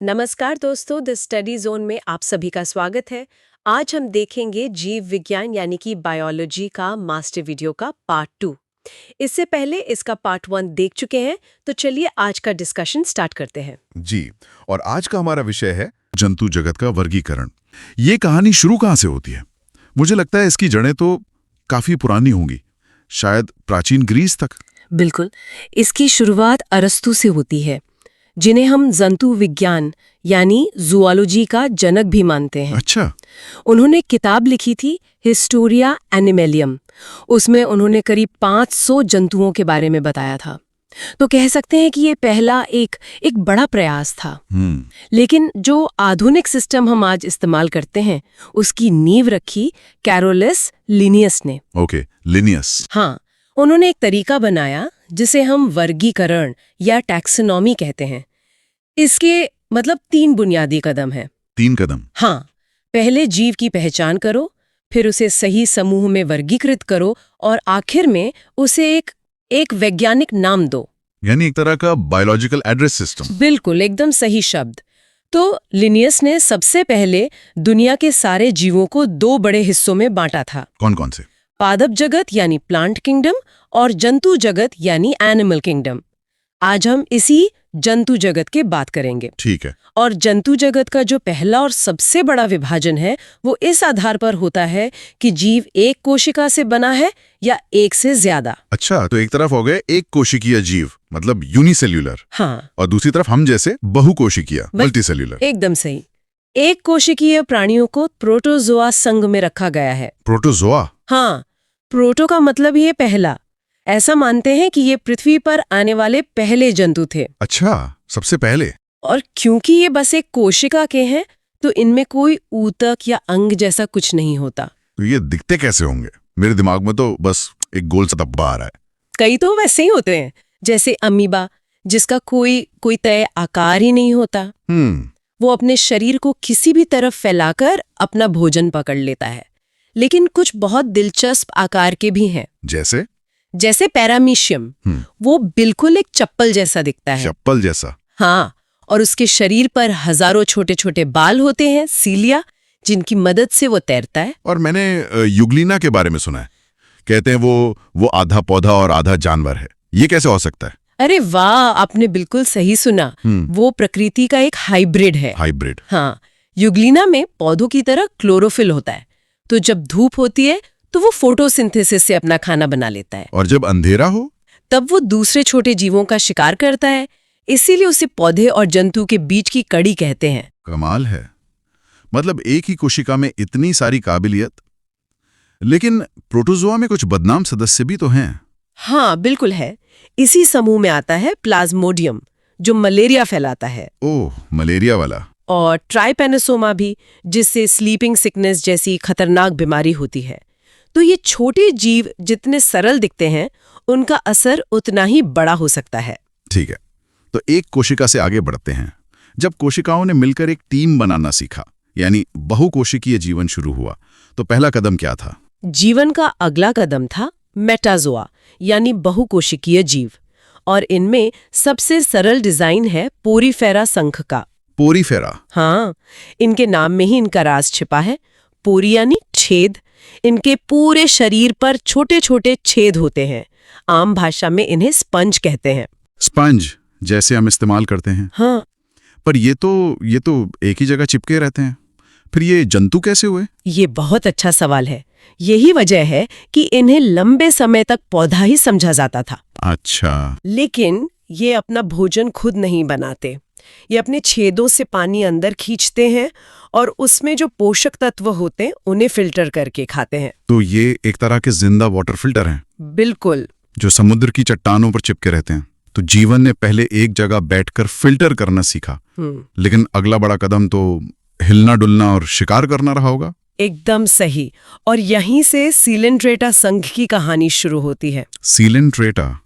नमस्कार दोस्तों, the study zone में आप सभी का स्वागत है। आज हम देखेंगे जीव विज्ञान यानी कि बायोलॉजी का मास्टर वीडियो का पार्ट 2। इससे पहले इसका पार्ट 1 देख चुके हैं, तो चलिए आज का डिस्कशन स्टार्ट करते हैं। जी, और आज का हमारा विषय है जंतु जगत का वर्गीकरण। ये कहानी शुरू कहाँ से होती है? मुझे लगता है इसकी जड़ें तो काफी पुरानी होंगी, शायद प्राचीन ग्रीस तक। बिल्कुल, इसकी शुरुआत अरस्तू से होती है, जिन्हें हम जंतु विज्ञान यानी जूलॉजी का जनक भी मानते हैं। अच्छा। उन्होंने किताब लिखी थी हिस्टोरिया एनिमलियम। उसमें उन्होंने करीब 500 जंतुओं के बारे में बताया था। तो कह सकते हैं कि ये पहला एक बड़ा प्रयास था। लेकिन जो आधुनिक सिस्टम हम आज इस्तेमाल करते हैं, उसकी नींव रखी कैरोलस लिनियस ने। Okay, Linnaeus. हाँ, उन्होंने एक तरीका बनाया जिसे हम वर्गीकरण या टैक्सोनॉमी कहते हैं। इसके मतलब 3 बुनियादी कदम हैं। 3 कदम? हाँ, पहले जीव की पहचान करो, फिर उसे सही समूह में वर्गीकृत करो और आखिर में उसे एक वैज्ञानिक नाम दो। यानी एक तरह का बायोलॉजिकल एड्रेस सिस्टम। बिल्कुल, एकदम सही शब्द। तो लिनियस ने सबसे पहले दुनिया के सारे जीवों को 2 बड़े हिस्सों में बांटा था। कौन कौन से? पादप जगत यानी प्लांट किंगडम और जंतु जगत यानी एनिमल किंगडम। आज हम इसी जंतु जगत की बात करेंगे। ठीक है। और जंतु जगत का जो पहला और सबसे बड़ा विभाजन है, वो इस आधार पर होता है कि जीव एक कोशिका से बना है या एक से ज्यादा। अच्छा, तो एक तरफ हो गए एक कोशिकीय जीव, मतलब यूनिसेल्यूलर। हाँ, और दूसरी तरफ हम जैसे बहुकोशिकीय, मल्टीसेल्यूलर। एकदम सही। एक कोशिकीय प्राणियों को प्रोटोजोआ संघ में रखा गया है। प्रोटोजोआ? हाँ, प्रोटो का मतलब ये पहला। ऐसा मानते हैं कि ये पृथ्वी पर आने वाले पहले जंतु थे। अच्छा, सबसे पहले। और क्योंकि ये बस एक कोशिका के हैं, तो इनमें कोई ऊतक या अंग जैसा कुछ नहीं होता। तो ये दिखते कैसे होंगे? मेरे दिमाग में तो बस एक गोल सा धब्बा आ रहा है। कई तो वैसे ही होते हैं, जैसे अमीबा, जिसका कोई तय आकार ही नहीं होता। वो अपने शरीर को किसी भी तरफ फैलाकर अपना भोजन पकड़ लेता है। लेकिन कुछ बहुत दिलचस्प आकार के भी हैं। जैसे पैरामीशियम। वो बिल्कुल एक चप्पल जैसा दिखता है। चप्पल जैसा? हाँ, और उसके शरीर पर हजारों छोटे छोटे बाल होते हैं, सीलिया, जिनकी मदद से वो तैरता है। और मैंने युगलिना के बारे में सुना है, कहते हैं वो आधा पौधा और आधा जानवर है। ये कैसे हो सकता है? अरे वाह, आपने बिल्कुल सही सुना। वो प्रकृति का एक हाइब्रिड है। हाइब्रिड? हाँ, युगलिना में पौधों की तरह क्लोरोफिल होता है, तो जब धूप होती है तो वो फोटोसिंथेसिस से अपना खाना बना लेता है। और जब अंधेरा हो तब वो दूसरे छोटे जीवों का शिकार करता है। इसीलिए उसे पौधे और जंतु के बीच की कड़ी कहते हैं। कमाल है, मतलब एक ही कोशिका में इतनी सारी काबिलियत। लेकिन प्रोटोजोआ में कुछ बदनाम सदस्य भी तो हैं। हाँ, बिल्कुल है। इसी समूह में आता है प्लाज्मोडियम, जो मलेरिया फैलाता है। ओह, मलेरिया वाला। और ट्राइपेनोसोमा भी, जिससे स्लीपिंग सिकनेस जैसी खतरनाक बीमारी होती है। तो ये छोटे जीव जितने सरल दिखते हैं, उनका असर उतना ही बड़ा हो सकता है। ठीक है, तो एक कोशिका से आगे बढ़ते हैं। जब कोशिकाओं ने मिलकर एक टीम बनाना सीखा, यानी बहुकोशिकीय जीवन शुरू हुआ, तो पहला कदम क्या था? जीवन का अगला कदम था मेटाजोआ, यानी बहुकोशिकीय जीव। और इनमें सबसे सरल डिजाइन है पोरीफेरा संघ का। पोरीफेरा? हाँ, इनके नाम में ही इनका राज छिपा है। पोरी यानी छेद। इनके पूरे शरीर पर छोटे छोटे छेद होते हैं। आम भाषा में इन्हें स्पंज कहते हैं। स्पंज जैसे हम इस्तेमाल करते हैं? हाँ। पर ये तो एक ही जगह चिपके रहते हैं। फिर ये जंतु कैसे हुए? ये बहुत अच्छा सवाल है। यही वजह है कि इन्हें लंबे समय तक पौधा ही समझा जाता था। अच्छा। लेकिन ये अपना भोजन खुद नहीं बनाते। ये अपने छेदों से पानी अंदर खींचते हैं और उसमें जो पोषक तत्व होते हैं उन्हें फिल्टर करके खाते हैं। तो ये एक तरह के जिंदा वाटर फिल्टर हैं? बिल्कुल। जो समुद्र की चट्टानों पर चिपके रहते हैं। तो जीवन ने पहले एक जगह बैठकर फिल्टर करना सीखा, लेकिन अगला बड़ा कदम तो हिलना डुलना और शिकार करना रहा होगा। एकदम सही। और यहीं से सीलेंट्रेटा संघ की कहानी शुरू होती है। सीलेंट्रेटा?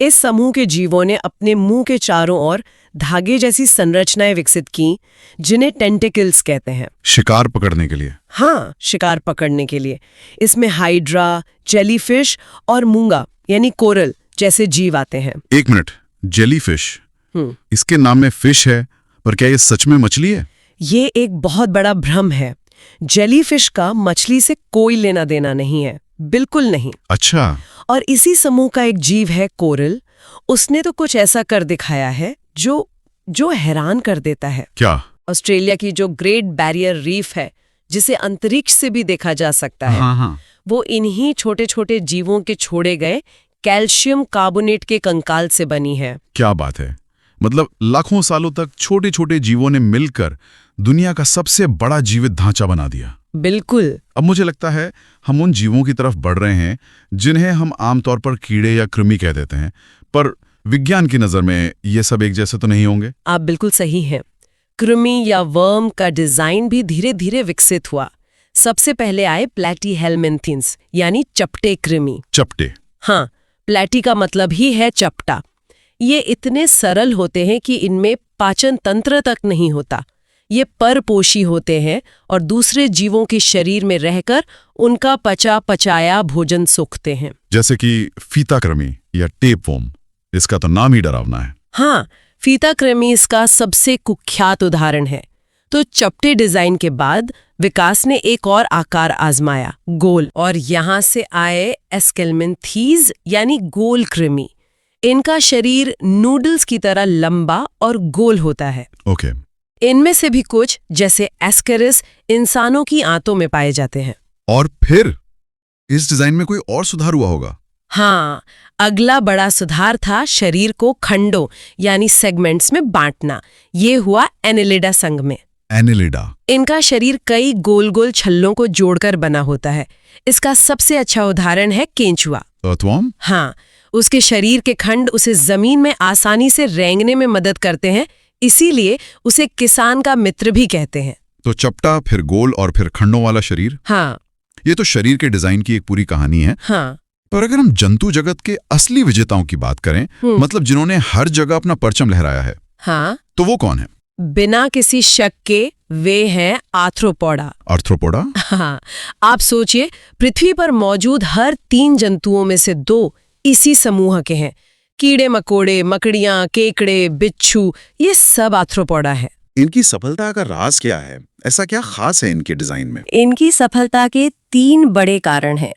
इस समूह के जीवों ने अपने मुंह के चारों ओर धागे जैसी संरचनाएं विकसित की, जिन्हें टेंटिकल्स कहते हैं। शिकार पकड़ने के लिए? हाँ, शिकार पकड़ने के लिए। इसमें हाइड्रा, जेलीफिश और मूंगा यानी कोरल जैसे जीव आते हैं। एक मिनट, जेलीफिश? इसके नाम में फिश है, पर क्या ये सच में मछली है? ये एक बहुत बड़ा भ्रम है। जेलीफिश का मछली से कोई लेना देना नहीं है, बिल्कुल नहीं। अच्छा। और इसी समूह का एक जीव है कोरल। उसने तो कुछ ऐसा कर दिखाया है जो हैरान कर देता है। क्या? ऑस्ट्रेलिया की जो ग्रेट बैरियर रीफ है, जिसे अंतरिक्ष से भी देखा जा सकता है, हाँ। वो इन्हीं छोटे छोटे जीवों के छोड़े गए कैल्शियम कार्बोनेट के कंकाल से बनी है। क्या बात है! मतलब लाखों सालों तक छोटे छोटे जीवों ने मिलकर दुनिया का सबसे बड़ा जीवित ढांचा बना दिया। बिल्कुल। अब मुझे लगता है हम उन जीवों की तरफ बढ़ रहे हैं जिन्हें हम आमतौर पर कीड़े या कृमि कह देते हैं, पर विज्ञान की नज़र में ये सब एक जैसे तो नहीं होंगे। आप बिल्कुल सही हैं। कृमि या वर्म का डिजाइन भी धीरे धीरे विकसित हुआ। सबसे पहले आए प्लैटीहेलमिन्थीन्स, यानी चपटे कृमि। चपटे? हाँ, प्लैटी का मतलब ही है चपटा। ये इतने सरल होते हैं कि इनमें पाचन तंत्र तक नहीं होता। ये परपोषी होते हैं और दूसरे जीवों के शरीर में रहकर उनका पचाया भोजन सोखते हैं। जैसे कि फीताकृमि या टेपवर्म, इसका तो नाम ही डरावना है। हाँ, फीताकृमि इसका सबसे कुख्यात उदाहरण है। तो चपटे डिजाइन के बाद विकास ने एक और आकार आजमाया, गोल, और यहां से आए एस्केल्मिन्थीज यानी गोल कृमि। इनका शरीर नूडल्स की तरह लंबा और गोल होता है। ओके। इनमें से भी कुछ, जैसे एस्केरिस, इंसानों की आंतों में पाए जाते हैं। और फिर इस डिजाइन में कोई और सुधार हुआ होगा? हाँ, अगला बड़ा सुधार था शरीर को खंडों यानी सेगमेंट्स में बांटना। ये हुआ एनिलिडा संघ में। एनिलिडा? इनका शरीर कई गोल गोल छल्लों को जोड़कर बना होता है। इसका सबसे अच्छा उदाहरण है केंचुआ। अर्थवर्म? हाँ, उसके शरीर के खंड उसे जमीन में आसानी से रेंगने में मदद करते हैं, इसीलिए उसे किसान का मित्र भी कहते हैं। तो चपटा, फिर गोल और फिर खंडों वाला शरीर। हाँ। ये तो शरीर के डिजाइन की एक पूरी कहानी है। हाँ। पर अगर हम जंतु जगत के असली विजेताओं की बात करें, मतलब जिन्होंने हर जगह अपना परचम लहराया है, हाँ, तो वो कौन है? बिना किसी शक के वे हैं आर्थ्रोपोडा। आर्थ्रोपोडा? हाँ, आप सोचिए, पृथ्वी पर मौजूद हर 3 जंतुओं में से 2 इसी समूह के हैं। कीड़े मकोड़े, मकड़ियां, केकड़े, बिच्छू, ये सब आर्थ्रोपोडा है। इनकी सफलता का राज क्या है? ऐसा क्या खास है इनके डिजाइन में? इनकी सफलता के 3 बड़े कारण हैं।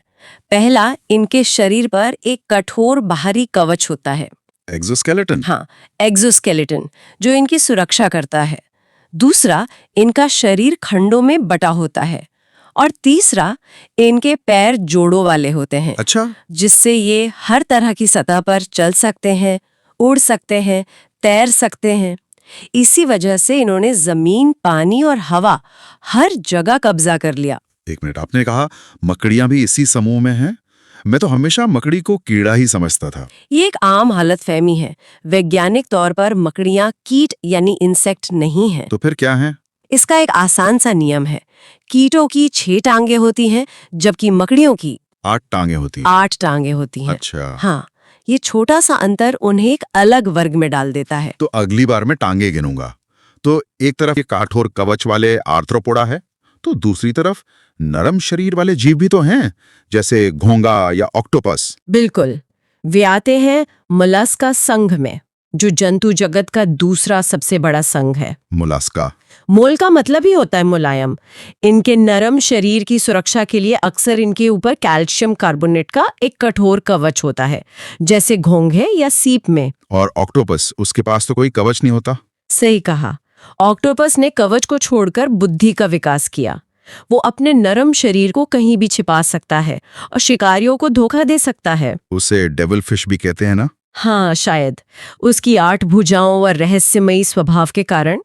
पहला, इनके शरीर पर एक कठोर बाहरी कवच होता है। एक्सोस्केलेटन? हाँ, एक्सोस्केलेटन, जो इनकी सुरक्षा करता है। दूसरा, इनका शरीर खंडों में बटा होता है। और तीसरा, इनके पैर जोड़ों वाले होते हैं। अच्छा। जिससे ये हर तरह की सतह पर चल सकते हैं, उड़ सकते हैं, तैर सकते हैं। इसी वजह से इन्होंने जमीन, पानी और हवा हर जगह कब्जा कर लिया। एक मिनट, आपने कहा मकड़ियां भी इसी समूह में हैं? मैं तो हमेशा मकड़ी को कीड़ा ही समझता था। ये एक आम हालतफहमी है। वैज्ञानिक तौर पर मकड़ियां कीट यानी इंसेक्ट नहीं है। तो फिर क्या है? इसका एक आसान सा नियम है। कीटों की 6 टांगे होती हैं, जबकि मकड़ियों की 8 टांगे होती हैं। 8 टांगे होती हैं। अच्छा। हाँ, ये छोटा सा अंतर उन्हें एक अलग वर्ग में डाल देता है। तो अगली बार मैं टांगे गिनूंगा। तो एक तरफ ये कठोर कवच वाले आर्थ्रोपोडा है, तो दूसरी तरफ नरम शरीर वाले जीव भी तो हैं, जैसे घोंगा या ऑक्टोपस। बिल्कुल। वे आते हैं मोलस्का संघ में, जो जंतु जगत का दूसरा सबसे बड़ा संघ है। मोलस्का? मोल का मतलब ही होता है मुलायम। इनके नरम शरीर की सुरक्षा के लिए अक्सर इनके ऊपर कैल्शियम कार्बोनेट का एक कठोर कवच होता है, जैसे घोंघे या सीप में। और ऑक्टोपस, उसके पास तो कोई कवच नहीं होता? सही कहा। ऑक्टोपस ने कवच को छोड़कर बुद्धि का विकास किया। वो अपने नरम शरीर को कहीं भी छिपा सकता है और शिकारियों को धोखा दे सकता है। उसे डेविल फिश भी कहते हैं ना? हाँ, शायद। उसकी 8 भुजाओं और रहस्यमयी स्वभाव के कारण।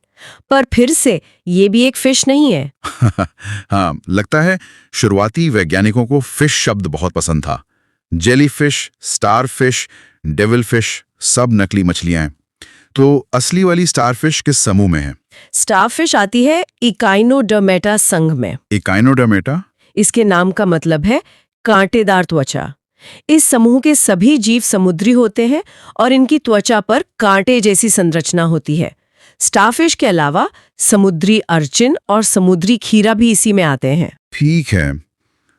पर फिर से ये भी एक फिश नहीं है। हाँ, लगता है शुरुआती वैज्ञानिकों को फिश शब्द बहुत पसंद था। जेलीफिश, स्टारफिश, डेविल फिश, सब नकली मछलियां हैं। तो असली वाली स्टारफिश किस समूह में है? स्टारफिश आती है इकाइनोडर्मेटा संघ में। इकाइनोडर्मेटा? इसके नाम का मतलब है कांटेदार त्वचा। इस समूह के सभी जीव समुद्री होते हैं और इनकी त्वचा पर कांटे जैसी संरचना होती है। स्टारफिश के अलावा समुद्री अर्चिन और समुद्री खीरा भी इसी में आते हैं। ठीक है,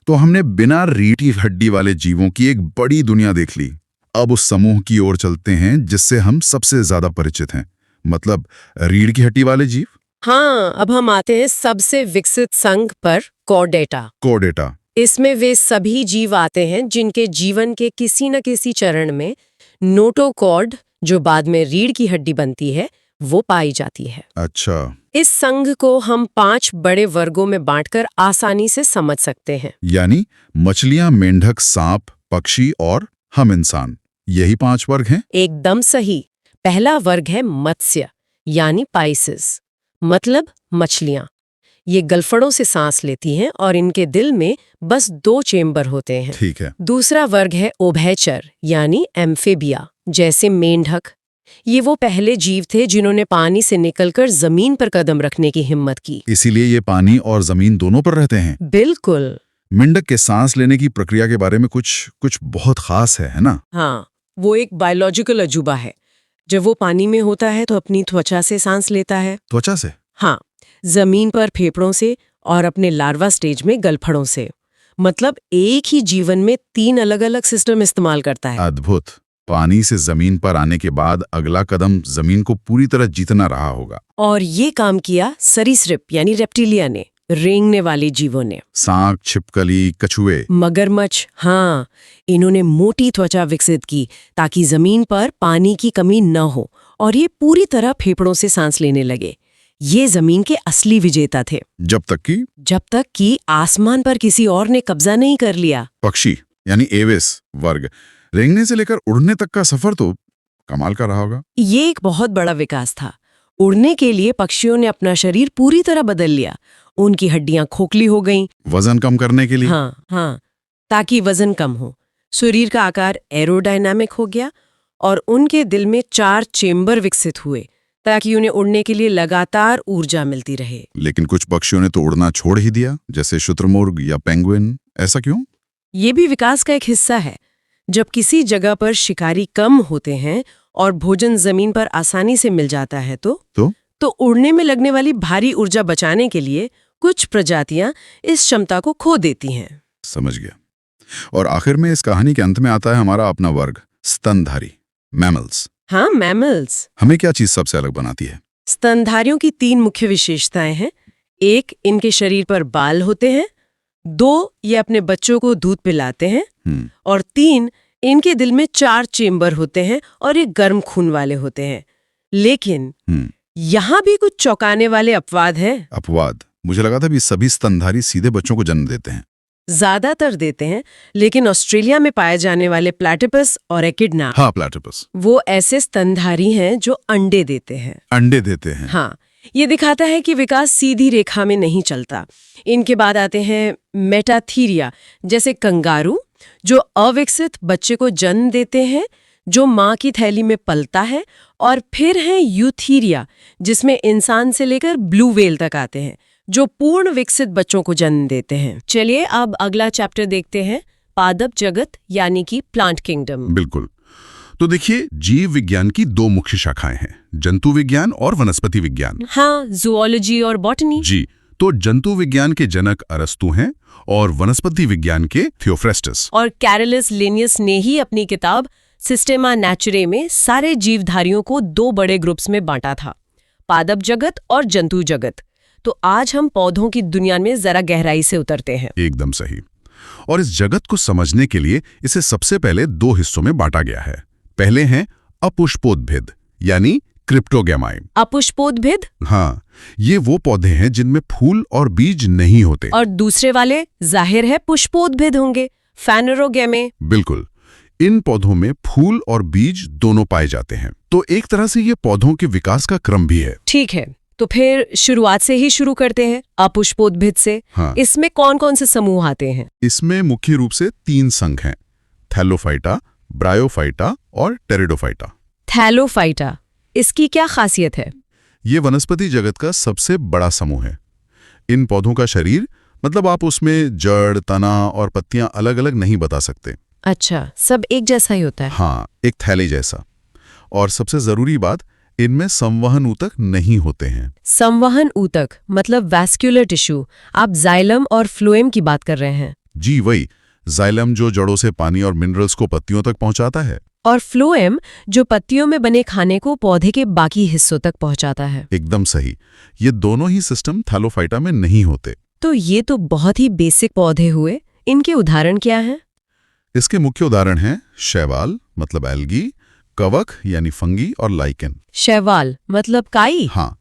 तो हमने बिना रीढ़ की हड्डी वाले जीवों की एक बड़ी दुनिया देख ली। अब उस समूह की ओर चलते हैं जिससे हम सबसे ज्यादा परिचित हैं, मतलब रीढ़ की हड्डी वाले जीव? हाँ, अब हम आते हैं सबसे विकसित संघ पर, कॉर्डेटा। कोर्डेटा। इसमें वे सभी जीव आते हैं जिनके जीवन के किसी न किसी चरण में नोटोकॉर्ड, जो बाद में रीढ़ की हड्डी बनती है, वो पाई जाती है। अच्छा, इस संघ को हम 5 बड़े वर्गों में बांटकर आसानी से समझ सकते हैं। यानी मछलियां, मेंढक, सांप, पक्षी और हम इंसान, यही 5 वर्ग हैं? एकदम सही। पहला वर्ग है मत्स्य, यानी पाइसेस, मतलब मछलियां। ये गलफड़ों से सांस लेती हैं और इनके दिल में बस 2 चेम्बर होते हैं। ठीक है। दूसरा वर्ग है उभयचर, यानी एम्फीबिया, जैसे मेंढक। ये वो पहले जीव थे जिन्होंने पानी से निकलकर जमीन पर कदम रखने की हिम्मत की। इसीलिए ये पानी और जमीन दोनों पर रहते हैं। बिल्कुल। मेंढक के सांस लेने की प्रक्रिया के बारे में कुछ बहुत खास है ना? हाँ, वो एक बायोलॉजिकल अजूबा है। जब वो पानी में होता है तो अपनी त्वचा से सांस लेता है। त्वचा से? हाँ, जमीन पर फेफड़ों से और अपने लार्वा स्टेज में गलफड़ों से। मतलब एक ही जीवन में 3 अलग-अलग सिस्टम इस्तेमाल करता है। अद्भुत। पानी से जमीन पर आने के बाद अगला कदम जमीन को पूरी तरह जीतना रहा होगा। और ये काम किया सरीसृप यानी रेप्टिलिया ने, रेंगने वाले जीवों ने। सांप, छिपकली, कछुए। मगरमच्छ, हाँ, इन्होंने मोटी त्वचा विकसित की ताकि जमीन पर पानी की कमी न हो और ये पूरी तरह फेफड़ों से सांस लेने लगे। ये जमीन के असली विजेता थे। जब तक कि आसमान पर किसी और ने कब्जा नहीं कर लिया। पक्षी यानी एविस वर्ग, रेंगने से लेकर उड़ने तक का सफर तो कमाल का रहा होगा। ये एक बहुत बड़ा विकास था। उड़ने के लिए पक्षियों ने अपना शरीर पूरी तरह बदल लिया। उनकी हड्डियां खोखली हो गईं। वजन कम करने के लिए? हाँ, ताकि वजन कम हो। शरीर का आकार एरोडायनामिक हो गया और उनके दिल में 4 चेम्बर विकसित हुए ताकि उन्हें उड़ने के लिए लगातार ऊर्जा मिलती रहे। लेकिन कुछ पक्षियों ने तो उड़ना छोड़ ही दिया, जैसे शुतुरमुर्ग या पेंगुइन। ऐसा क्यों? ये भी विकास का एक हिस्सा है। जब किसी जगह पर शिकारी कम होते हैं और भोजन जमीन पर आसानी से मिल जाता है तो उड़ने में लगने वाली भारी ऊर्जा बचाने के लिए कुछ प्रजातियां इस क्षमता को खो देती हैं। समझ गया। और आखिर में इस कहानी के अंत में आता है हमारा अपना वर्ग, स्तनधारी, मैमल्स। हाँ, मैमल्स। हमें क्या चीज सबसे अलग बनाती है? स्तनधारियों की 3 मुख्य विशेषताएं हैं। 1, इनके शरीर पर बाल होते हैं। 2, ये अपने बच्चों को दूध पिलाते हैं। और 3, इनके दिल में 4 चेम्बर होते हैं और ये गर्म खून वाले होते हैं। लेकिन यहाँ भी कुछ चौंकाने वाले अपवाद हैं। अपवाद? मुझे लगा था भी सभी स्तनधारी सीधे बच्चों को जन्म देते हैं। ज्यादातर देते हैं, लेकिन ऑस्ट्रेलिया में पाए जाने वाले प्लैटिपस और एकिडना, हाँ, प्लैटिपस, वो ऐसे स्तनधारी हैं जो अंडे देते हैं। अंडे देते हैं? हाँ, ये दिखाता है कि विकास सीधी रेखा में नहीं चलता। इनके बाद आते हैं मेटाथीरिया, जैसे कंगारू, जो अविकसित बच्चे को जन्म देते हैं, जो माँ की थैली में पलता है। और फिर हैं यूथीरिया, जिसमें इंसान से लेकर ब्लू व्हेल तक आते हैं, जो पूर्ण विकसित बच्चों को जन्म देते हैं। चलिए अब अगला चैप्टर देखते हैं, पादप जगत यानी कि प्लांट किंगडम। बिल्कुल। तो देखिए, जीव विज्ञान की 2 मुख्य शाखाएं हैं, जंतु विज्ञान और वनस्पति विज्ञान। हाँ, जूलॉजी और बॉटनी। जी, तो जंतु विज्ञान के जनक अरस्तु हैं और वनस्पति विज्ञान के थियोफ्रेस्टस। और कैरोलस लिनियस ने ही अपनी किताब सिस्टेमा नेचुरे में सारे जीवधारियों को 2 बड़े ग्रुप्स में बांटा था, पादप जगत और जंतु जगत। तो आज हम पौधों की दुनिया में जरा गहराई से उतरते हैं। एकदम सही। और इस जगत को समझने के लिए इसे सबसे पहले 2 हिस्सों में बांटा गया है। पहले हैं अपुष्पोद्भिद यानी क्रिप्टोगैमाई। अपुष्पोद्भिद? हाँ, ये वो पौधे हैं जिनमें फूल और बीज नहीं होते। और दूसरे वाले जाहिर है पुष्पोद्भिद होंगे, फेनेरोगैमे। बिल्कुल। इन पौधों में फूल और बीज दोनों पाए जाते हैं, तो एक तरह से ये पौधों के विकास का क्रम भी है। ठीक है, तो फिर शुरुआत से ही शुरू करते हैं, अपुष्पोद्भिद से। हाँ। इसमें कौन कौन से समूह आते हैं? इसमें मुख्य रूप से 3 संघ हैं, थैलोफाइटा, ब्रायोफाइटा और टेरिडोफाइटा। थैलोफाइटा, इसकी क्या खासियत है? ये वनस्पति जगत का सबसे बड़ा समूह है। इन पौधों का शरीर, मतलब आप उसमें जड़, तना और पत्तियां अलग अलग नहीं बता सकते। अच्छा, सब एक जैसा ही होता है? हाँ, एक थैले जैसा। और सबसे जरूरी बात, इनमें संवहन ऊतक नहीं होते हैं। संवहन ऊतक मतलब वैस्कुलर टिश्यू। आप जाइलम और फ्लोएम की बात कर रहे हैं? जी वही, जाइलम जो जड़ों से पानी और मिनरल्स को पत्तियों तक पहुंचाता है। और फ्लोएम जो पत्तियों में बने खाने को पौधे के बाकी हिस्सों तक पहुंचाता है। एकदम सही। ये दोनों ही सिस्टम थैलोफाइटा में नहीं होते। तो ये तो बहुत ही बेसिक पौधे हुए। इनके उदाहरण क्या हैं? इसके मुख्य उदाहरण हैं शैवाल मतलब एल्गी, कवक यानी फंगी और लाइकेन। शैवाल मतलब काई? हाँ,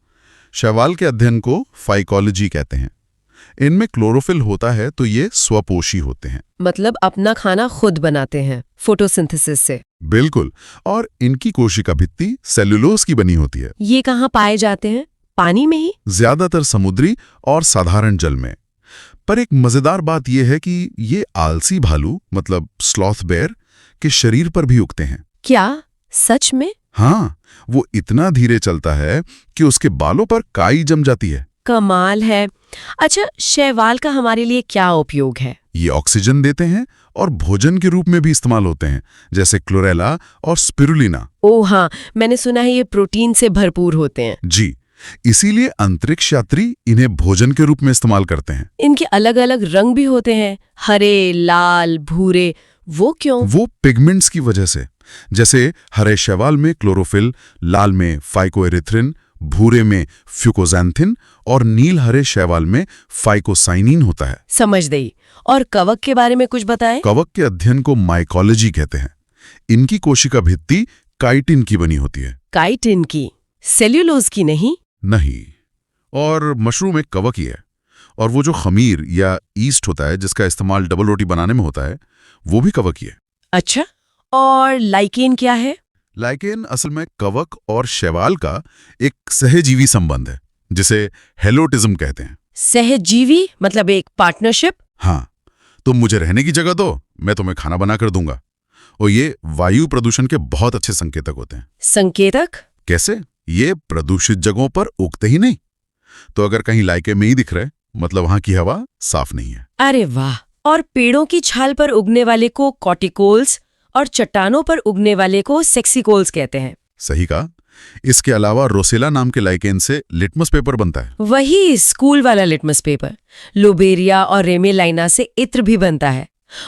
शैवाल के अध्ययन को फाइकोलॉजी कहते हैं। इनमें क्लोरोफिल होता है तो ये स्वपोषी होते हैं। मतलब अपना खाना खुद बनाते हैं फोटोसिंथेसिस से। बिल्कुल। और इनकी कोशिका भित्ति सेल्यूलोज की बनी होती है। ये कहाँ पाए जाते हैं? पानी में ही? ज्यादातर समुद्री और साधारण जल में। पर एक मजेदार बात यह है कि ये आलसी भालू मतलब स्लॉथ बेयर के शरीर पर भी उगते हैं। क्या सच में? हाँ, वो इतना धीरे चलता है कि उसके बालों पर काई जम जाती है। कमाल है। अच्छा, शैवाल का हमारे लिए क्या उपयोग है? ये ऑक्सीजन देते हैं और भोजन के रूप में भी इस्तेमाल होते हैं, जैसे क्लोरेला और स्पिरुलिना। ओह हाँ, मैंने सुना है ये प्रोटीन से भरपूर होते हैं। जी, इसीलिए अंतरिक्ष यात्री इन्हें भोजन के रूप में इस्तेमाल करते हैं। इनके अलग अलग रंग भी होते हैं, हरे, लाल, भूरे। वो क्यों? वो पिगमेंट्स की वजह से। जैसे हरे शैवाल में क्लोरोफिल, लाल में फाइकोएरिथ्रिन, भूरे में फ्यूकोजैंथिन और नील हरे शैवाल में फाइकोसाइनिन होता है। समझ गई। और कवक के बारे में कुछ बताएं? कवक के अध्ययन को माइकोलॉजी कहते हैं। इनकी कोशिका भित्ति काइटिन की बनी होती है। काइटिन की, सेल्यूलोज की नहीं? नहीं। और मशरूम एक कवक ही है। और वो जो खमीर या ईस्ट होता है जिसका इस्तेमाल डबल रोटी बनाने में होता है, वो भी कवक ही है। अच्छा, और लाइकेन क्या है? लाइकेन असल में कवक और शैवाल का एक सहजीवी संबंध है, जिसे हेलोटिज्म कहते हैं। सहजीवी मतलब एक पार्टनरशिप? हाँ, तुम मुझे रहने की जगह दो, मैं तुम्हें खाना बनाकर दूंगा। और ये वायु प्रदूषण के बहुत अच्छे संकेतक होते हैं। संकेतक? कैसे? ये प्रदूषित जगहों पर उगते ही नहीं। तो अगर कहीं लाइके में ही दिख रहे, मतलब वहां की हवा साफ नहीं है। अरे वाह। और पेड़ों की छाल पर उगने वाले को कॉर्टिकोल्स और चट्टानों पर उगने वाले को सेक्सिकोल्स कहते हैं। सही कहा। इसके अलावा रोसेला नाम के लाइकेन से लिटमस पेपर बनता है। वही स्कूल वाला लिटमस पेपर। लोबेरिया और रेमेलाइना से इत्र भी बनता है।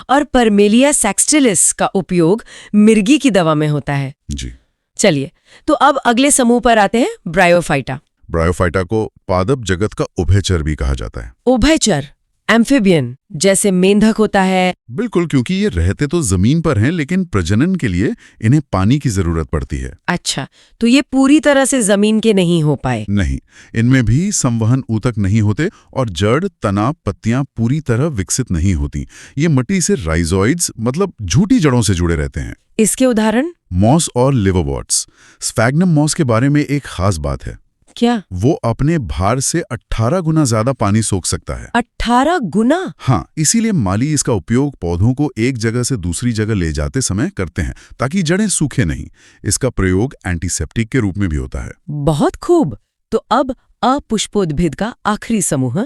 और परमेलिया सैक्सटिलिस का उपयोग मिर्गी की दवा में होता है। जी। चलिए, तो अब अगले समूह पर आते हैं, ब्रायोफाइटा। ब्रायोफाइटा को पादप जगत का उभयचर भी कहा जाता है। उभयचर, एम्फिबियन, जैसे मेंढक होता है। बिल्कुल, क्योंकि ये रहते तो जमीन पर हैं, लेकिन प्रजनन के लिए इन्हें पानी की जरूरत पड़ती है। अच्छा, तो ये पूरी तरह से जमीन के नहीं हो पाए? नहीं, इनमें भी संवहन ऊतक नहीं होते और जड़, तना, पत्तियां पूरी तरह विकसित नहीं होती। ये मिट्टी से राइजोइड्स मतलब झूठी जड़ों से जुड़े रहते हैं। इसके उदाहरण? मॉस और लिवरवॉर्ट्स। स्फैग्नम मॉस के बारे में एक खास बात है। क्या? वो अपने भार से 18 गुना ज्यादा पानी सोख सकता है। 18 गुना? हाँ, इसीलिए माली इसका उपयोग पौधों को एक जगह से दूसरी जगह ले जाते समय करते हैं, ताकि जड़ें सूखे नहीं। इसका प्रयोग एंटीसेप्टिक के रूप में भी होता है। बहुत खूब। तो अब अपुष्पोद्भिद का आखिरी समूह,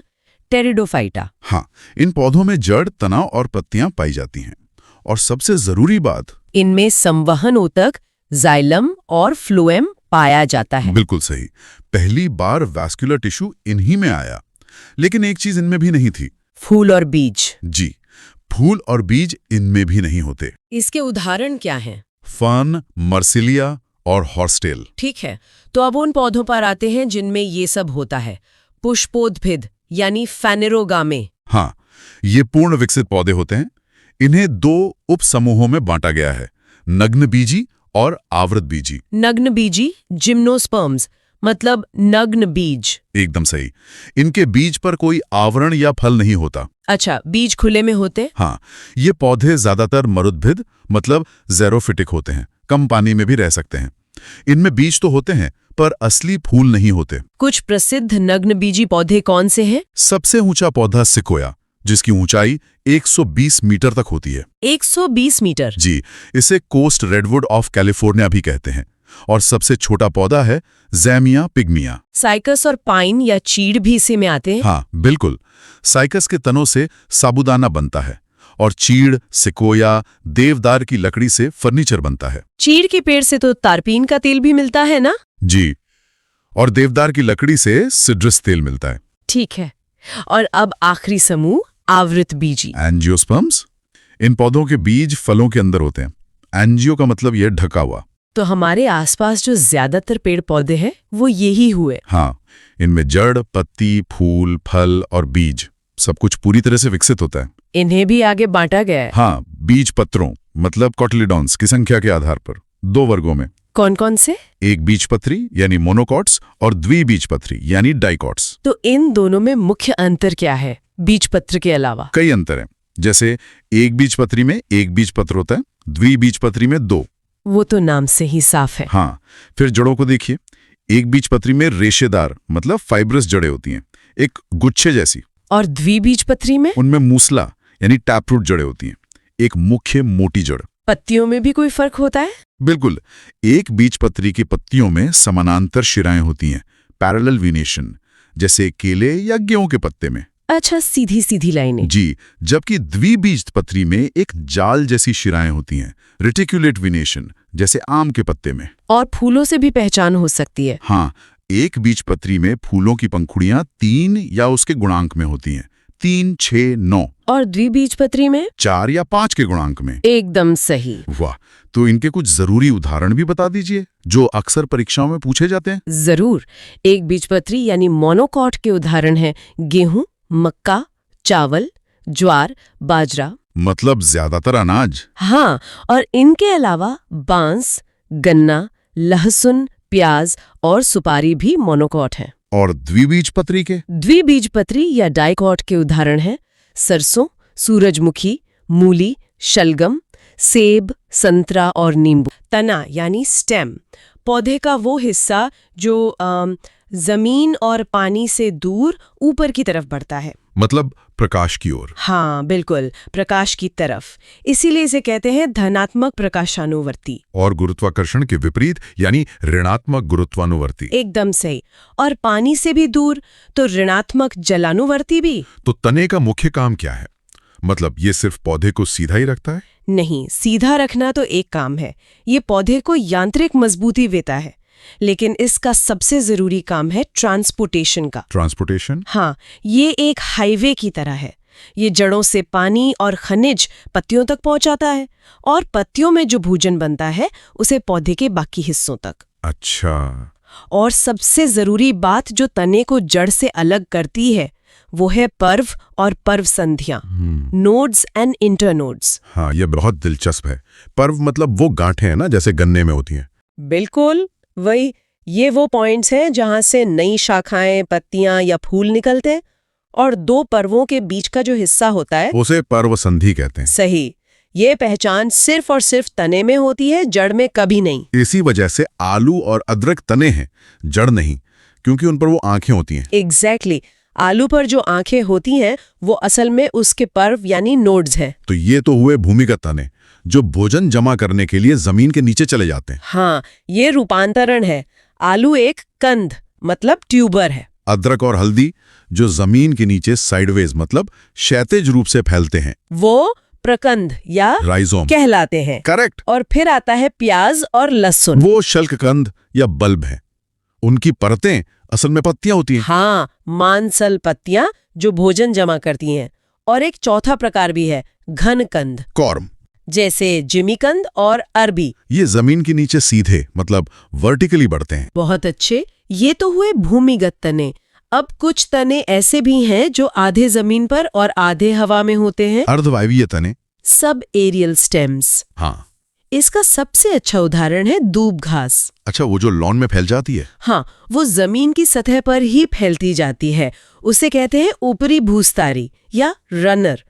टेरिडोफाइटा। हाँ, इन पौधों में जड़, तना और पत्तियां पाई जाती हैं। और सबसे जरूरी बात, इनमें संवहन ऊतक, जाइलम और फ्लोएम पाया जाता है। बिल्कुल सही। पहली बार वैस्कुलर टिश्यू इन्हीं में आया। लेकिन एक चीज इनमें भी नहीं थी। फूल और बीज। जी, फूल और बीज इनमें भी नहीं होते। इसके उदाहरण क्या हैं? फर्न, मर्सिलिया और हॉर्सटेल। ठीक है, तो अब उन पौधों पर आते हैं जिनमें ये सब होता है। पुष्पोद्भिद यानी फेनेरोगामे। हाँ, ये पूर्ण विकसित पौधे होते हैं। इन्हें 2 उप समूहों में बांटा गया है, नग्न बीजी और आवृत बीजी। नग्न बीजी, जिम्नोस्पर्म्स, मतलब नग्न बीज। एकदम सही। इनके बीज पर कोई आवरण या फल नहीं होता। अच्छा, बीज खुले में होते? हाँ, ये पौधे ज्यादातर मरुद्भिद मतलब ज़ेरोफिटिक होते हैं, कम पानी में भी रह सकते हैं। इनमें बीज तो होते हैं, पर असली फूल नहीं होते। कुछ प्रसिद्ध नग्न बीजी पौधे कौन से हैं? सबसे ऊंचा पौधा सिकोया, जिसकी ऊंचाई 120 मीटर तक होती है। 120 मीटर? जी, इसे कोस्ट रेडवुड ऑफ कैलिफोर्निया भी कहते हैं। और सबसे छोटा पौधा है ज़ैमिया पिग्मिया। साइकस और पाइन या चीड़ भी इसी में आते हैं? हाँ, बिल्कुल। साइकस के तनों से साबूदाना बनता है और चीड़, सिकोया, देवदार की लकड़ी से फर्नीचर बनता है। चीड़ के पेड़ से तो तारपीन का तेल भी मिलता है ना? जी, और देवदार की लकड़ी से सिट्रस तेल मिलता है। ठीक है। और अब आखिरी समूह, आवृत बीजी। एंजियोस्पर्म्स। इन पौधों के बीज फलों के अंदर होते हैं। एंजियो का मतलब ये ढका हुआ। तो हमारे आसपास जो ज्यादातर पेड़ पौधे हैं वो यही हुए। हाँ, इनमें जड़, पत्ती, फूल, फल और बीज सब कुछ पूरी तरह से विकसित होता है। इन्हें भी आगे बांटा गया है। हाँ, बीज पत्रों मतलब कोटिलिडॉन्स की संख्या के आधार पर 2 वर्गों में। कौन कौन से? एक बीजपत्री यानी मोनोकॉट्स और द्विबीजपत्री यानी डाइकॉट्स। तो इन दोनों में मुख्य अंतर क्या है बीजपत्र के अलावा? कई अंतर हैं, जैसे एक बीजपत्री में एक बीजपत्र होता है, द्विबीजपत्री में 2। वो तो नाम से ही साफ है। हाँ, फिर जड़ों को देखिए। एक बीजपत्री में रेशेदार मतलब फाइब्रस जड़ें होती हैं, एक गुच्छे जैसी। और द्विबीजपत्री में? उनमें मूसला यानी टैपरूट जड़ें होती हैं, एक मुख्य मोटी जड़। पत्तियों में भी कोई फर्क होता है? बिल्कुल, एक बीजपत्री की पत्तियों में समानांतर शिराएं होती हैं, पैरेलल वीनेशन, जैसे केले या गेहूं के पत्ते में। अच्छा, सीधी सीधी लाइनें। जी, जबकि द्विबीजपत्री में एक जाल जैसी शिराएं होती हैं, रेटिकुलेट वीनेशन, जैसे आम के पत्ते में। और फूलों से भी पहचान हो सकती है। हाँ, एक बीजपत्री में फूलों की पंखुड़ियां 3 या उसके गुणांक में होती हैं, 3, 6, 9। और द्विबीजपत्री में? 4 या 5 के गुणांक में। एकदम सही। वाह, तो इनके कुछ जरूरी उदाहरण भी बता दीजिए जो अक्सर परीक्षाओं में पूछे जाते हैं। जरूर। एक बीजपत्री यानी मोनोकॉट के उदाहरण हैं गेहूं, मक्का, चावल, ज्वार, बाजरा। मतलब ज्यादातर अनाज। हाँ, और इनके अलावा बांस, गन्ना, लहसुन, प्याज और सुपारी भी मोनोकॉट हैं। और द्विबीजपत्री के? द्विबीजपत्री या डाइकॉट के उदाहरण हैं सरसों, सूरजमुखी, मूली, शलगम, सेब, संतरा और नींबू। तना यानी स्टेम, पौधे का वो हिस्सा जो जमीन और पानी से दूर ऊपर की तरफ बढ़ता है। मतलब प्रकाश की ओर। हाँ बिल्कुल, प्रकाश की तरफ। इसीलिए इसे कहते हैं धनात्मक प्रकाशानुवर्ती। और गुरुत्वाकर्षण के विपरीत यानी ऋणात्मक गुरुत्वानुवर्ती। एकदम सही। और पानी से भी दूर तो ऋणात्मक जलानुवर्ती भी। तो तने का मुख्य काम क्या है? मतलब ये सिर्फ पौधे को सीधा ही रखता है? नहीं, सीधा रखना तो एक काम है, ये पौधे को यांत्रिक मजबूती देता है, लेकिन इसका सबसे जरूरी काम है ट्रांसपोर्टेशन का। ट्रांसपोर्टेशन? हाँ, ये एक हाईवे की तरह है। ये जड़ों से पानी और खनिज पत्तियों तक पहुंचाता है और पत्तियों में जो भोजन बनता है उसे पौधे के बाकी हिस्सों तक। अच्छा। और सबसे जरूरी बात जो तने को जड़ से अलग करती है वो है पर्व और पर्व संधियां, नोड्स एंड इंटरनोड्स। हाँ, ये बहुत दिलचस्प है। पर्व मतलब वो गांठें हैं ना, जैसे गन्ने में होती हैं। बिल्कुल वही। ये वो पॉइंट्स हैं जहां से नई शाखाएं, पत्तियां या फूल निकलते हैं, और 2 पर्वों के बीच का जो हिस्सा होता है उसे पर्व संधि कहते हैं। सही। ये पहचान सिर्फ और सिर्फ तने में होती है, जड़ में कभी नहीं। इसी वजह से आलू और अदरक तने हैं, जड़ नहीं, क्योंकि उन पर वो आंखें होती हैं। एग्जैक्टली। आलू पर जो आंखें होती हैं वो असल में उसके पर्व यानी नोड्स हैं। तो ये तो हुए भूमिगत तने जो भोजन जमा करने के लिए जमीन के नीचे चले जाते हैं। हाँ, ये रूपांतरण है। आलू एक कंद मतलब ट्यूबर है। अदरक और हल्दी जो जमीन के नीचे साइडवेज मतलब क्षैतिज रूप से फैलते हैं, वो प्रकंद या राइजोम कहलाते हैं। करेक्ट। और फिर आता है प्याज और लहसुन, वो शल्ककंद या बल्ब है। उनकी परतें असल में पत्तियां होती हैं। हाँ, मांसल पत्तियां जो भोजन जमा करती हैं। और एक चौथा प्रकार भी है, घन कंद, कॉर्म, जैसे जिमीकंद और अरबी। ये जमीन के नीचे सीधे मतलब वर्टिकली बढ़ते हैं। बहुत अच्छे। ये तो हुए भूमिगत तने। अब कुछ तने ऐसे भी हैं जो आधे जमीन पर और आधे हवा में होते हैं, अर्धवायवीय तने, सब एरियल स्टेम्स। हाँ। इसका सबसे अच्छा उदाहरण है दूब घास। अच्छा, वो जो लॉन में फैल जाती है? हाँ, वो जमीन की सतह पर ही फैलती जाती है। उसे कहते हैं ऊपरी भूस्तारी या रनर।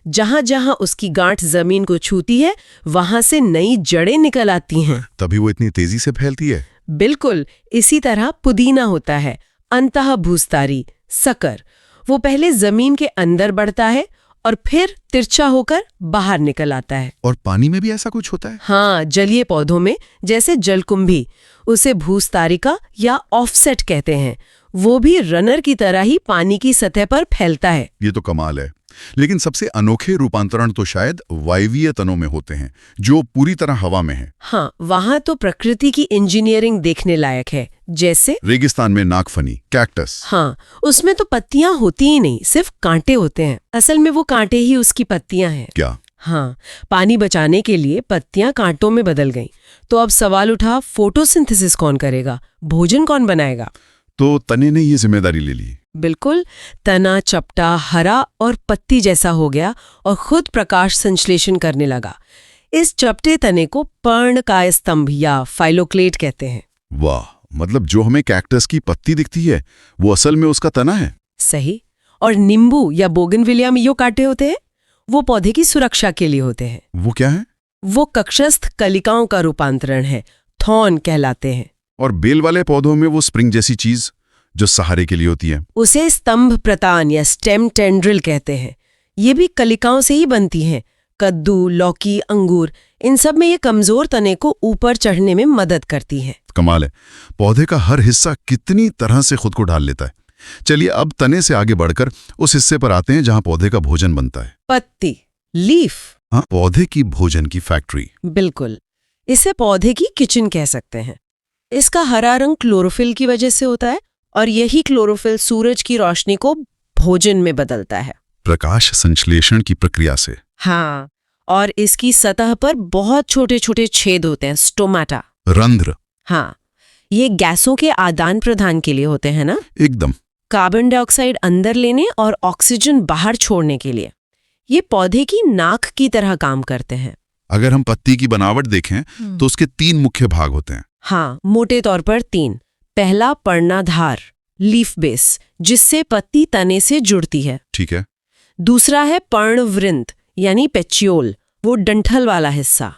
जहां जहां उसकी गांठ जमीन को छूती है वहां से नई जड़ें निकल आती हैं। तभी वो इतनी तेजी से फैलती है। बिल्कुल। इसी तरह पुदीना होता है, अंतः भूस्तारी, सकर। वो पहले जमीन के अंदर बढ़ता है और फिर तिरछा होकर बाहर निकल आता है। और पानी में भी ऐसा कुछ होता है? हाँ, जलीय पौधों में, जैसे जलकुंभी, उसे भूस्तारिका या ऑफसेट कहते हैं। वो भी रनर की तरह ही पानी की सतह पर फैलता है। ये तो कमाल है। लेकिन सबसे अनोखे रूपांतरण तो शायद वायवीय तनों में होते हैं, जो पूरी तरह हवा में है। हाँ, वहां तो प्रकृति की इंजीनियरिंग देखने लायक है। जैसे रेगिस्तान में नागफनी, कैक्टस। हाँ, उसमें तो पत्तियां होती ही नहीं, सिर्फ कांटे होते हैं। असल में वो कांटे ही उसकी पत्तियां हैं। क्या? हाँ, पानी बचाने के लिए पत्तियां कांटों में बदल गईं। तो अब सवाल उठा, फोटोसिंथेसिस कौन करेगा, भोजन कौन बनाएगा? तो तने ने ये जिम्मेदारी ले ली। बिल्कुल, तना चपटा, हरा और पत्ती जैसा हो गया और खुद प्रकाश संश्लेषण करने लगा। इस चपटे तने को पर्णकाय स्तंभ या फाइलोक्लेट कहते हैं। वाह, मतलब जो हमें कैक्टस की पत्ती दिखती है वो असल में उसका तना है। सही। और नींबू या बोगनविलिया में जो कांटे होते हैं वो पौधे की सुरक्षा के लिए होते हैं। वो क्या है? वो कक्षस्थ कलिकाओं का रूपांतरण है, थॉर्न कहलाते हैं। और बेल वाले पौधों में वो स्प्रिंग जैसी चीज जो सहारे के लिए होती है, उसे स्तंभ प्रतान या स्टेम टेंड्रिल कहते हैं। ये भी कलिकाओं से ही बनती हैं। कद्दू, लौकी, अंगूर, इन सब में ये कमजोर तने को ऊपर चढ़ने में मदद करती हैं। कमाल है, पौधे का हर हिस्सा कितनी तरह से खुद को ढाल लेता है। चलिए अब तने से आगे बढ़कर उस हिस्से पर आते हैं जहां पौधे का भोजन बनता है। पत्ती, लीफ। हाँ, पौधे की भोजन की फैक्ट्री। बिल्कुल, इसे पौधे की किचन कह सकते हैं। इसका हरा रंग क्लोरोफिल की वजह से होता है और यही क्लोरोफिल सूरज की रोशनी को भोजन में बदलता है, प्रकाश संश्लेषण की प्रक्रिया से। हाँ, और इसकी सतह पर बहुत छोटे छोटे छेद होते हैं, स्टोमाटा, रंध्र। हाँ, ये गैसों के आदान प्रदान के लिए होते हैं ना, एकदम। कार्बन डाइऑक्साइड अंदर लेने और ऑक्सीजन बाहर छोड़ने के लिए। ये पौधे की नाक की तरह काम करते हैं। अगर हम पत्ती की बनावट देखें तो उसके 3 मुख्य भाग होते हैं। हाँ, मोटे तौर पर 3। पहला पर्णाधार, लीफ बेस, जिससे पत्ती तने से जुड़ती है। ठीक है। दूसरा है पर्णवृंत यानी पेच्योल, वो डंठल वाला हिस्सा।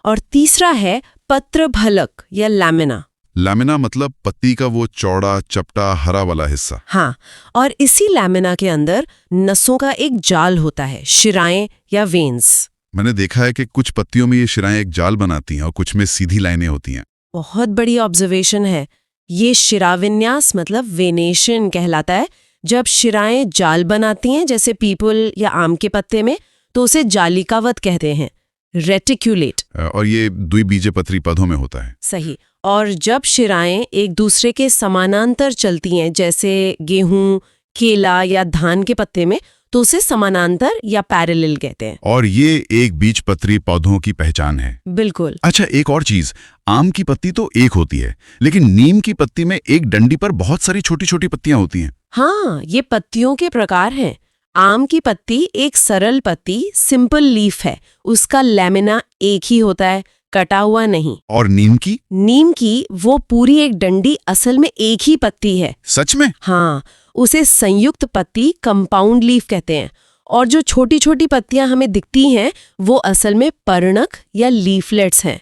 और तीसरा है पत्रफलक या लैमिना। लैमिना मतलब पत्ती का वो चौड़ा चपटा हरा वाला हिस्सा। हाँ, और इसी लैमिना के अंदर नसों का एक जाल होता है, शिराएं या वेन्स। मैंने देखा है कि कुछ पत्तियों में ये शिराएं एक जाल बनाती हैं और कुछ में सीधी लाइनें होती हैं। बहुत बड़ी ऑब्जर्वेशन है। ये शिराविन्यास मतलब वेनेशन कहलाता है। जब शिराएं जाल बनाती हैं जैसे पीपल या आम के पत्ते में, तो उसे जालिकावत कहते हैं, रेटिक्यूलेट। और ये द्विबीजपत्री पौधों में होता है। सही। और जब शिराएं एक दूसरे के समानांतर चलती हैं जैसे गेहूं, केला या धान के पत्ते में, तो उसे समानांतर या पैरेलल कहते हैं। और ये एक बीजपत्री पौधों की पहचान है। बिल्कुल। अच्छा, एक और चीज, आम की पत्ती तो एक होती है, लेकिन नीम की पत्ती में एक डंडी पर बहुत सारी छोटी छोटी पत्तियां होती हैं। हाँ, ये पत्तियों के प्रकार हैं। आम की पत्ती एक सरल पत्ती, सिंपल लीफ है, उसका लैमिना एक ही होता है, कटा हुआ नहीं। और नीम की? नीम की वो पूरी एक डंडी, असल में एक ही पत्ती है। सच में? हाँ, उसे संयुक्त पत्ती, कंपाउंड लीफ कहते हैं। और जो छोटी छोटी पत्तियां हमें दिखती हैं वो असल में पर्णक या लीफलेट्स हैं।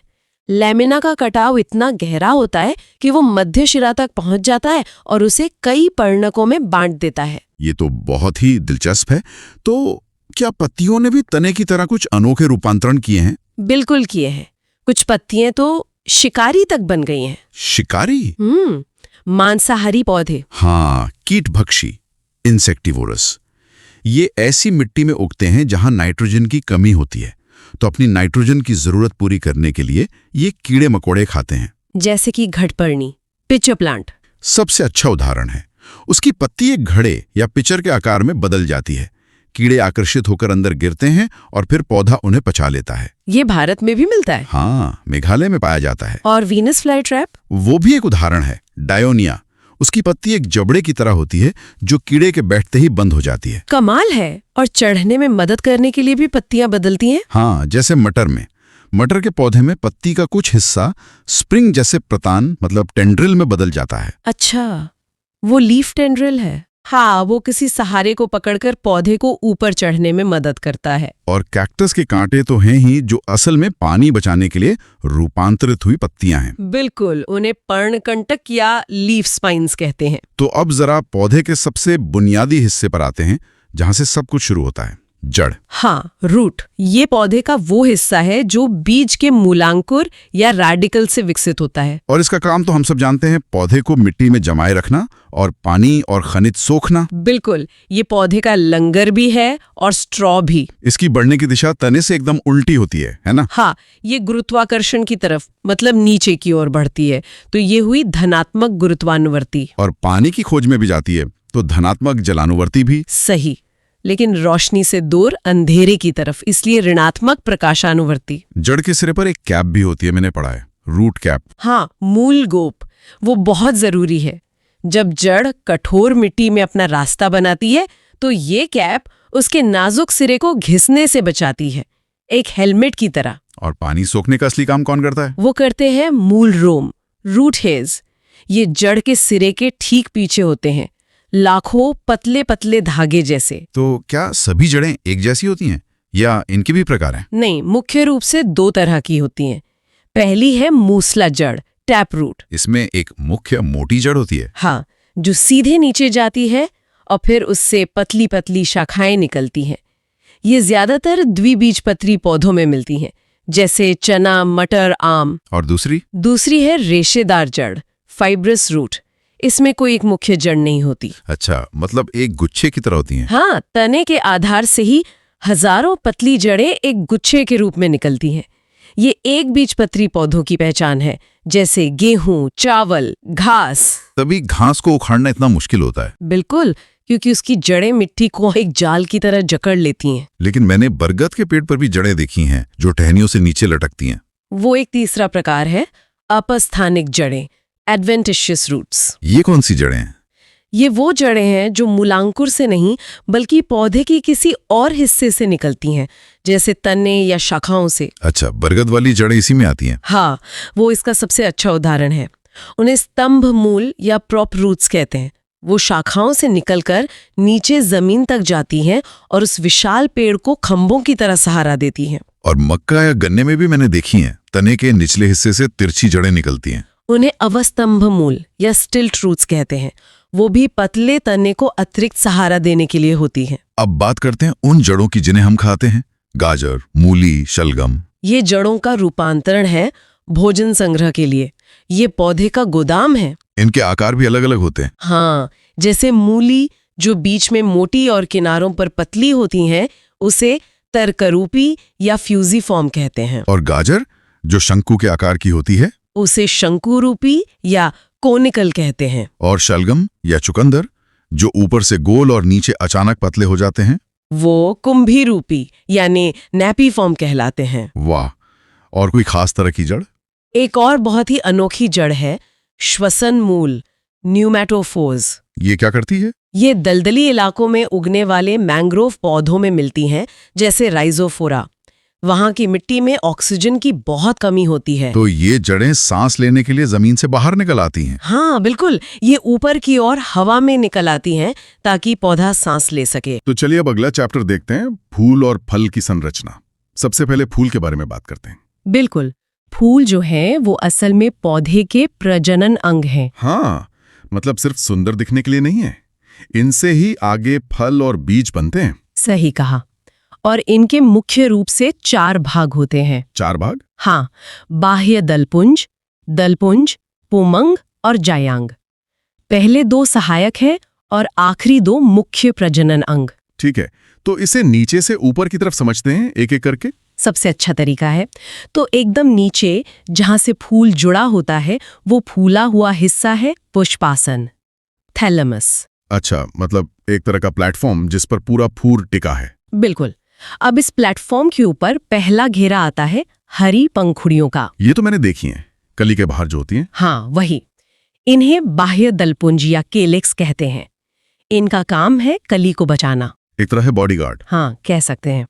लैमिना का कटाव इतना गहरा होता है कि वो मध्य शिरा तक पहुंच जाता है और उसे कई पर्णकों में बांट देता है। ये तो बहुत ही दिलचस्प है। तो क्या पत्तियों ने भी तने की तरह कुछ अनोखे रूपांतरण किए हैं? बिल्कुल किए हैं। कुछ पत्तियां तो शिकारी तक बन गई हैं। शिकारी? मांसाहारी पौधे। हाँ, कीटभक्षी, इंसेक्टिवोरस। ये ऐसी मिट्टी में उगते हैं जहां नाइट्रोजन की कमी होती है, तो अपनी नाइट्रोजन की जरूरत पूरी करने के लिए ये कीड़े मकोड़े खाते हैं। जैसे कि घटपर्णी, पिचर प्लांट सबसे अच्छा उदाहरण है। उसकी पत्ती एक घड़े या पिचर के आकार में बदल जाती है। कीड़े आकर्षित होकर अंदर गिरते हैं और फिर पौधा उन्हें पचा लेता है। ये भारत में भी मिलता है। हाँ, मेघालय में पाया जाता है। और वीनस फ्लाई ट्रैप? वो भी एक उदाहरण है। डायोनिया, उसकी पत्ती एक जबड़े की तरह होती है जो कीड़े के बैठते ही बंद हो जाती है। कमाल है। और चढ़ने में मदद करने के लिए भी पत्तियां बदलती हैं? हाँ, जैसे मटर में। मटर के पौधे में पत्ती का कुछ हिस्सा स्प्रिंग जैसे प्रतान मतलब टेंड्रिल में बदल जाता है। अच्छा, वो लीफ टेंड्रिल है। हाँ, वो किसी सहारे को पकड़कर पौधे को ऊपर चढ़ने में मदद करता है। और कैक्टस के कांटे तो हैं ही जो असल में पानी बचाने के लिए रूपांतरित हुई पत्तियां हैं। बिल्कुल, उन्हें पर्णकंटक या लीफ स्पाइन्स कहते हैं। तो अब जरा पौधे के सबसे बुनियादी हिस्से पर आते हैं जहां से सब कुछ शुरू होता है, जड़। हाँ, रूट। ये पौधे का वो हिस्सा है जो बीज के मूलांकुर या रेडिकल से विकसित होता है। और इसका काम तो हम सब जानते हैं, पौधे को मिट्टी में जमाए रखना और पानी और खनिज सोखना। बिल्कुल, ये पौधे का लंगर भी है और स्ट्रॉ भी। इसकी बढ़ने की दिशा तने से एकदम उल्टी होती है ना? हाँ, ये गुरुत्वाकर्षण की तरफ मतलब नीचे की ओर बढ़ती है, तो ये हुई धनात्मक गुरुत्वानुवर्ती। और पानी की खोज में भी जाती है, तो धनात्मक जलानुवर्ती भी। सही। लेकिन रोशनी से दूर अंधेरे की तरफ, इसलिए ऋणात्मक प्रकाशानुवर्ती। जड़ के सिरे पर एक कैप भी होती है, मैंने पढ़ा है, रूट कैप। हाँ, मूल गोप, वो बहुत जरूरी है। जब जड़ कठोर मिट्टी में अपना रास्ता बनाती है तो ये कैप उसके नाजुक सिरे को घिसने से बचाती है, एक हेलमेट की तरह। और पानी सोखने का असली काम कौन करता है? वो करते हैं मूल रोम, रूट हेयर्स। ये जड़ के सिरे के ठीक पीछे होते हैं, लाखों पतले पतले धागे जैसे। तो क्या सभी जड़ें एक जैसी होती हैं या इनके भी प्रकार हैं? नहीं, मुख्य रूप से 2 तरह की होती हैं। पहली है मूसला जड़, टैप रूट। इसमें एक मुख्य मोटी जड़ होती है। हाँ, जो सीधे नीचे जाती है और फिर उससे पतली पतली शाखाएं निकलती हैं। ये ज्यादातर द्विबीजपत्री पौधों में मिलती हैं, जैसे चना, मटर, आम। और दूसरी है रेशेदार जड़, फाइब्रस रूट। इसमें कोई एक मुख्य जड़ नहीं होती। अच्छा, मतलब एक गुच्छे की तरह होती हैं। हाँ, तने के आधार से ही हजारों पतली जड़ें एक गुच्छे के रूप में निकलती हैं। ये एक बीजपत्री पौधों की पहचान है, जैसे गेहूं, चावल, घास। तभी घास को उखाड़ना इतना मुश्किल होता है। बिल्कुल, क्योंकि उसकी जड़ें मिट्टी को एक जाल की तरह जकड़ लेती हैं। लेकिन मैंने बरगद के पेड़ पर भी जड़ें देखी हैं जो टहनियों से नीचे लटकती हैं। वो एक तीसरा प्रकार है, अपस्थानिक जड़ें, एडवेंटिशियस रूट्स। ये कौन सी जड़ें हैं? ये वो जड़ें हैं जो मूलांकुर से नहीं बल्कि पौधे की किसी और हिस्से से निकलती हैं, जैसे तने या शाखाओं से। अच्छा, बरगद वाली जड़ें इसी में आती हैं। हाँ, वो इसका सबसे अच्छा उदाहरण है। उन्हें स्तंभ मूल या प्रॉप रूट्स कहते हैं। वो शाखाओं से निकलकर नीचे जमीन तक जाती हैं और उस विशाल पेड़ को खंभों की तरह सहारा देती हैं। और मक्का या गन्ने में भी मैंने देखी हैं, तने के निचले हिस्से से तिरछी जड़ें निकलती हैं। उन्हें अवस्तंभ मूल या स्टिल्ट रूट्स कहते हैं। वो भी पतले तने को अतिरिक्त सहारा देने के लिए होती हैं। अब बात करते हैं उन जड़ों की जिन्हें हम खाते हैं, गाजर, मूली, शलगम। ये जड़ों का रूपांतरण है भोजन संग्रह के लिए। ये पौधे का गोदाम है। इनके आकार भी अलग अलग होते हैं। हाँ, जैसे मूली जो बीच में मोटी और किनारों पर पतली होती हैं, उसे तरकरूपी या फ्यूजीफॉर्म कहते हैं। और गाजर जो शंकु के आकार की होती है, उसे शंकुरूपी या कोनिकल कहते हैं। और शलगम या चुकंदर जो ऊपर से गोल और नीचे अचानक पतले हो जाते हैं, वो कुंभी रूपी यानी नैपी फॉर्म कहलाते हैं। वाह! और कोई खास तरह की जड़? एक और बहुत ही अनोखी जड़ है श्वसन मूल, न्यूमैटोफोर्स। ये क्या करती है? ये दलदली इलाकों में उगने वाले मैंग्रोव पौधों में मिलती हैं, जैसे राइजोफोरा। वहां की मिट्टी में ऑक्सीजन की बहुत कमी होती है। तो ये जड़ें सांस लेने के लिए जमीन से बाहर निकल आती हैं। हाँ बिल्कुल, ये ऊपर की ओर हवा में निकल आती हैं ताकि पौधा सांस ले सके। तो चलिए अब अगला चैप्टर देखते हैं, फूल और फल की संरचना। सबसे पहले फूल के बारे में बात करते हैं। बिल्कुल, फूल जो है वो असल में पौधे के प्रजनन अंग हैं। हाँ, मतलब सिर्फ सुंदर दिखने के लिए नहीं है, इनसे ही आगे फल और बीज बनते हैं। सही कहा। और इनके मुख्य रूप से 4 भाग होते हैं। 4 भाग? हाँ, बाह्य दलपुंज, पुमंग और जायांग। पहले 2 सहायक हैं और आखिरी 2 मुख्य प्रजनन अंग। ठीक है, तो इसे नीचे से ऊपर की तरफ समझते हैं एक एक करके। सबसे अच्छा तरीका है। तो एकदम नीचे जहां से फूल जुड़ा होता है वो फूला हुआ हिस्सा है पुष्पासन, थैलेमस। अच्छा, मतलब एक तरह का प्लेटफॉर्म जिस पर पूरा फूल टिका है। बिल्कुल। अब इस प्लेटफॉर्म के ऊपर पहला घेरा आता है हरी पंखुड़ियों का। ये तो मैंने देखी हैं, कली के बाहर जो होती हैं। हाँ, वही। इन्हें बाह्य दलपुंज या केलेक्स कहते हैं। इनका काम है कली को बचाना। एक तरह है बॉडीगार्ड। हाँ, कह सकते हैं।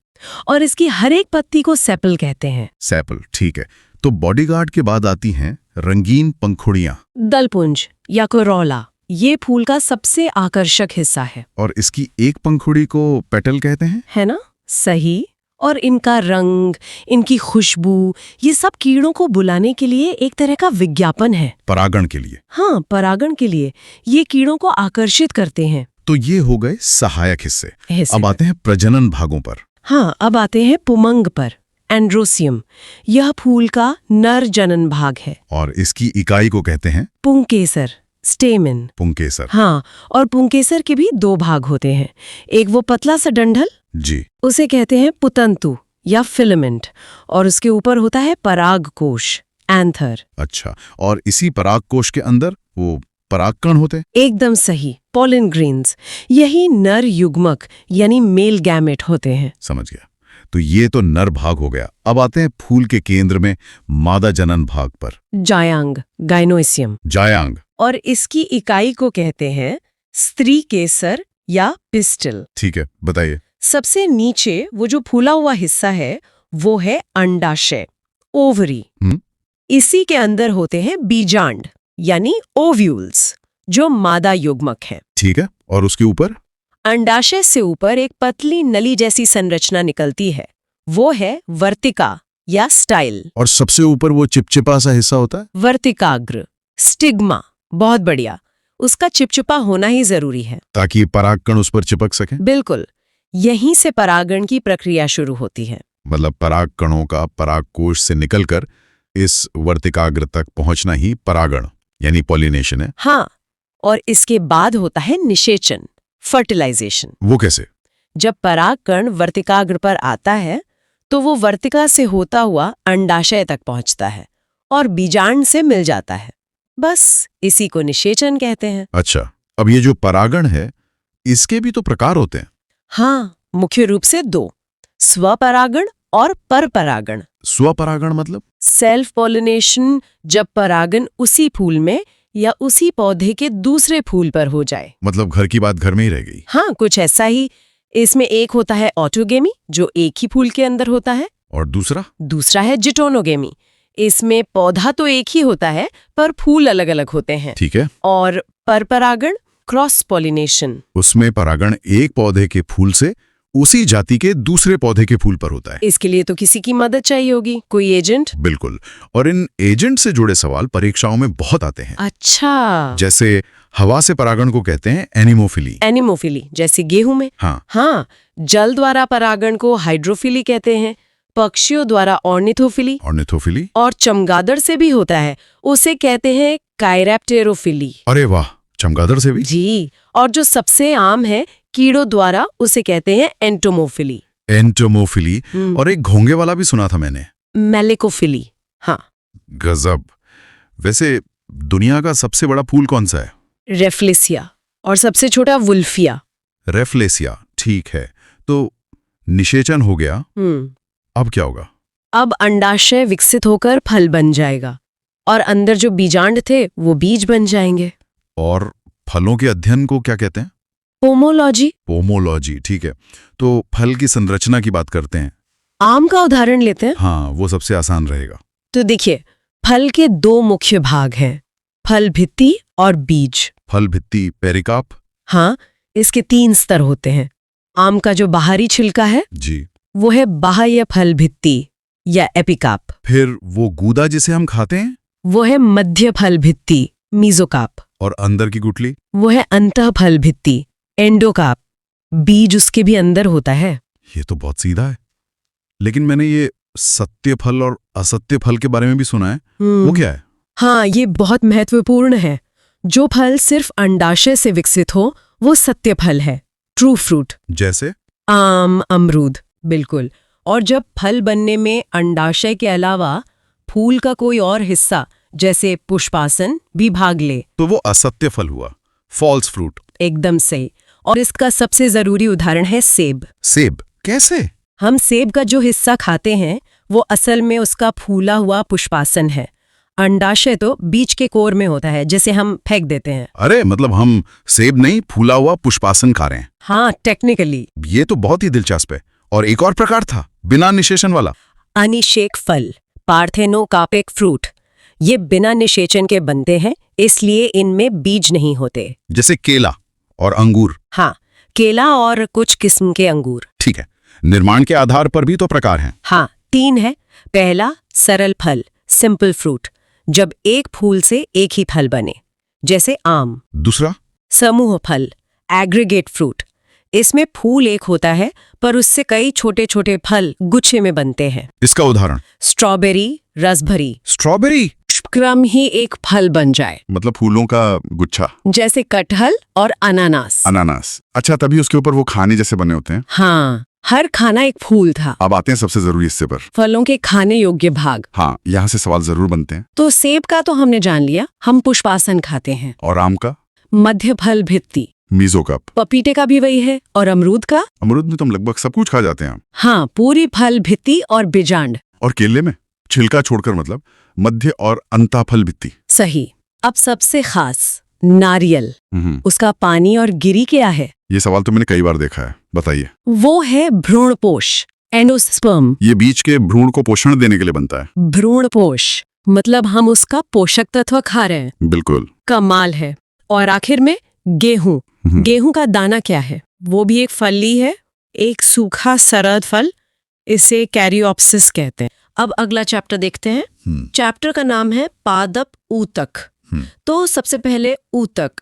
और इसकी हर एक पत्ती को सेपल कहते हैं। सेपल, ठीक है। तो बॉडीगार्ड के बाद आती हैं रंगीन पंखुड़ियां, दलपुंज या कोरोला। ये फूल का सबसे आकर्षक हिस्सा है। और इसकी एक पंखुड़ी को पेटल कहते हैं, है ना? सही। और इनका रंग, इनकी खुशबू, ये सब कीड़ों को बुलाने के लिए एक तरह का विज्ञापन है। परागण के लिए। हाँ, परागण के लिए ये कीड़ों को आकर्षित करते हैं। तो ये हो गए सहायक हिस्से। हिस्से अब आते हैं प्रजनन भागों पर। हाँ, अब आते हैं पुमंग पर, एंड्रोसियम। यह फूल का नर जनन भाग है। और इसकी इकाई को कहते हैं पुंकेसर, स्टेमन। पुंकेसर। हाँ, और पुंकेसर के भी 2 भाग होते हैं। एक वो पतला सा डंठल, जी, उसे कहते हैं पुतंतु या फिलामेंट, और उसके ऊपर होता है पराग कोश, एंथर। अच्छा, और इसी पराग कोश के अंदर वो परागकण होते? एकदम सही, पॉलन ग्रेन्स। यही नर युग्मक यानी मेल गैमेट होते हैं। समझ गया। तो ये तो नर भाग हो गया। अब आते हैं फूल के केंद्र में मादा जनन भाग पर। जायांग, गाइनोइसियम। जायांग। और इसकी इकाई को कहते हैं स्त्री केसर या पिस्टल। ठीक है, बताइए। सबसे नीचे वो जो फूला हुआ हिस्सा है वो है अंडाशय, ओवरी। इसी के अंदर होते हैं बीजांड यानी ओव्यूल्स, जो मादा युग्मक है। ठीक है, और उसके ऊपर? अंडाशय से ऊपर एक पतली नली जैसी संरचना निकलती है, वो है वर्तिका या स्टाइल। और सबसे ऊपर वो चिपचिपा सा हिस्सा होता है? वर्तिकाग्र, स्टिग्मा। बहुत बढ़िया, उसका चिपचिपा होना ही जरूरी है ताकि परागकण उस पर चिपक सके। बिल्कुल, यहीं से परागण की प्रक्रिया शुरू होती है। मतलब परागकणों का परागकोश से निकलकर इस वर्तिकाग्र तक पहुंचना ही परागण यानी पॉलिनेशन है। हाँ, और इसके बाद होता है निषेचन, फर्टिलाइजेशन। वो कैसे? जब परागकण वर्तिकाग्र पर आता है तो वो वर्तिका से होता हुआ अंडाशय तक पहुंचता है और बीजांड से मिल जाता है। बस इसी को निषेचन कहते हैं। अच्छा, अब ये जो परागण है इसके भी तो प्रकार होते हैं? हाँ, मुख्य रूप से दो, स्वपरागण और परपरागण। स्वपरागण मतलब? सेल्फ पॉलिनेशन, जब परागण उसी फूल में या उसी पौधे के दूसरे फूल पर हो जाए। मतलब घर की बात घर में ही रह गई। हाँ, कुछ ऐसा ही। इसमें एक होता है ऑटोगेमी, जो एक ही फूल के अंदर होता है, और दूसरा है जिटोनोगेमी। इसमें पौधा तो एक ही होता है पर फूल अलग अलग होते हैं। ठीक है। और परपरागण, क्रॉस पॉलिनेशन। उसमें परागण एक पौधे के फूल से उसी जाति के दूसरे पौधे के फूल पर होता है। इसके लिए तो किसी की मदद चाहिए होगी, कोई एजेंट। बिल्कुल, और इन एजेंट से जुड़े सवाल परीक्षाओं में बहुत आते हैं। अच्छा, जैसे हवा से परागण को कहते हैं एनिमोफिली। एनिमोफिली, जैसे गेहूं में। हाँ, जल द्वारा परागण को हाइड्रोफिली कहते हैं, पक्षियों द्वारा ऑर्निथोफिली, और चमगादड़ से भी होता है, उसे कहते हैं कायरैप्टेरोफिली। अरे वाह, चमगादड़ से भी? जी, और जो सबसे आम है कीड़ों द्वारा, उसे कहते हैं एंटोमोफिली। और एक घोंगे वाला भी सुना था मैंने, मेलेकोफिली। हाँ, गजब। वैसे दुनिया का सबसे बड़ा फूल कौन सा है? रेफ्लेसिया, और सबसे छोटा वुल्फिया। रेफ्लेसिया, ठीक है। तो निषेचन हो गया, अब क्या होगा? अब अंडाशय विकसित होकर फल बन जाएगा और अंदर जो बीजांड थे वो बीज बन जाएंगे। और फलों के अध्ययन को क्या कहते हैं? पोमोलॉजी। ठीक है। तो फल की संरचना की बात करते हैं। आम का उदाहरण लेते हैं। हाँ, वो सबसे आसान रहेगा। तो देखिए, फल के दो मुख्य भाग हैं, फल भित्ति और बीज। फल भित्ति, पेरिकाप। हाँ, इसके 3 स्तर होते हैं। आम का जो बाहरी छिलका है जी, वो है बाह्य फल भित्ति या एपिकाप। फिर वो गूदा जिसे हम खाते हैं, वो है मध्य फल भित्ति, मीजोकाप। और अंदर की गुठली, वो है अंतः फल भित्ति, एंडोकाप। बीज उसके भी अंदर होता है। ये तो बहुत सीधा है। लेकिन मैंने ये सत्य फल और असत्य फल के बारे में भी सुना है, वो क्या है? हाँ, ये बहुत महत्वपूर्ण है। जो फल सिर्फ अंडाशय से विकसित हो वो सत्य फल है, ट्रू फ्रूट। जैसे आम, अमरूद। बिल्कुल। और जब फल बनने में अंडाशय के अलावा फूल का कोई और हिस्सा जैसे पुष्पासन भी भाग ले तो वो असत्य फल हुआ, फॉल्स फ्रूट। एकदम सही। और इसका सबसे जरूरी उदाहरण है सेब। सेब कैसे? हम सेब का जो हिस्सा खाते हैं वो असल में उसका फूला हुआ पुष्पासन है। अंडाशय तो बीज के कोर में होता है, जिसे हम फेंक देते हैं। अरे, मतलब हम सेब नहीं, फूला हुआ पुष्पासन खा रहे हैं। हाँ, टेक्निकली। ये तो बहुत ही दिलचस्प है। और एक और प्रकार था बिना निषेचन वाला, अनिषेक फल, पार्थेनोकार्पिक फ्रूट। ये बिना निषेचन के बनते हैं, इसलिए इनमें बीज नहीं होते। जैसे केला और अंगूर। हाँ, केला और कुछ किस्म के अंगूर। ठीक है। निर्माण के आधार पर भी तो प्रकार हैं। हाँ, 3 है। पहला, सरल फल, सिंपल फ्रूट, जब एक फूल से एक ही फल बने, जैसे आम। दूसरा, समूह फल, एग्रीगेट फ्रूट। इसमें फूल एक होता है पर उससे कई छोटे छोटे फल गुच्छे में बनते हैं। इसका उदाहरण? स्ट्रॉबेरी, रसभरी। स्ट्रॉबेरी क्रम ही एक फल बन जाए, मतलब फूलों का गुच्छा, जैसे कटहल और अनानास। अच्छा, तभी उसके ऊपर वो खाने जैसे बने होते हैं। हाँ, हर खाना एक फूल था। अब आते हैं सबसे जरूरी हिस्से पर। फलों के खाने योग्य भाग। हाँ, यहाँ से सवाल जरूर बनते हैं। तो सेब का तो हमने जान लिया, हम पुष्पासन खाते हैं। और आम का? मध्य फल भित्ति। मीजोकप। पपीते का भी वही है। और अमरूद का? अमरूद में तो हम लगभग सब कुछ खा जाते हैं। हाँ, पूरी फल भित्ति और बिजांड। और केले में? छिलका छोड़कर, मतलब मध्य और अंताफल भित्ति। सही। अब सबसे खास नारियल, उसका पानी और गिरी क्या है? ये सवाल तो मैंने कई बार देखा है, बताइए। वो है भ्रूणपोष, एंडोस्पर्म। ये बीज के भ्रूण को पोषण देने के लिए बनता है। भ्रूणपोष मतलब हम उसका पोषक तत्व खा रहे हैं। बिल्कुल। कमाल है। और आखिर में गेहूं। गेहूं का दाना क्या है? वो भी एक फली है, एक सूखा सरद फल। इसे कैरियोप्सिस कहते हैं। अब अगला चैप्टर देखते हैं। चैप्टर का नाम है पादप ऊतक। तो सबसे पहले ऊतक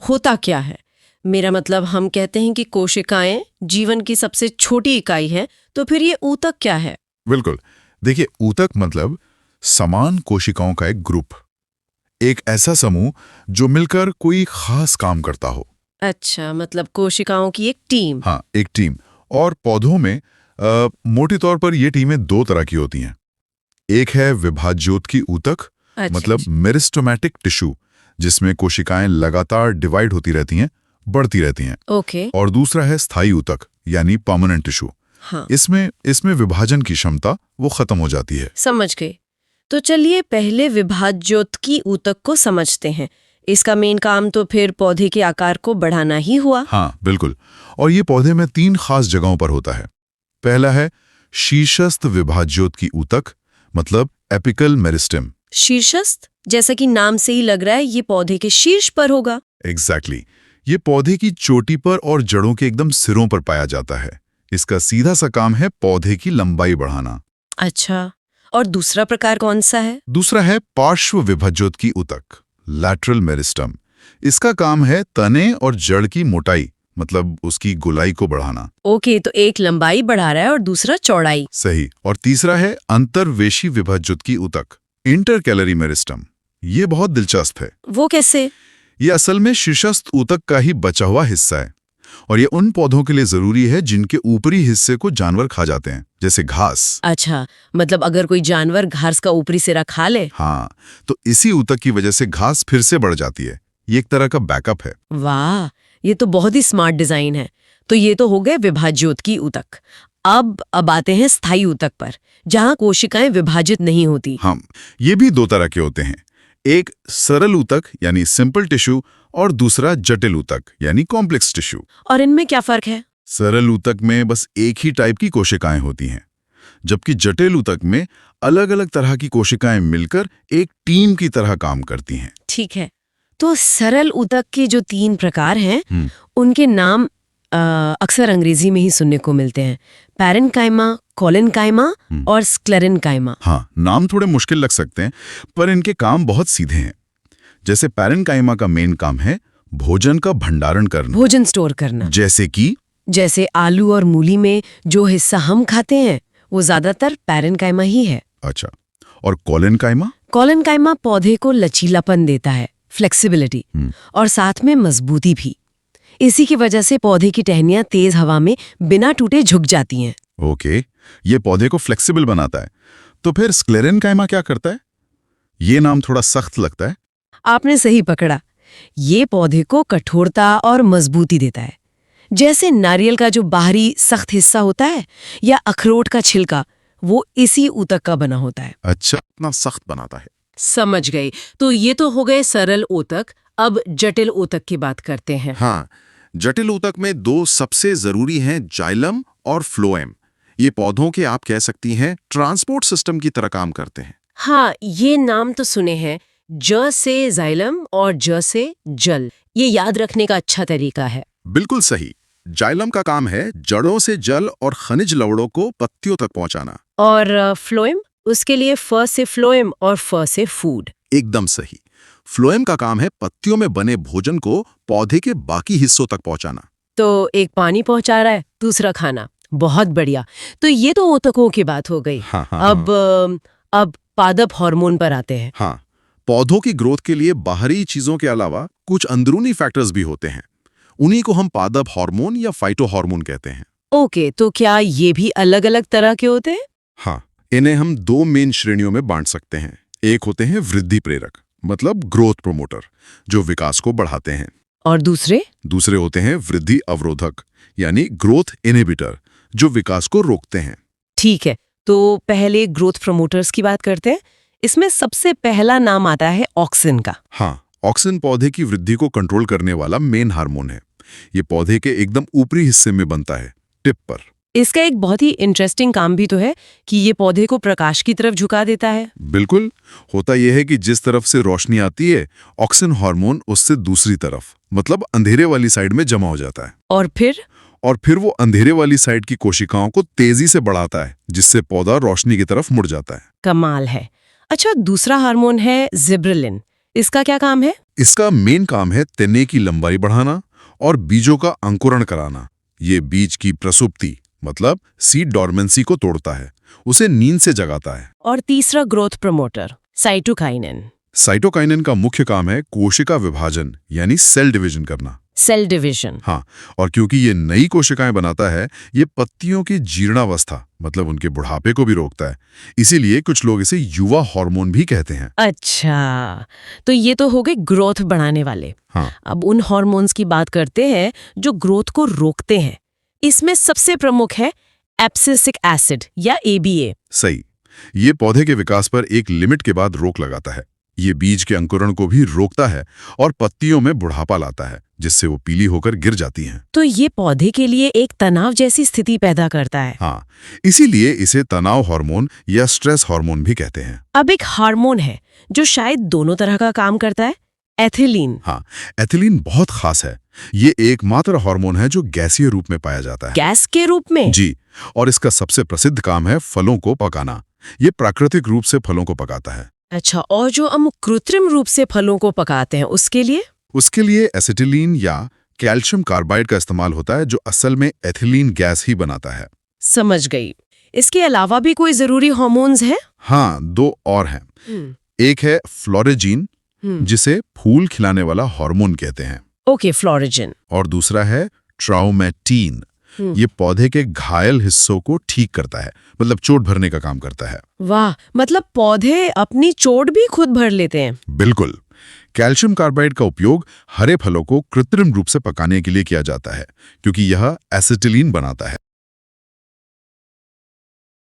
होता क्या है? मेरा मतलब, हम कहते हैं कि कोशिकाएं जीवन की सबसे छोटी इकाई है, तो फिर ये ऊतक क्या है? बिल्कुल। देखिए, ऊतक मतलब समान कोशिकाओं का एक ग्रुप, एक ऐसा समूह जो मिलकर कोई खास काम करता हो। अच्छा, मतलब कोशिकाओं की एक टीम। हाँ, एक टीम। और पौधों में मोटे तौर पर ये टीमें दो तरह की होती हैं। एक है विभाज्योत्की ऊतक, मतलब मेरिस्टोमैटिक टिश्यू, जिसमें कोशिकाएं लगातार डिवाइड होती रहती हैं, बढ़ती रहती हैं। ओके। और दूसरा है स्थायी ऊतक, यानी परमानेंट टिश्यू। हाँ। इसमें विभाजन की क्षमता वो खत्म हो जाती है। समझ गए। तो चलिए पहले विभाज्योत्की ऊतक को समझते हैं। इसका मेन काम तो फिर पौधे के आकार को बढ़ाना ही हुआ। हाँ, बिल्कुल। और ये पौधे में 3 खास जगहों पर होता है। पहला है शीर्षस्थ विभाज्योत्की ऊतक, मतलब एपिकल मेरिस्टेम। शीर्षस्थ, जैसा कि नाम से ही लग रहा है, ये पौधे के शीर्ष पर होगा। एग्जैक्टली। ये पौधे की चोटी पर और जड़ों के एकदम सिरों पर पाया जाता है। इसका सीधा सा काम है पौधे की लंबाई बढ़ाना। अच्छा, और दूसरा प्रकार कौन सा है? दूसरा है पार्श्व विभाज्योत्की ऊतक, लैटरल मेरिस्टम। इसका काम है तने और जड़ की मोटाई, मतलब उसकी गोलाई को बढ़ाना। ओके, तो एक लंबाई बढ़ा रहा है और दूसरा चौड़ाई। सही। और तीसरा है अंतर्वेशी विभाज्योत्की ऊतक, इंटरकैलरी मेरिस्टम। ये बहुत दिलचस्प है। वो कैसे? ये असल में शीर्षस्थ ऊतक का ही बचा हुआ हिस्सा है, और ये उन पौधों के लिए जरूरी है जिनके ऊपरी हिस्से को जानवर खा जाते हैं, जैसे घास। अच्छा, मतलब अगर कोई जानवर घास का ऊपरी सिरा खा ले? हाँ, तो इसी ऊतक की वजह से घास फिर से बढ़ जाती है। ये एक तरह का बैकअप है। वाह, ये तो बहुत ही स्मार्ट डिजाइन है। तो ये तो हो गए विभाज्योत्की ऊतक। अब आते हैं स्थायी ऊतक पर, जहां कोशिकाएं विभाजित नहीं होती। हाँ, ये भी 2 तरह के होते हैं। एक सरल ऊतक यानी सिंपल टिश्यू, और दूसरा जटिल ऊतक यानी कॉम्प्लेक्स टिश्यू। और इनमें क्या फर्क है? सरल ऊतक में बस एक ही टाइप की कोशिकाएं होती हैं, जबकि जटिल ऊतक में अलग अलग तरह की कोशिकाएं मिलकर एक टीम की तरह काम करती हैं। ठीक है। तो सरल ऊतक के जो 3 प्रकार हैं, उनके नाम अक्सर अंग्रेजी में ही सुनने को मिलते हैं। पैरेन्काइमा, कोलेन्काइमा और स्क्लेरेन्काइमा। हाँ, नाम थोड़े मुश्किल लग सकते हैं, पर इनके काम बहुत सीधे हैं। जैसे पैरेन्काइमा का मेन काम है भोजन का भंडारण करना, भोजन स्टोर करना। जैसे आलू और मूली में जो हिस्सा हम खाते हैं, वो ज्यादातर पैरेन्काइमा ही है। अच्छा, और कोलेन्काइमा? कोलेन्काइमा पौधे को लचीलापन देता है, फ्लेक्सिबिलिटी, और साथ में मजबूती भी। इसी की वजह से पौधे की टहनियां तेज हवा में बिना टूटे झुक जाती हैं। ओके, ये पौधे को फ्लेक्सिबल बनाता है। तो फिर स्क्लेरेन्काइमा क्या करता है? ये नाम थोड़ा सख्त लगता है। आपने सही पकड़ा। ये पौधे को कठोरता और मजबूती देता है। जैसे नारियल का जो बाहरी सख्त हिस्सा होता है, या अखरोट का छिलका, वो इसी ऊतक का बना होता है। अच्छा, इतना सख्त बनाता है। समझ गई। तो ये तो हो गए सरल ऊतक। अब जटिल ऊतक की बात करते हैं। हाँ, जटिल ऊतक में 2 सबसे जरूरी हैं, जाइलम और फ्लोएम। ये पौधों के, आप कह सकती हैं, ट्रांसपोर्ट सिस्टम की तरह काम करते हैं। हाँ, ये नाम तो सुने हैं। ज से जाइलम और ज से जल। ये याद रखने का अच्छा तरीका है। बिल्कुल सही। जाइलम का काम है जड़ों से जल और खनिज लवड़ों को पत्तियों तक पहुंचाना। और फ्लोएम, उसके लिए फ से फ्लोएम और फ से फूड। एकदम सही। फ्लोएम का काम है पत्तियों में बने भोजन को पौधे के बाकी हिस्सों तक पहुंचाना। तो एक पानी पहुंचा रहा है, दूसरा खाना। बहुत बढ़िया। तो ये तो ऊतकों की बात हो गई। हाँ, अब पादप हार्मोन पर आते हैं। हाँ, पौधों की ग्रोथ के लिए बाहरी चीजों के अलावा कुछ अंदरूनी फैक्टर्स भी होते हैं। उन्हीं को हम पादप हार्मोन या फाइटो हार्मोन कहते हैं। ओके, तो क्या ये भी अलग अलग तरह के होते हैं? हाँ, इन्हें हम दो मेन श्रेणियों में बांट सकते हैं। एक होते हैं वृद्धि प्रेरक, मतलब ग्रोथ प्रोमोटर, जो विकास को बढ़ाते हैं। और दूसरे होते हैं वृद्धि अवरोधक, यानी ग्रोथ इनहिबिटर, जो विकास को रोकते हैं। ठीक है, तो पहले ग्रोथ प्रमोटर्स की बात करते हैं। इसमें सबसे पहला नाम आता है ऑक्सिन का। हाँ, ऑक्सिन पौधे की वृद्धि को कंट्रोल करने वाला मेन हार्मोन है। ये पौधे के एकदम ऊपरी हिस्से में बनता है, टिप पर। इसका एक बहुत ही इंटरेस्टिंग काम भी तो है कि ये पौधे को प्रकाश की तरफ झुका देता है। बिल्कुल, होता यह है कि जिस तरफ से रोशनी आती है, ऑक्सिन हार्मोन उससे दूसरी तरफ, मतलब अंधेरे वाली साइड में जमा हो जाता है। और फिर वो अंधेरे वाली साइड की कोशिकाओं को तेजी से बढ़ाता है, जिससे पौधा रोशनी की तरफ मुड़ जाता है। कमाल है। अच्छा, दूसरा हार्मोन है जिब्रेलिन। इसका क्या काम है? इसका मेन काम है तने की लंबाई बढ़ाना और बीजों का अंकुरण कराना। ये बीज की प्रसुप्ति, मतलब सीड डॉर्मेंसी को तोड़ता है, उसे नींद से जगाता है। और तीसरा ग्रोथ प्रमोटर साइटोकाइनिन। साइटोकाइनिन का मुख्य काम है कोशिका विभाजन, यानी सेल डिवीजन करना। Cell division. हाँ, और क्योंकि ये नई कोशिकाएं बनाता है, ये पत्तियों की जीर्णावस्था, मतलब उनके बुढ़ापे को भी रोकता है। इसीलिए कुछ लोग इसे युवा हार्मोन भी कहते हैं। अच्छा, तो ये तो हो गए ग्रोथ बढ़ाने वाले। हाँ। अब उन हार्मोन्स की बात करते हैं जो ग्रोथ को रोकते हैं। इसमें सबसे प्रमुख है एब्सिसिक एसिड या ABA। सही, ये पौधे के विकास पर एक लिमिट के बाद रोक लगाता है। ये बीज के अंकुरण को भी रोकता है और पत्तियों में बुढ़ापा लाता है, जिससे वो पीली होकर गिर जाती हैं। तो ये पौधे के लिए एक तनाव जैसी स्थिति पैदा करता है। हाँ, इसीलिए इसे तनाव हार्मोन या स्ट्रेस हार्मोन भी कहते हैं। अब एक हार्मोन है जो शायद दोनों तरह का काम करता है, एथिलीन। हाँ, एथिलीन बहुत खास है। ये एकमात्र हार्मोन है जो गैसीय रूप में पाया जाता है। गैस के रूप में? जी, और इसका सबसे प्रसिद्ध काम है फलों को पकाना। ये प्राकृतिक रूप से फलों को पकाता है। अच्छा, और जो हम कृत्रिम रूप से फलों को पकाते हैं उसके लिए एसिटिलीन या कैल्शियम कार्बाइड का इस्तेमाल होता है, जो असल में एथिलीन गैस ही बनाता है। समझ गई। इसके अलावा भी कोई जरूरी हार्मोन्स हैं? हाँ, दो और हैं। एक है फ्लोरेजीन, जिसे फूल खिलाने वाला हार्मोन कहते हैं। ओके, फ्लोरेजिन। और दूसरा है ट्राउमेटीन। ये पौधे के घायल हिस्सों को ठीक करता है, मतलब चोट भरने का काम करता है। वाह, मतलब पौधे अपनी चोट भी खुद भर लेते हैं। बिल्कुल। कैल्शियम कार्बाइड का उपयोग हरे फलों को कृत्रिम रूप से पकाने के लिए किया जाता है, क्योंकि यह एसिटिलीन बनाता है।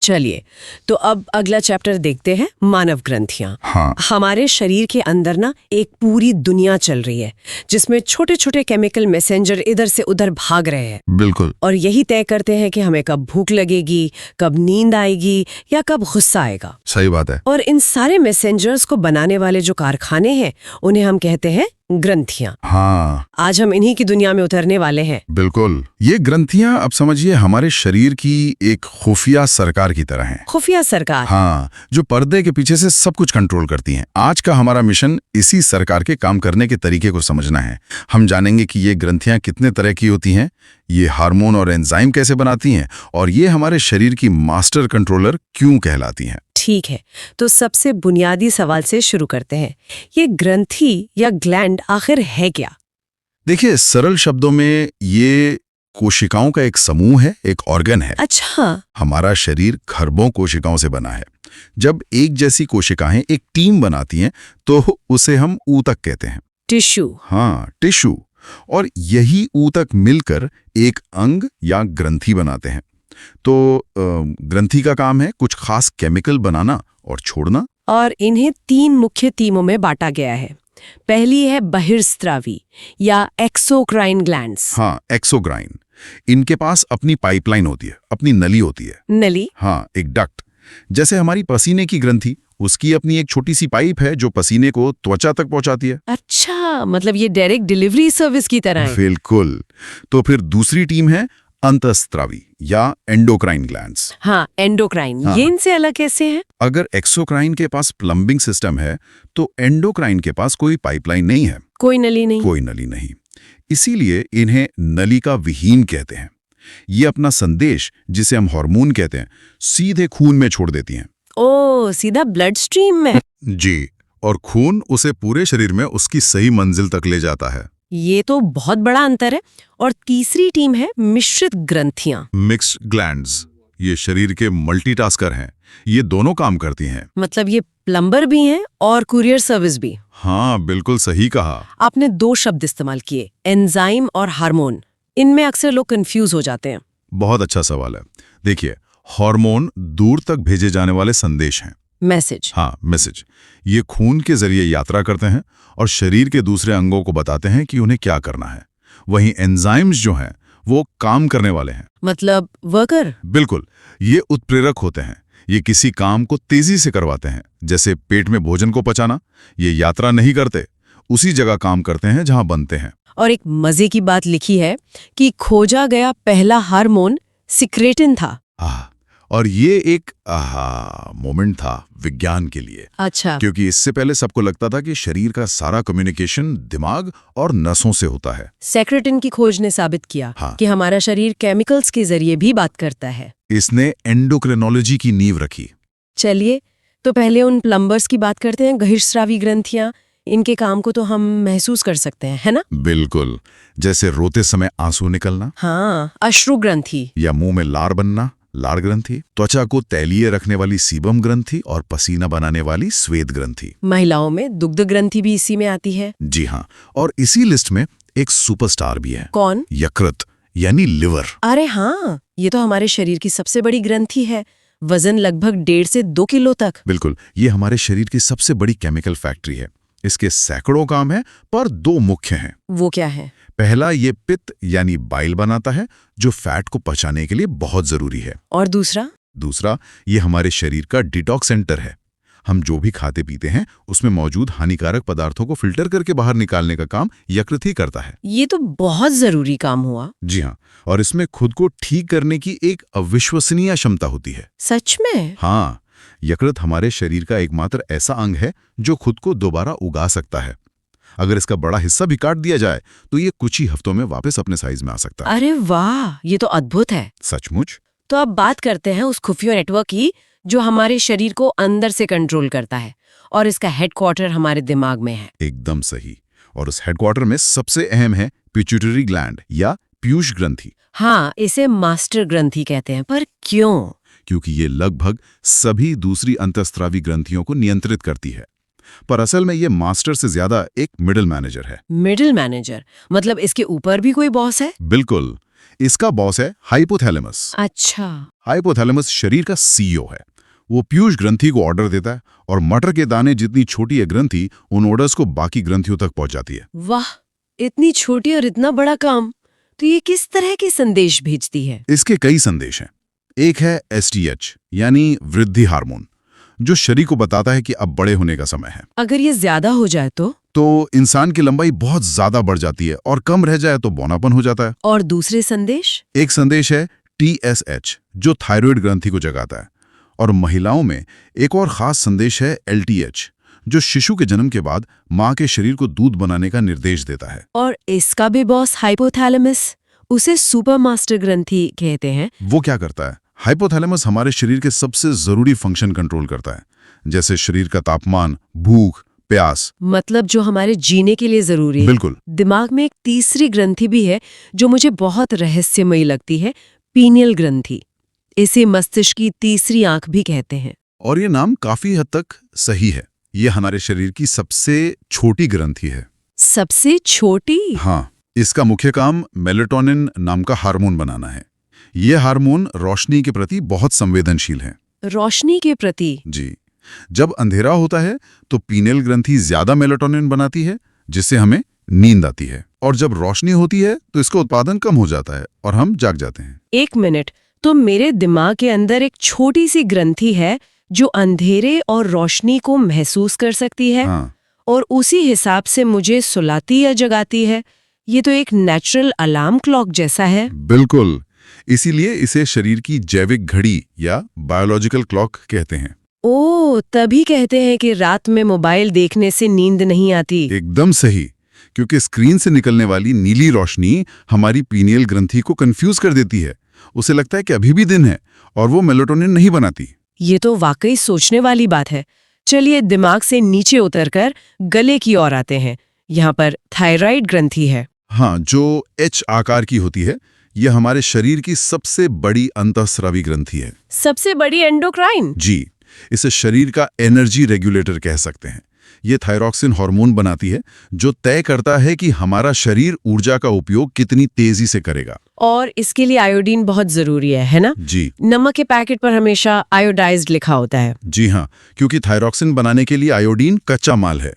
चलिए, तो अब अगला चैप्टर देखते हैं, मानव ग्रंथियां। हाँ। हमारे शरीर के अंदर ना एक पूरी दुनिया चल रही है, जिसमें छोटे छोटे केमिकल मैसेंजर इधर से उधर भाग रहे हैं। बिल्कुल। और यही तय करते हैं कि हमें कब भूख लगेगी, कब नींद आएगी या कब गुस्सा आएगा। सही बात है। और इन सारे मैसेंजर्स को बनाने वाले जो कारखाने हैं, उन्हें हम कहते हैं ग्रंथियां। हाँ, आज हम इन्हीं की दुनिया में उतरने वाले हैं। बिल्कुल। ये ग्रंथियां अब समझिए हमारे शरीर की एक खुफिया सरकार की तरह हैं। खुफिया सरकार? हाँ, जो पर्दे के पीछे से सब कुछ कंट्रोल करती हैं। आज का हमारा मिशन इसी सरकार के काम करने के तरीके को समझना है। हम जानेंगे कि ये ग्रंथियां कितने तरह की होती हैं, ये हार्मोन और एंजाइम कैसे बनाती हैं, और ये हमारे शरीर की मास्टर कंट्रोलर क्यों कहलाती हैं। ठीक है, तो सबसे बुनियादी सवाल से शुरू करते हैं। ये ग्रंथि या ग्लैंड आखिर है क्या? देखिए, सरल शब्दों में ये कोशिकाओं का एक समूह है, एक ऑर्गन है। अच्छा। हमारा शरीर खरबों कोशिकाओं से बना है। जब एक जैसी कोशिकाएं एक टीम बनाती हैं, तो उसे हम ऊतक कहते हैं। टिश्यू? हाँ, टिश्यू। और यही ऊतक मिलकर एक अंग या ग्रंथि बनाते हैं। तो ग्रंथि का काम है कुछ खास केमिकल बनाना और छोड़ना। और इन्हें 3 मुख्य टीमों में बांटा गया है। पहली है बहिर्स्त्रावी या एक्सोक्राइन ग्लैंड्स। हाँ, एक्सोक्राइन। इनके पास अपनी पाइपलाइन होती है, अपनी नली होती है। नली? हाँ, एक डक्ट। जैसे हमारी पसीने की ग्रंथि, उसकी अपनी एक छोटी सी पाइप है जो पसीने को त्वचा तक पहुंचाती है। अच्छा, मतलब ये डायरेक्ट डिलीवरी सर्विस की तरह है। बिल्कुल। तो फिर दूसरी टीम है अंतःस्त्रावी या एंडोक्राइन ग्लैंड्स। हाँ, एंडोक्राइन। हाँ। ये इनसे अलग कैसे है? अगर एक्सोक्राइन के पास प्लम्बिंग सिस्टम है, तो एंडोक्राइन के पास कोई पाइपलाइन नहीं है। कोई नली नहीं? कोई नली नहीं। इसीलिए इन्हें नलिका विहीन कहते हैं। ये अपना संदेश, जिसे हम हार्मोन कहते हैं, सीधे खून में छोड़ देती हैं। ओ, सीधा ब्लड स्ट्रीम में? जी, और खून उसे पूरे शरीर में उसकी सही मंजिल तक ले जाता है। ये तो बहुत बड़ा अंतर है। और तीसरी टीम है मिश्रित ग्रंथियां। मिक्स्ड ग्लैंड्स, ये शरीर के मल्टीटास्कर हैं। ये दोनों काम करती हैं। मतलब ये प्लम्बर भी हैं और कुरियर सर्विस भी। हाँ, बिल्कुल सही कहा। आपने 2 शब्द इस्तेमाल किए, एंजाइम और हार्मोन। इनमें अक्सर लोग कंफ्यूज हो जाते हैं। बहुत अच्छा सवाल है। देखिए, हार्मोन दूर तक भेजे जाने वाले संदेश हैं। मैसेज। हाँ, मैसेज। ये खून के जरिए यात्रा करते हैं और शरीर के दूसरे अंगों को बताते हैं कि उन्हें क्या करना है। वहीं एंजाइम्स जो हैं, वो काम करने वाले हैं। मतलब वर्कर। बिल्कुल, ये उत्प्रेरक होते हैं। ये किसी काम को तेजी से करवाते हैं, जैसे पेट में भोजन को पचाना। ये यात्रा नहीं करते, उसी जगह काम करते हैं जहां बनते हैं। और एक मजे की बात लिखी है कि खोजा गया पहला हार्मोन सिक्रेटिन था। और ये एक मोमेंट था विज्ञान के लिए। अच्छा। क्योंकि इससे पहले सबको लगता था कि शरीर का सारा कम्युनिकेशन दिमाग और नसों से होता है। सेक्रेटिन की खोज ने साबित किया कि हमारा शरीर केमिकल्स के जरिए भी बात करता है। इसने एंडोक्रिनोलॉजी की नींव रखी। चलिए, तो पहले उन प्लम्बर्स की बात करते हैं। बहिर्स्रावी ग्रंथियां, इनके काम को तो हम महसूस कर सकते हैं, है ना? बिल्कुल, जैसे रोते समय आंसू निकलना। हाँ, अश्रु ग्रंथि। या मुंह में लार बनना, लार ग्रंथि। त्वचा को तैलीय रखने वाली सीबम ग्रंथि और पसीना बनाने वाली श्वेत ग्रंथि। महिलाओं में दुग्ध ग्रंथि भी इसी में आती है। जी हाँ, और इसी लिस्ट में एक सुपरस्टार भी है। कौन? यकृत, यानी लिवर। अरे हाँ, ये तो हमारे शरीर की सबसे बड़ी ग्रंथि है। वजन लगभग 1.5 से 2 किलो तक। बिल्कुल, ये हमारे शरीर की सबसे बड़ी केमिकल फैक्ट्री है। इसके सैकड़ों काम हैं, पर 2 मुख्य हैं। वो क्या है? पहला, ये पित्त यानी बाइल बनाता है, जो फैट को पचाने के लिए बहुत जरूरी है। और दूसरा? दूसरा, ये हमारे शरीर का डिटॉक्स सेंटर है। हम जो भी खाते पीते हैं, उसमें मौजूद हानिकारक पदार्थों को फिल्टर करके बाहर निकालने का काम यकृत ही करता है। ये तो बहुत जरूरी काम हुआ। जी हाँ, और इसमें खुद को ठीक करने की एक अविश्वसनीय क्षमता होती है। सच में? हाँ, यकृत हमारे शरीर का एकमात्र ऐसा अंग है जो खुद को दोबारा उगा सकता है। अगर इसका बड़ा हिस्सा भी काट दिया जाए तो ये कुछ ही हफ्तों में वापस अपने साइज में आ सकता है। अरे वाह, ये तो अद्भुत है। सचमुच। तो अब बात करते हैं उस खुफिया नेटवर्क की जो हमारे शरीर को अंदर से कंट्रोल करता है, और इसका हेडक्वार्टर हमारे दिमाग में है। एकदम सही। और उस हेडक्वार्टर में सबसे अहम है पिट्यूटरी ग्लैंड या पीयूष ग्रंथि। हाँ, इसे मास्टर ग्रंथि कहते हैं। पर क्यों? क्योंकि ये लगभग सभी दूसरी अंतःस्रावी ग्रंथियों को नियंत्रित करती है। पर असल में ये मास्टर से ज्यादा एक मिडिल मैनेजर है। मिडिल मैनेजर मतलब इसके ऊपर भी कोई बॉस है? बिल्कुल, इसका बॉस है हाइपोथैलेमस। अच्छा। हाइपोथैलेमस शरीर का सीईओ है। वो पीयूष ग्रंथि को ऑर्डर देता है और मटर के दाने जितनी छोटी है ग्रंथि उन ऑर्डर्स को बाकी ग्रंथियों तक पहुंचाती है। वाह, इतनी छोटी और इतना बड़ा काम। तो ये किस तरह के संदेश भेजती है? इसके कई संदेश हैं। एक है एसटीएच यानी वृद्धि हार्मोन, जो शरीर को बताता है कि अब बड़े होने का समय है। अगर ये ज्यादा हो जाए तो इंसान की लंबाई बहुत ज्यादा बढ़ जाती है और कम रह जाए तो बौनापन हो जाता है। और दूसरे संदेश? एक संदेश है टीएसएच, जो थायराइड ग्रंथि को जगाता है। और महिलाओं में एक और खास संदेश है एलटीएच, जो शिशु के जन्म के बाद मां के शरीर को दूध बनाने का निर्देश देता है। और इसका भी बॉस हाइपोथैलेमस, उसे सुपर मास्टर ग्रंथि कहते हैं। वो क्या करता है? हाइपोथैलेमस हमारे शरीर के सबसे जरूरी फंक्शन कंट्रोल करता है, जैसे शरीर का तापमान, भूख, प्यास। मतलब जो हमारे जीने के लिए जरूरी है। बिल्कुल। दिमाग में एक तीसरी ग्रंथि भी है जो मुझे बहुत रहस्यमयी लगती है, पीनियल ग्रंथि। इसे मस्तिष्क की तीसरी आंख भी कहते हैं। और ये नाम काफी हद तक सही है। ये हमारे शरीर की सबसे छोटी ग्रंथि है। सबसे छोटी? हाँ, इसका मुख्य काम मेलेटोनिन नाम का हार्मोन बनाना है। ये हार्मोन रोशनी के प्रति बहुत संवेदनशील है। रोशनी के प्रति? जी। जब अंधेरा होता है तो पीनियल ग्रंथि ज्यादा मेलेटोनिन बनाती है, जिससे हमें नींद आती है। और जब रोशनी होती है तो इसका उत्पादन कम हो जाता है और हम जाग जाते हैं। एक मिनट, तो मेरे दिमाग के अंदर एक छोटी सी ग्रंथि है जो अंधेरे और रोशनी को महसूस कर सकती है। हाँ। और उसी हिसाब से मुझे सुलाती या जगाती है। ये तो एक नेचुरल अलार्म क्लॉक जैसा है। बिल्कुल, इसीलिए इसे शरीर की जैविक घड़ी या बायोलॉजिकल क्लॉक कहते हैं। ओह, तभी कहते हैं कि रात में मोबाइल देखने से नींद नहीं आती। एकदम सही, क्योंकि स्क्रीन से निकलने वाली नीली रोशनी हमारी पीनियल ग्रंथि को कंफ्यूज कर देती है। उसे लगता है कि अभी भी दिन है और वो मेलेटोनिन नहीं बनाती। ये तो वाकई सोचने वाली बात है। चलिए दिमाग से नीचे उतरकर गले की ओर आते हैं, यहाँ पर थायराइड ग्रंथि है। हाँ, जो H आकार की होती है, यह हमारे शरीर की सबसे बड़ी अंतःस्रावी ग्रंथि है। सबसे बड़ी एंडोक्राइन। जी, इसे शरीर का एनर्जी रेगुलेटर कह सकते हैं। ये थायरॉक्सिन हार्मोन बनाती है जो तय करता है कि हमारा शरीर ऊर्जा का उपयोग कितनी तेजी से करेगा। और इसके लिए आयोडीन बहुत जरूरी है ना? जी। नमक के पैकेट पर हमेशा आयोडाइज्ड लिखा होता है। जी हाँ, क्योंकि थायरॉक्सिन बनाने के लिए आयोडीन कच्चा माल है।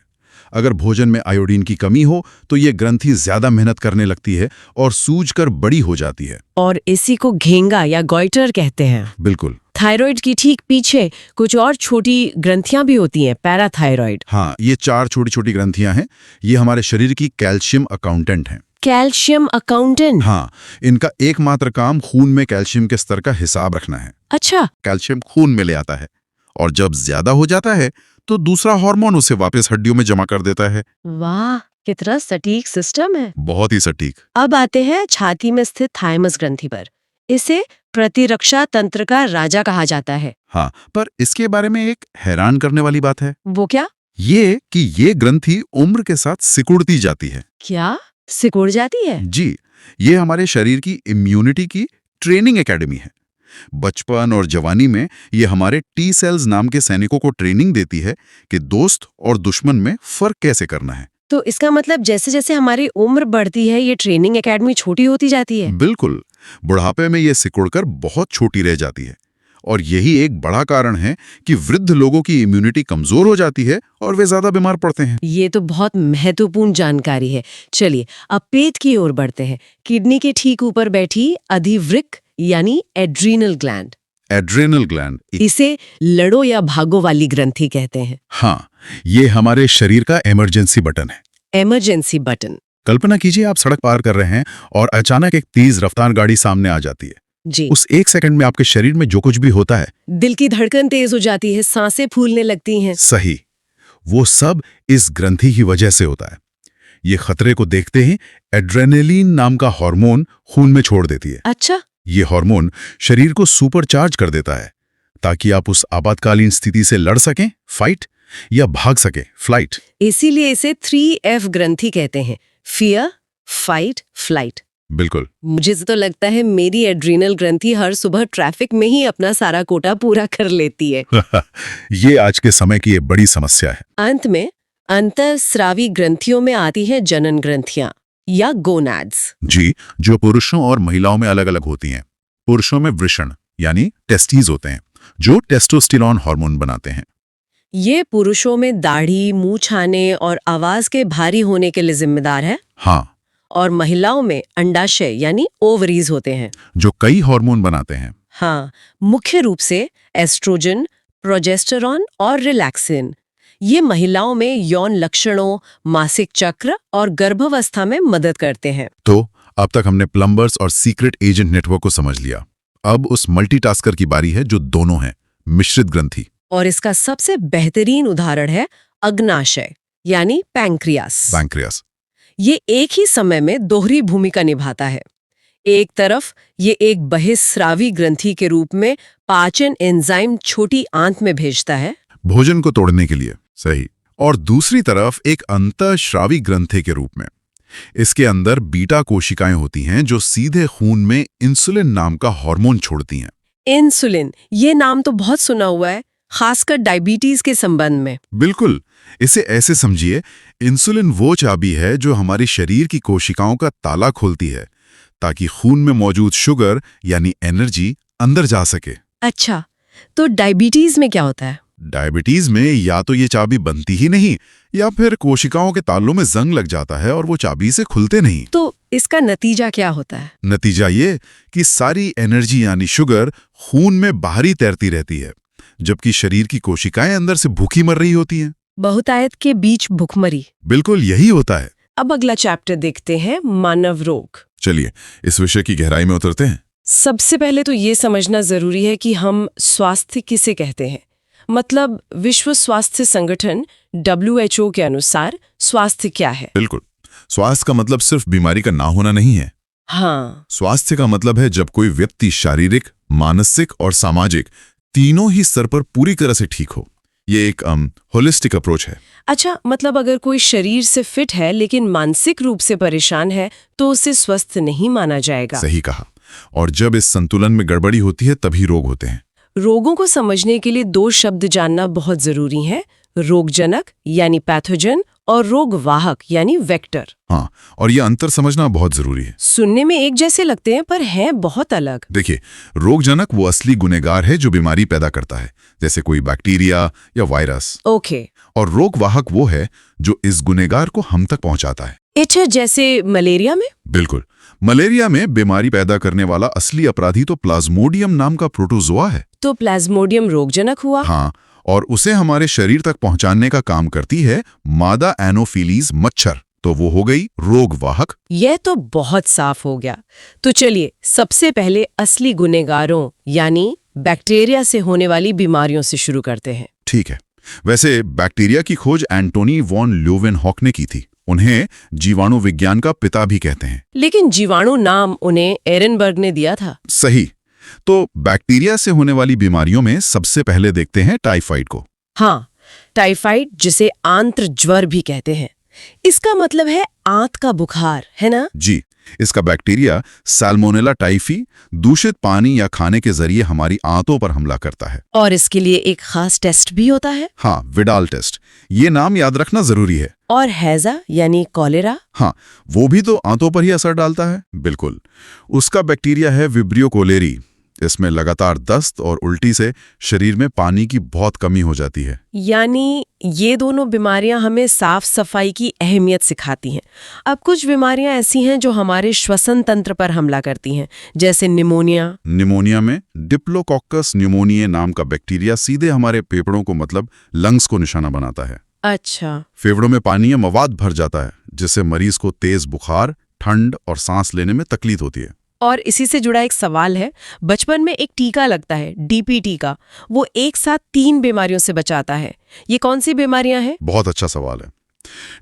अगर भोजन में आयोडीन की कमी हो तो ये ग्रंथि ज्यादा मेहनत करने लगती है और सूजकर बड़ी हो जाती है। और इसी को घेंगा या गॉइटर कहते हैं। बिल्कुल। थायराइड की ठीक पीछे कुछ और छोटी ग्रंथियां भी होती हैं, पैराथायराइड। हाँ, ये 4 छोटी-छोटी ग्रंथियां हैं। ये हमारे शरीर की कैल्शियम अकाउंटेंट हैं। Calcium accountant? हाँ, इनका एकमात्र काम खून में कैल्शियम के स्तर का हिसाब रखना है। अच्छा। कैल्शियम खून में ले आता है और जब ज्यादा हो जाता है तो दूसरा हार्मोन उसे वापस हड्डियों में जमा कर देता है। वाह, कितना सटीक सिस्टम है। बहुत ही सटीक। अब आते हैं छाती में स्थित थाइमस ग्रंथि पर। इसे प्रतिरक्षा तंत्र का राजा कहा जाता है। हाँ, पर इसके बारे में एक हैरान करने वाली बात है। वो क्या? ये कि ये ग्रंथि उम्र के साथ सिकुड़ती जाती है। क्या सिकुड़ जाती है? जी, ये हमारे शरीर की इम्यूनिटी की ट्रेनिंग एकेडमी है। बचपन और जवानी में ये हमारे टी सेल्स नाम के सैनिकों को ट्रेनिंग देती है कि दोस्त और दुश्मन में फर्क कैसे करना है। तो इसका मतलब जैसे जैसे हमारी उम्र बढ़ती है ये ट्रेनिंग एकेडमी छोटी होती जाती है। बिल्कुल, बुढ़ापे में ये सिकुड़कर बहुत छोटी रह जाती है और यही एक बड़ा कारण है कि वृद्ध लोगों की इम्यूनिटी कमजोर हो जाती है और वे ज्यादा बीमार पड़ते हैं। ये तो बहुत महत्वपूर्ण जानकारी है। चलिए अब पेट की ओर बढ़ते हैं। किडनी के ठीक ऊपर बैठी अधिवृक्क यानी एड्रीनल ग्लैंड। एड्रेनल ग्लैंड, इसे लड़ो या भागो वाली ग्रंथि कहते हैं। हाँ, ये हमारे शरीर का इमरजेंसी बटन है। Emergency button. कल्पना कीजिए आप सड़क पार कर रहे हैं और अचानक एक तेज रफ्तार गाड़ी सामने आ जाती है। जी। उस 1 सेकंड में आपके शरीर में जो कुछ भी होता है, दिल की धड़कन तेज हो जाती है, सांसें फूलने लगती हैं। सही, वो सब इस ग्रंथि की वजह से होता है। ये खतरे को देखते ही एड्रेनलिन नाम का हार्मोन खून में छोड़ देती है। अच्छा। ये हार्मोन शरीर को सुपरचार्ज कर देता है ताकि आप उस आपातकालीन स्थिति से लड़ सकें, फाइट, या भाग सकें, फ्लाइट। इसीलिए इसे 3F ग्रंथि कहते हैं, फियर, फाइट, फ्लाइट। बिल्कुल। मुझे तो लगता है मेरी एड्रीनल ग्रंथि हर सुबह ट्रैफिक में ही अपना सारा कोटा पूरा कर लेती है। ये आज के समय की एक बड़ी समस्या है। अंत में अंतःस्रावी ग्रंथियों में आती है जनन ग्रंथियां या गोनाड्स। जी, जो पुरुषों और महिलाओं में अलग अलग होती हैं। पुरुषों में वृषण यानी टेस्टीज होते हैं जो टेस्टोस्टेरोन हार्मोन बनाते हैं। ये पुरुषों में दाढ़ी, मूछ आने और आवाज के भारी होने के लिए जिम्मेदार है। हाँ। और महिलाओं में अंडाशय यानी ओवरीज होते हैं जो कई हार्मोन बनाते हैं। हाँ, मुख्य रूप से एस्ट्रोजन, प्रोजेस्टेरॉन और रिलैक्सिन। ये महिलाओं में यौन लक्षणों, मासिक चक्र और गर्भावस्था में मदद करते हैं। तो अब तक हमने प्लम्बर्स और सीक्रेट एजेंट नेटवर्क को समझ लिया। अब उस मल्टीटास्कर की बारी है जो दोनों है, मिश्रित ग्रंथि। और इसका सबसे बेहतरीन उदाहरण है अग्नाशय यानी पैंक्रियास। पैंक्रियास। ये एक ही समय में दोहरी भूमिका निभाता है। एक तरफ ये एक बहिस्रावी ग्रंथि के रूप में पाचन एंजाइम छोटी आंत में भेजता है भोजन को तोड़ने के लिए, सही, और दूसरी तरफ एक अंतःस्रावी ग्रंथि के रूप में। इसके अंदर बीटा कोशिकाएं होती हैं जो सीधे खून में इंसुलिन नाम का हार्मोन छोड़ती हैं। इंसुलिन, ये नाम तो बहुत सुना हुआ है, खासकर डायबिटीज के संबंध में। बिल्कुल, इसे ऐसे समझिए, इंसुलिन वो चाबी है जो हमारी शरीर की कोशिकाओं का ताला खोलती है ताकि खून में मौजूद शुगर यानी एनर्जी अंदर जा सके। अच्छा, तो डायबिटीज में क्या होता है? डायबिटीज में या तो ये चाबी बनती ही नहीं या फिर कोशिकाओं के तालों में जंग लग जाता है और वो चाबी से खुलते नहीं। तो इसका नतीजा क्या होता है? नतीजा ये कि सारी एनर्जी यानी शुगर खून में बाहरी तैरती रहती है जबकि शरीर की कोशिकाएं अंदर से भूखी मर रही होती हैं। बहुतायत के बीच भुखमरी। बिल्कुल यही होता है। अब अगला चैप्टर देखते हैं, मानव रोग। चलिए इस विषय की गहराई में उतरते हैं। सबसे पहले तो ये समझना जरूरी है कि हम स्वास्थ्य किसे कहते हैं। मतलब विश्व स्वास्थ्य संगठन WHO के अनुसार स्वास्थ्य क्या है? बिल्कुल, स्वास्थ्य का मतलब सिर्फ बीमारी का ना होना नहीं है। हाँ, स्वास्थ्य का मतलब है जब कोई व्यक्ति शारीरिक, मानसिक और सामाजिक तीनों ही स्तर पर पूरी तरह से ठीक हो। ये एक होलिस्टिक अप्रोच है। अच्छा, मतलब अगर कोई शरीर से फिट है लेकिन मानसिक रूप से परेशान है तो उसे स्वस्थ नहीं माना जाएगा। सही कहा। और जब इस संतुलन में गड़बड़ी होती है तभी रोग होते हैं। रोगों को समझने के लिए 2 शब्द जानना बहुत जरूरी है, रोगजनक यानी पैथोजन और रोगवाहक यानी वेक्टर। हाँ, और ये अंतर समझना बहुत जरूरी है। सुनने में एक जैसे लगते हैं पर हैं बहुत अलग। देखिए, रोगजनक वो असली गुनहगार है जो बीमारी पैदा करता है, जैसे कोई बैक्टीरिया या वायरस। ओके। और रोगवाहक वो है जो इस गुनहगार को हम तक पहुंचाता है। अच्छा, जैसे मलेरिया में? बिल्कुल। मलेरिया में बीमारी पैदा करने वाला असली अपराधी तो प्लाज्मोडियम नाम का प्रोटोजोआ है। तो प्लाज्मोडियम रोगजनक हुआ। हाँ, और उसे हमारे शरीर तक पहुंचाने का काम करती है मादा एनोफिलीज मच्छर, तो वो हो गई रोगवाहक। यह तो बहुत साफ हो गया। तो चलिए सबसे पहले असली गुनहगारों यानी बैक्टीरिया से होने वाली बीमारियों से शुरू करते हैं। ठीक है। वैसे बैक्टीरिया की खोज एंटोनी वॉन ल्यूवेनहॉक ने की थी। उन्हें जीवाणु विज्ञान का पिता भी कहते हैं। लेकिन जीवाणु नाम उन्हें एरनबर्ग ने दिया था। सही। तो बैक्टीरिया से होने वाली बीमारियों में सबसे पहले देखते हैं टाइफाइड को। हाँ, टाइफाइड जिसे आंत्र ज्वर भी कहते हैं। इसका मतलब है आंत का बुखार, है ना? जी। इसका बैक्टीरिया सैल्मोनेला टाइफी दूषित पानी या खाने के जरिए हमारी आंतों पर हमला करता है। और इसके लिए एक खास टेस्ट भी होता है। हाँ, विडाल टेस्ट। ये नाम याद रखना जरूरी है। और हैजा यानी कॉलेरा? हाँ, वो भी तो आंतों पर ही असर डालता है। बिल्कुल। उसका बैक्टीरिया है विब्रियो कोलेरी। इसमें लगातार दस्त और उल्टी से शरीर में पानी की बहुत कमी हो जाती है। यानी ये दोनों बीमारियां हमें साफ सफाई की अहमियत सिखाती हैं। अब कुछ बीमारियां ऐसी हैं जो हमारे श्वसन तंत्र पर हमला करती हैं, जैसे निमोनिया। निमोनिया में डिप्लोकोकस न्यूमोनिये नाम का बैक्टीरिया सीधे हमारे फेफड़ों को मतलब लंग्स को निशाना बनाता है। अच्छा। फेफड़ों में पानी या मवाद भर जाता है, जिससे मरीज को तेज बुखार, ठंड और सांस लेने में तकलीफ होती है। और इसी से जुड़ा एक सवाल है, बचपन में एक टीका लगता है डीपीटी का, वो एक साथ 3 बीमारियों से बचाता है। ये कौन सी बीमारियां हैं? बहुत अच्छा सवाल है।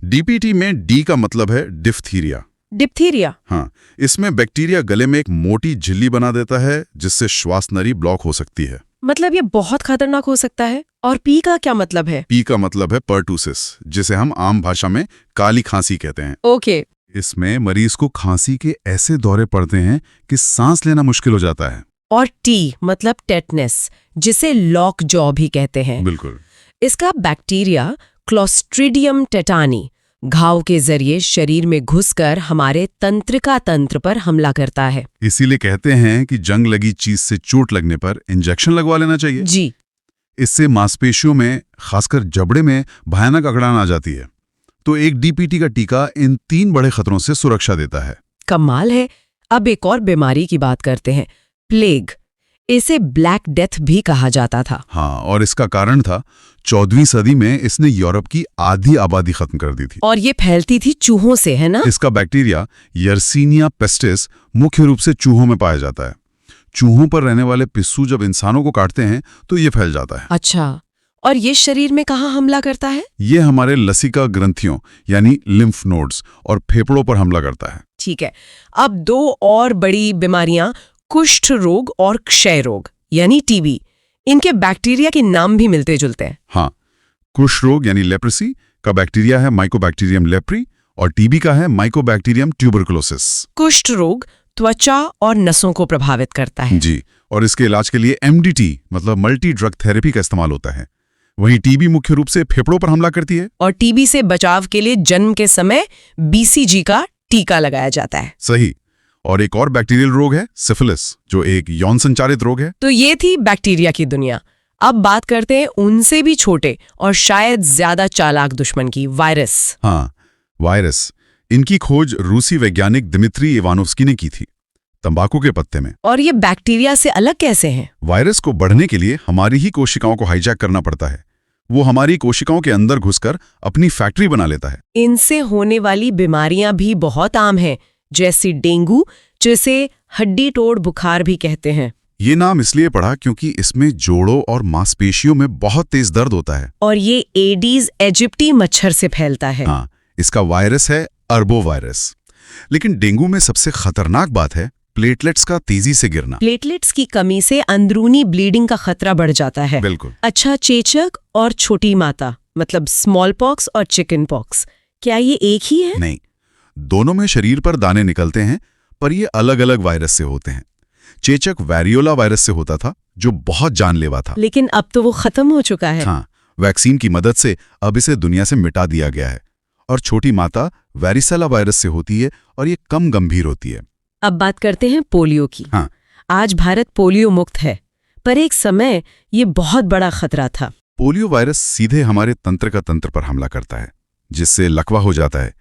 डीपीटी में डी का मतलब है डिफ्थीरिया। डिप्थीरिया? हाँ, इसमें बैक्टीरिया गले में एक मोटी झिल्ली बना देता है जिससे श्वास नली ब्लॉक हो सकती है। मतलब ये बहुत खतरनाक हो सकता है। और पी का क्या मतलब है? पी का मतलब है पर्टूसिस, जिसे हम आम भाषा में काली खांसी कहते हैं। ओके। इसमें मरीज को खांसी के ऐसे दौरे पड़ते हैं कि सांस लेना मुश्किल हो जाता है। और टी मतलब टेटनस, जिसे लॉक जॉ भी कहते हैं। बिल्कुल। इसका बैक्टीरिया क्लोस्ट्रीडियम टेटानी घाव के जरिए शरीर में घुसकर हमारे तंत्रिका तंत्र पर हमला करता है। इसीलिए कहते हैं कि जंग लगी चीज से चोट लगने पर इंजेक्शन लगवा लेना चाहिए। जी। इससे मांसपेशियों में, खासकर जबड़े में भयानक अकड़ान आ जाती है। तो एक डीपीटी का टीका इन 3 बड़े खतरों से सुरक्षा देता है। कमाल है। अब एक और बीमारी की बात करते हैं, प्लेग। इसे ब्लैक डेथ भी कहा जाता था। हाँ, और इसका कारण था 14वीं सदी में इसने यूरोप की आधी आबादी खत्म कर दी थी। और ये फैलती थी चूहों से, है ना? इसका बैक्टीरिया यर्सीनिया पेस्टिस मुख्य रूप से चूहों में पाया जाता है। चूहों पर रहने वाले पिस्सू जब इंसानों को काटते हैं तो ये फैल जाता है। अच्छा। और ये शरीर में कहाँ हमला करता है? ये हमारे लसिका ग्रंथियों यानी लिम्फ नोड्स और फेफड़ों पर हमला करता है। ठीक है। अब 2 और बड़ी बीमारियां, कुष्ठ रोग और क्षय रोग यानी टीबी। इनके बैक्टीरिया के नाम भी मिलते जुलते हैं। हाँ, कुष्ठ रोग यानी लेप्रेसी का बैक्टीरिया है माइकोबैक्टीरियम लेप्री और टीबी का है माइकोबैक्टीरियम ट्यूबरकुलोसिस। कुष्ठ रोग त्वचा और नसों को प्रभावित करता है। जी, और इसके इलाज के लिए एमडीटी मतलब मल्टी ड्रग थेरेपी का इस्तेमाल होता है। वहीं टीबी मुख्य रूप से फेफड़ों पर हमला करती है। और टीबी से बचाव के लिए जन्म के समय बीसीजी का टीका लगाया जाता है। सही। और एक और बैक्टीरियल रोग है सिफिलिस, जो एक यौन संचारित रोग है। तो ये थी बैक्टीरिया की दुनिया। अब बात करते हैं उनसे भी छोटे और शायद ज्यादा चालाक दुश्मन की, वायरस। हाँ, वायरस। इनकी खोज रूसी वैज्ञानिक दिमित्री इवानोव्स्की ने की थी, तंबाकू के पत्ते में। और ये बैक्टीरिया से अलग कैसे हैं? वायरस को बढ़ने के लिए हमारी ही कोशिकाओं को हाईजैक करना पड़ता है। वो हमारी कोशिकाओं के अंदर घुसकर अपनी फैक्ट्री बना लेता है। इनसे होने वाली बीमारियां भी बहुत आम हैं, जैसी डेंगू, जिसे हड्डी तोड़ बुखार भी कहते हैं। ये नाम इसलिए पड़ा क्योंकि इसमें जोड़ों और मांसपेशियों में बहुत तेज दर्द होता है। और ये एडीज इजिप्टी मच्छर से फैलता है। हाँ, इसका वायरस है अर्बोवायरस। लेकिन डेंगू में सबसे खतरनाक बात है प्लेटलेट्स का तेजी से गिरना। प्लेटलेट्स की कमी से अंदरूनी ब्लीडिंग का खतरा बढ़ जाता है। बिल्कुल। अच्छा, चेचक और छोटी माता मतलब स्मॉल पॉक्स और चिकन पॉक्स, क्या ये एक ही है? नहीं, दोनों में शरीर पर दाने निकलते हैं, पर ये अलग अलग वायरस से होते हैं। चेचक वैरियोला वायरस से होता था, जो बहुत जानलेवा था। लेकिन अब तो वो खत्म हो चुका है। हाँ, वैक्सीन की मदद से अब इसे दुनिया से मिटा दिया गया है। और छोटी माता वैरिसेला वायरस से होती है और ये कम गंभीर होती है। अब बात करते हैं पोलियो की। हाँ। आज भारत पोलियो मुक्त है, पर एक समय ये बहुत बड़ा खतरा था। पोलियो वायरस सीधे हमारे तंत्र का तंत्र पर हमला करता है, जिससे लकवा हो जाता है।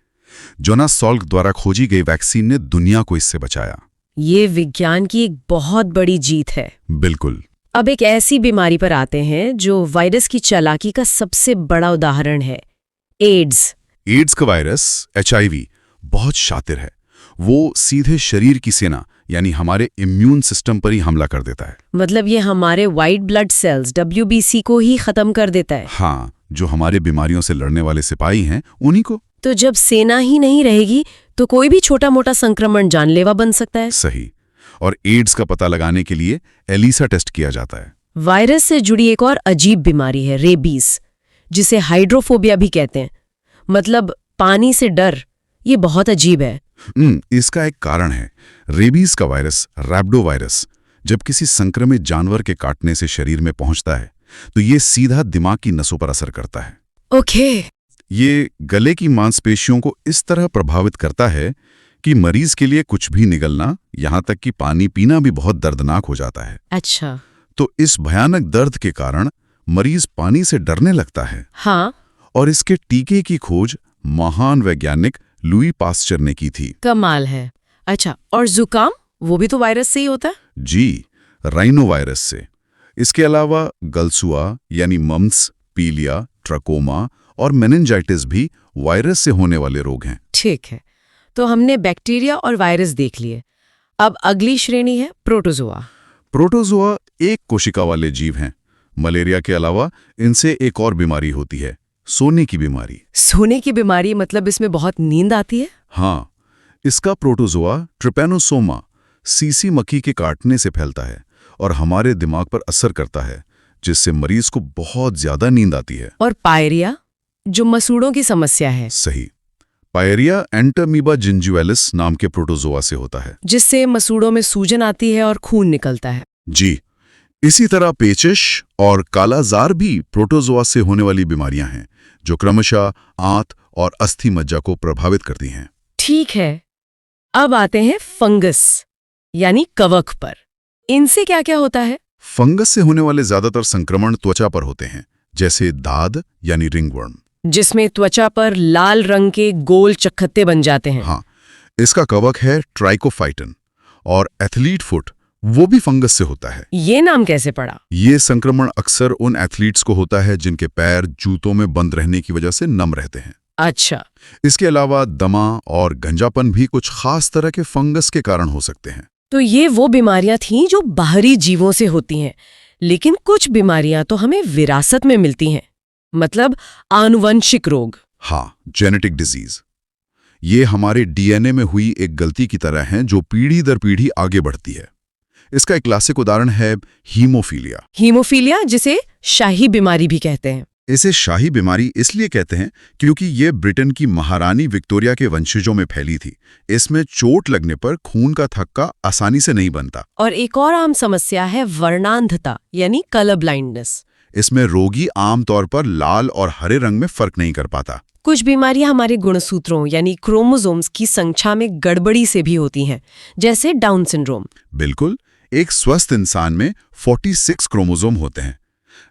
जोनास सॉल्क द्वारा खोजी गई वैक्सीन ने दुनिया को इससे बचाया। ये विज्ञान की एक बहुत बड़ी जीत है। बिल्कुल। अब एक ऐसी बीमारी पर आते हैं जो वायरस की चालाकी का सबसे बड़ा उदाहरण है, एड्स। एड्स का वायरस HIV बहुत शातिर है। वो सीधे शरीर की सेना यानी हमारे इम्यून सिस्टम पर ही हमला कर देता है। मतलब ये हमारे वाइट ब्लड सेल्स WBC को ही खत्म कर देता है। हाँ, जो हमारे बीमारियों से लड़ने वाले सिपाही हैं, उन्हीं को। तो जब सेना ही नहीं रहेगी तो कोई भी छोटा मोटा संक्रमण जानलेवा बन सकता है। सही। और एड्स का पता लगाने के लिए एलिसा टेस्ट किया जाता है। वायरस से जुड़ी एक और अजीब बीमारी है, रेबीज, जिसे हाइड्रोफोबिया भी कहते हैं, मतलब पानी से डर। ये बहुत अजीब है। इसका एक कारण है। रेबीज का वायरस, रैब्डो वायरस, जब किसी संक्रमित जानवर के काटने से शरीर में पहुंचता है तो ये सीधा दिमाग की नसों पर असर करता है। ओके। ये गले की मांसपेशियों को इस तरह प्रभावित करता है कि मरीज के लिए कुछ भी निगलना, यहां तक कि पानी पीना भी बहुत दर्दनाक हो जाता है। अच्छा। तो इस भयानक दर्द के कारण मरीज पानी से डरने लगता है। हाँ। और इसके टीके की खोज महान वैज्ञानिक लुई पास्चर ने की थी। कमाल है। अच्छा, और जुकाम, वो भी तो वायरस से ही होता है? जी, राइनो वायरस से। इसके अलावा गलसुआ यानी मम्स, पीलिया, ट्रकोमा और मेनिंजाइटिस भी वायरस से होने वाले रोग हैं। ठीक है, तो हमने बैक्टीरिया और वायरस देख लिए। अब अगली श्रेणी है प्रोटोजोआ। प्रोटोजोआ एक कोशिका वाले जीव हैं। मलेरिया के अलावा इनसे एक और बीमारी होती है, सोने की बीमारी। सोने की बीमारी मतलब इसमें बहुत नींद आती है? हाँ, इसका प्रोटोजोआ ट्रिपैनोसोमा सीसी मक्खी के काटने से फैलता है और हमारे दिमाग पर असर करता है, जिससे मरीज को बहुत ज्यादा नींद आती है। और पायरिया, जो मसूड़ों की समस्या है। सही। पायरिया एंटरमीबा जिंजुएलिस नाम के प्रोटोजोआ से होता है, जिससे मसूड़ों में सूजन आती है और खून निकलता है। जी। इसी तरह पेचिश और कालाजार भी प्रोटोजोआ से होने वाली बीमारियां हैं, जो क्रमशः आंत और अस्थि मज्जा को प्रभावित करती हैं। ठीक है, अब आते हैं फंगस यानी कवक पर। इनसे क्या क्या होता है? फंगस से होने वाले ज्यादातर संक्रमण त्वचा पर होते हैं, जैसे दाद यानी रिंगवर्म, जिसमें त्वचा पर लाल रंग के गोल चक्खते बन जाते हैं। हाँ, इसका कवक है ट्राइकोफाइटन। और एथलीट फुट, वो भी फंगस से होता है। ये नाम कैसे पड़ा? ये संक्रमण अक्सर उन एथलीट्स को होता है जिनके पैर जूतों में बंद रहने की वजह से नम रहते हैं। अच्छा। इसके अलावा दमा और गंजापन भी कुछ खास तरह के फंगस के कारण हो सकते हैं। तो ये वो बीमारियां थीं जो बाहरी जीवों से होती हैं, लेकिन कुछ बीमारियां तो हमें विरासत में मिलती हैं, मतलब आनुवंशिक रोग। हाँ, जेनेटिक डिजीज। ये हमारे DNA में हुई एक गलती की तरह है जो पीढ़ी दर पीढ़ी आगे बढ़ती है। इसका एक क्लासिक उदाहरण है हीमोफीलिया। हीमोफीलिया, जिसे शाही बीमारी भी कहते हैं। इसे शाही बीमारी इसलिए कहते हैं क्योंकि ये ब्रिटेन की महारानी विक्टोरिया के वंशजों में फैली थी। इसमें चोट लगने पर खून का थक्का आसानी से नहीं बनता। और एक और आम समस्या है वर्णांधता यानी कलर ब्लाइंडनेस। इसमें रोगी आमतौर पर लाल और हरे रंग में फर्क नहीं कर पाता। कुछ बीमारियां हमारे गुणसूत्रों यानी क्रोमोसोम्स की संख्या में गड़बड़ी से भी होती हैं, जैसे डाउन सिंड्रोम। बिल्कुल, एक स्वस्थ इंसान में 46 क्रोमोसोम होते हैं।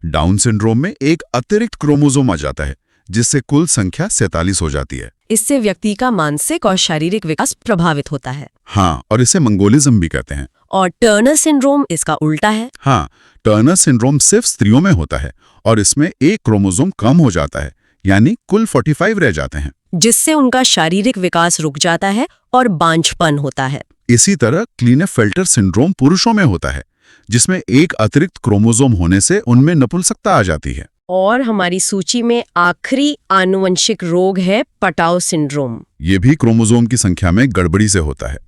डाउन सिंड्रोम में एक अतिरिक्त क्रोमोसोम आ जाता है, जिससे कुल संख्या 47 हो जाती है। इससे व्यक्ति का मानसिक और शारीरिक विकास प्रभावित होता है। हाँ, और इसे मंगोलिज्म भी कहते हैं। और टर्नर सिंड्रोम इसका उल्टा है। हाँ, टर्नर सिंड्रोम सिर्फ स्त्रियों में होता है और इसमें एक क्रोमोसोम कम हो जाता है, यानी कुल 45 रह जाते हैं, जिससे उनका शारीरिक विकास रुक जाता है और बांझपन होता है। इसी तरह क्लीनेफेल्टर सिंड्रोम पुरुषों में होता है, जिसमें एक अतिरिक्त क्रोमोसोम होने से उनमें नपुंसकता आ जाती है। और हमारी सूची में आखिरी आनुवंशिक रोग है पटाउ सिंड्रोम। ये भी क्रोमोसोम की संख्या में गड़बड़ी से होता है।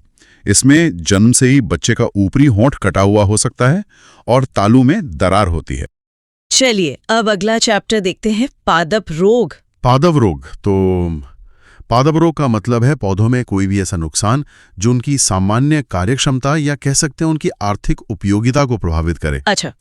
इसमें जन्म से ही बच्चे का ऊपरी होंठ कटा हुआ हो सकता है और तालू में दरार होती है। चलिए अब अगला चैप्टर देखते हैं, पादप रोग। पादप रोग तो पादप रोग का मतलब है पौधों में कोई भी ऐसा नुकसान जो उनकी सामान्य कार्यक्षमता या कह सकते हैं उनकी आर्थिक उपयोगिता को प्रभावित करे। अच्छा।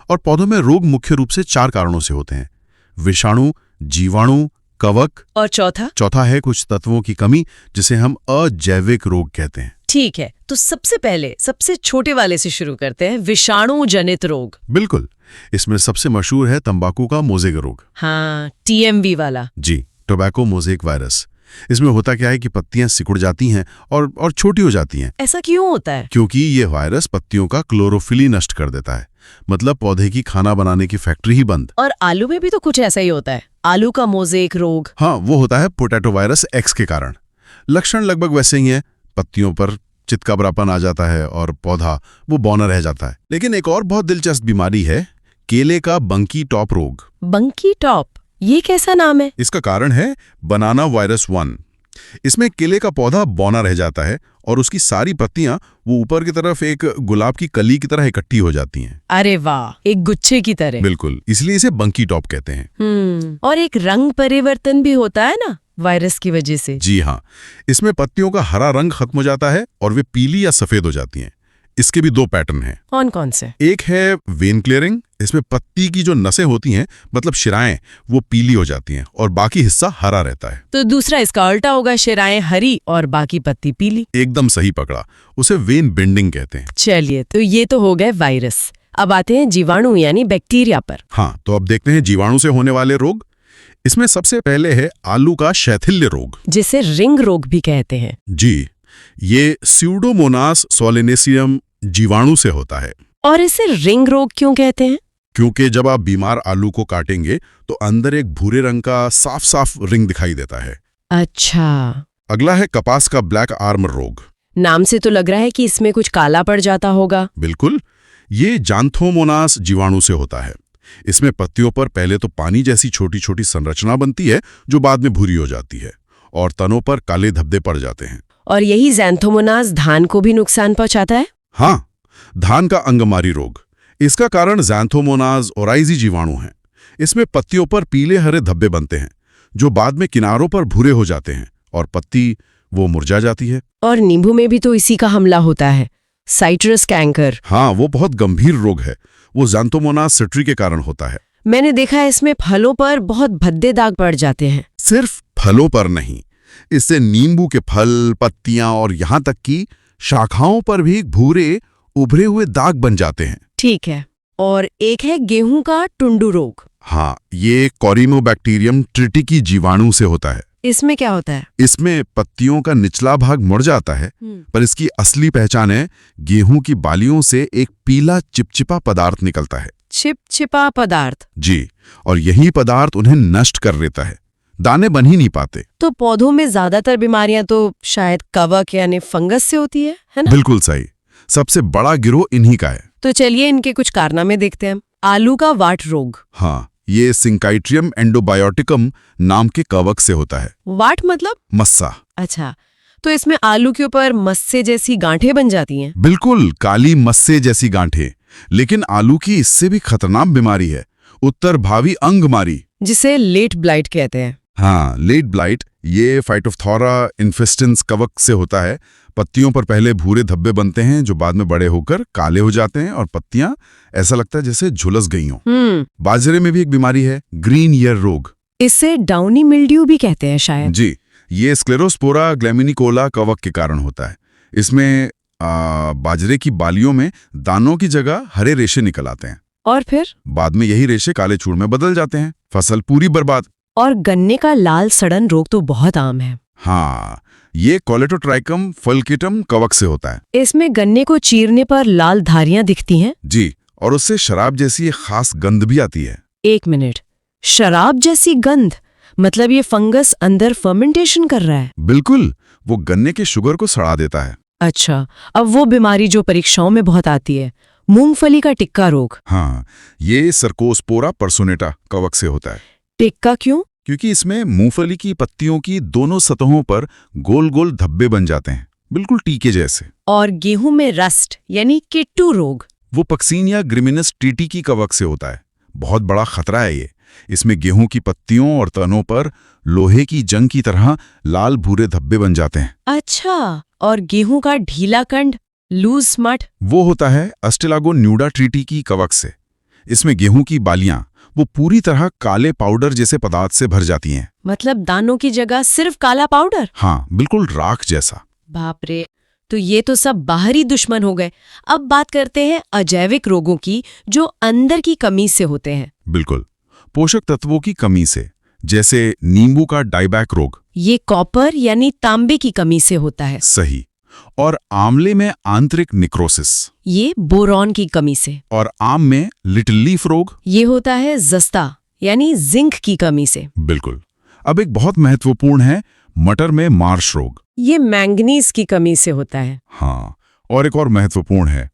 और पौधों में रोग मुख्य रूप से 4 कारणों से होते हैं: विषाणु, जीवाणु, कवक और चौथा है कुछ तत्वों की कमी, जिसे हम अजैविक रोग कहते हैं। ठीक है, तो सबसे पहले सबसे छोटे वाले से शुरू करते हैं, विषाणु जनित रोग। बिल्कुल, इसमें सबसे मशहूर है तंबाकू का मोज़ेक रोग। हाँ, TMV वाला। जी, टोबैको मोज़ेक वायरस। इसमें होता क्या है कि पत्तियां सिकुड़ जाती हैं और छोटी हो जाती हैं। ऐसा क्यों होता है? क्योंकि ये वायरस पत्तियों का क्लोरोफिल नष्ट कर देता है, मतलब पौधे की खाना बनाने की फैक्ट्री ही बंद। और आलू में भी तो कुछ ऐसा ही होता है, आलू का मोज़ेक रोग। हाँ, वो होता है पोटैटो वायरस X के कारण। लक्षण लगभग वैसे ही हैं, पत्तियों पर चितकबरापन आ जाता है और पौधा वो बौना रह जाता है। लेकिन एक और बहुत दिलचस्प बीमारी है केले का बंकी टॉप रोग। बंकी टॉप, ये कैसा नाम है? इसका कारण है बनाना वायरस 1। इसमें केले का पौधा बौना रह जाता है और उसकी सारी पत्तियां वो ऊपर की तरफ एक गुलाब की कली की तरह इकट्ठी हो जाती हैं। अरे वाह, एक गुच्छे की तरह। बिल्कुल, इसलिए इसे बंकी टॉप कहते हैं। और एक रंग परिवर्तन भी होता है ना वायरस की वजह से? जी हाँ, इसमें पत्तियों का हरा रंग खत्म हो जाता है और वे पीली या सफेद हो जाती हैं। इसके भी 2 पैटर्न हैं। कौन कौन से? एक है वेन क्लियरिंग। इसमें पत्ती की जो नसें होती हैं, मतलब शिराएं, वो पीली हो जाती हैं और बाकी हिस्सा हरा रहता है। तो दूसरा इसका उल्टा होगा, शिराएं हरी और बाकी पत्ती पीली। एकदम सही पकड़ा, उसे वेन बेंडिंग कहते हैं। चलिए, तो ये तो हो गए वायरस। अब आते हैं जीवाणु यानी बैक्टीरिया पर। हाँ, तो अब देखते हैं जीवाणु से होने वाले रोग। इसमें सबसे पहले है आलू का शैथिल्य रोग, जिसे रिंग रोग भी कहते हैं। जी, ये स्यूडोमोनास सोलेनेसियम जीवाणु से होता है। और इसे रिंग रोग क्यों कहते हैं? क्योंकि जब आप बीमार आलू को काटेंगे तो अंदर एक भूरे रंग का साफ साफ रिंग दिखाई देता है। अच्छा। अगला है कपास का ब्लैक आर्म रोग। नाम से तो लग रहा है कि इसमें कुछ काला पड़ जाता होगा। बिल्कुल, ये जांथोमोनास जीवाणु से होता है। इसमें पत्तियों पर पहले तो पानी जैसी छोटी छोटी संरचना बनती है जो बाद में भूरी हो जाती है और तनों पर काले धब्बे पड़ जाते हैं। और यही ज़ैंथोमोनास धान को भी नुकसान पहुंचाता है? हाँ, धान का अंगमारी रोग। इसका कारण ज़ैंथोमोनास ओराइजी जीवाणु है। इसमें पत्तियों पर पीले हरे धब्बे बनते हैं जो बाद में किनारों पर भूरे हो जाते हैं और पत्ती वो मुरझा जाती है। और नींबू में भी तो इसी का हमला होता है, साइट्रस कैंकर। हाँ, वो बहुत गंभीर रोग है। वो ज़ैंथोमोनास सिट्री के कारण होता है। मैंने देखा है इसमें फलों पर बहुत भद्दे दाग पड़ जाते हैं। सिर्फ फलों पर नहीं, इससे नींबू के फल, पत्तियां और यहाँ तक कि शाखाओं पर भी भूरे उभरे हुए दाग बन जाते हैं। ठीक है। और एक है गेहूं का टुंडू रोग। हाँ, ये कॉरिमोबैक्टीरियम ट्रिटिकी जीवाणु से होता है। इसमें क्या होता है? इसमें पत्तियों का निचला भाग मुड़ जाता है, पर इसकी असली पहचान है गेहूं की बालियों से एक पीला चिपचिपा पदार्थ निकलता है। चिपचिपा पदार्थ? जी, और यही पदार्थ उन्हें नष्ट कर देता है, दाने बन ही नहीं पाते। तो पौधों में ज्यादातर बीमारियां तो शायद कवक यानी फंगस से होती है ना? बिल्कुल सही, सबसे बड़ा गिरोह इन्हीं का है। तो चलिए इनके कुछ कारनामे देखते हैं। आलू का वाट रोग। हाँ, ये सिंकाइट्रियम एंडोबायोटिकम नाम के कवक से होता है। वाट मतलब? मस्सा। अच्छा, तो इसमें आलू के ऊपर मस्से जैसी गांठें बन जाती हैं? बिल्कुल, काली मस्से जैसी गांठें। लेकिन आलू की इससे भी खतरनाक बीमारी है, उत्तर भावी अंगमारी, जिसे लेट ब्लाइट कहते हैं। हाँ, लेट ब्लाइट। ये फाइटोप्थोरा इन्फेस्टेंस कवक से होता है। पत्तियों पर पहले भूरे धब्बे बनते हैं जो बाद में बड़े होकर काले हो जाते हैं और पत्तियां ऐसा लगता है जैसे झुलस गई हों। बाजरे में भी एक बीमारी है, ग्रीन ईयर रोग। इसे डाउनी मिल्ड्यू भी कहते हैं शायद। जी, ये स्क्लेरोस्पोरा ग्लैमिनिकोला कवक के कारण होता है। इसमें बाजरे की बालियों में दानों की जगह हरे रेशे निकल आते हैं और फिर बाद में यही रेशे काले चूर्ण में बदल जाते हैं, फसल पूरी बर्बाद। और गन्ने का लाल सड़न रोग तो बहुत आम है। हाँ, ये कोलेटोट्राइकम फल्किटम कवक से होता है। इसमें गन्ने को चीरने पर लाल धारियां दिखती हैं। जी, और उससे शराब जैसी एक खास गंध भी आती है। 1 मिनट, शराब जैसी गंध? मतलब ये फंगस अंदर फर्मेंटेशन कर रहा है? बिल्कुल, वो गन्ने के शुगर को सड़ा देता है। अच्छा, अब वो बीमारी जो परीक्षाओं में बहुत आती है, मूंगफली का टिक्का रोग। हाँ, ये सर्कोस्पोरा पर्सोनेटा कवक से होता है। टिक्का क्यों? क्योंकि इसमें मूंगफली की पत्तियों की दोनों सतहों पर गोल गोल धब्बे बन जाते हैं बिल्कुल टीके जैसे। और गेहूं में रस्ट यानी किट्टू रोग। वो पक्सीन या ग्रिमिनस टीटी की कवक से होता है। बहुत बड़ा खतरा है ये। इसमें गेहूं की पत्तियों और तनों पर लोहे की जंग की तरह लाल भूरे धब्बे बन जाते हैं। अच्छा, और गेहूं का ढीला कंड लूज स्मट? वो होता है अस्टिलागो न्यूडा ट्रीटी की कवक से। इसमें गेहूं की बालियां वो पूरी तरह काले पाउडर जैसे पदार्थ से भर जाती हैं। मतलब दानों की जगह सिर्फ काला पाउडर? हाँ, बिल्कुल राख जैसा। बाप रे, तो ये तो सब बाहरी दुश्मन हो गए। अब बात करते हैं अजैविक रोगों की, जो अंदर की कमी से होते हैं। बिल्कुल, पोषक तत्वों की कमी से, जैसे नींबू का डाइबैक रोग। ये कॉपर यानी तांबे की कमी से होता है। सही। और आंवले में आंतरिक निक्रोसिस। ये बोरॉन की कमी से। और आम में लिटिल लीफ रोग। ये होता है जस्ता यानी जिंक की कमी से। बिल्कुल। अब एक बहुत महत्वपूर्ण है मटर में मार्श रोग। ये मैंगनीज की कमी से होता है। हाँ, और एक और महत्वपूर्ण है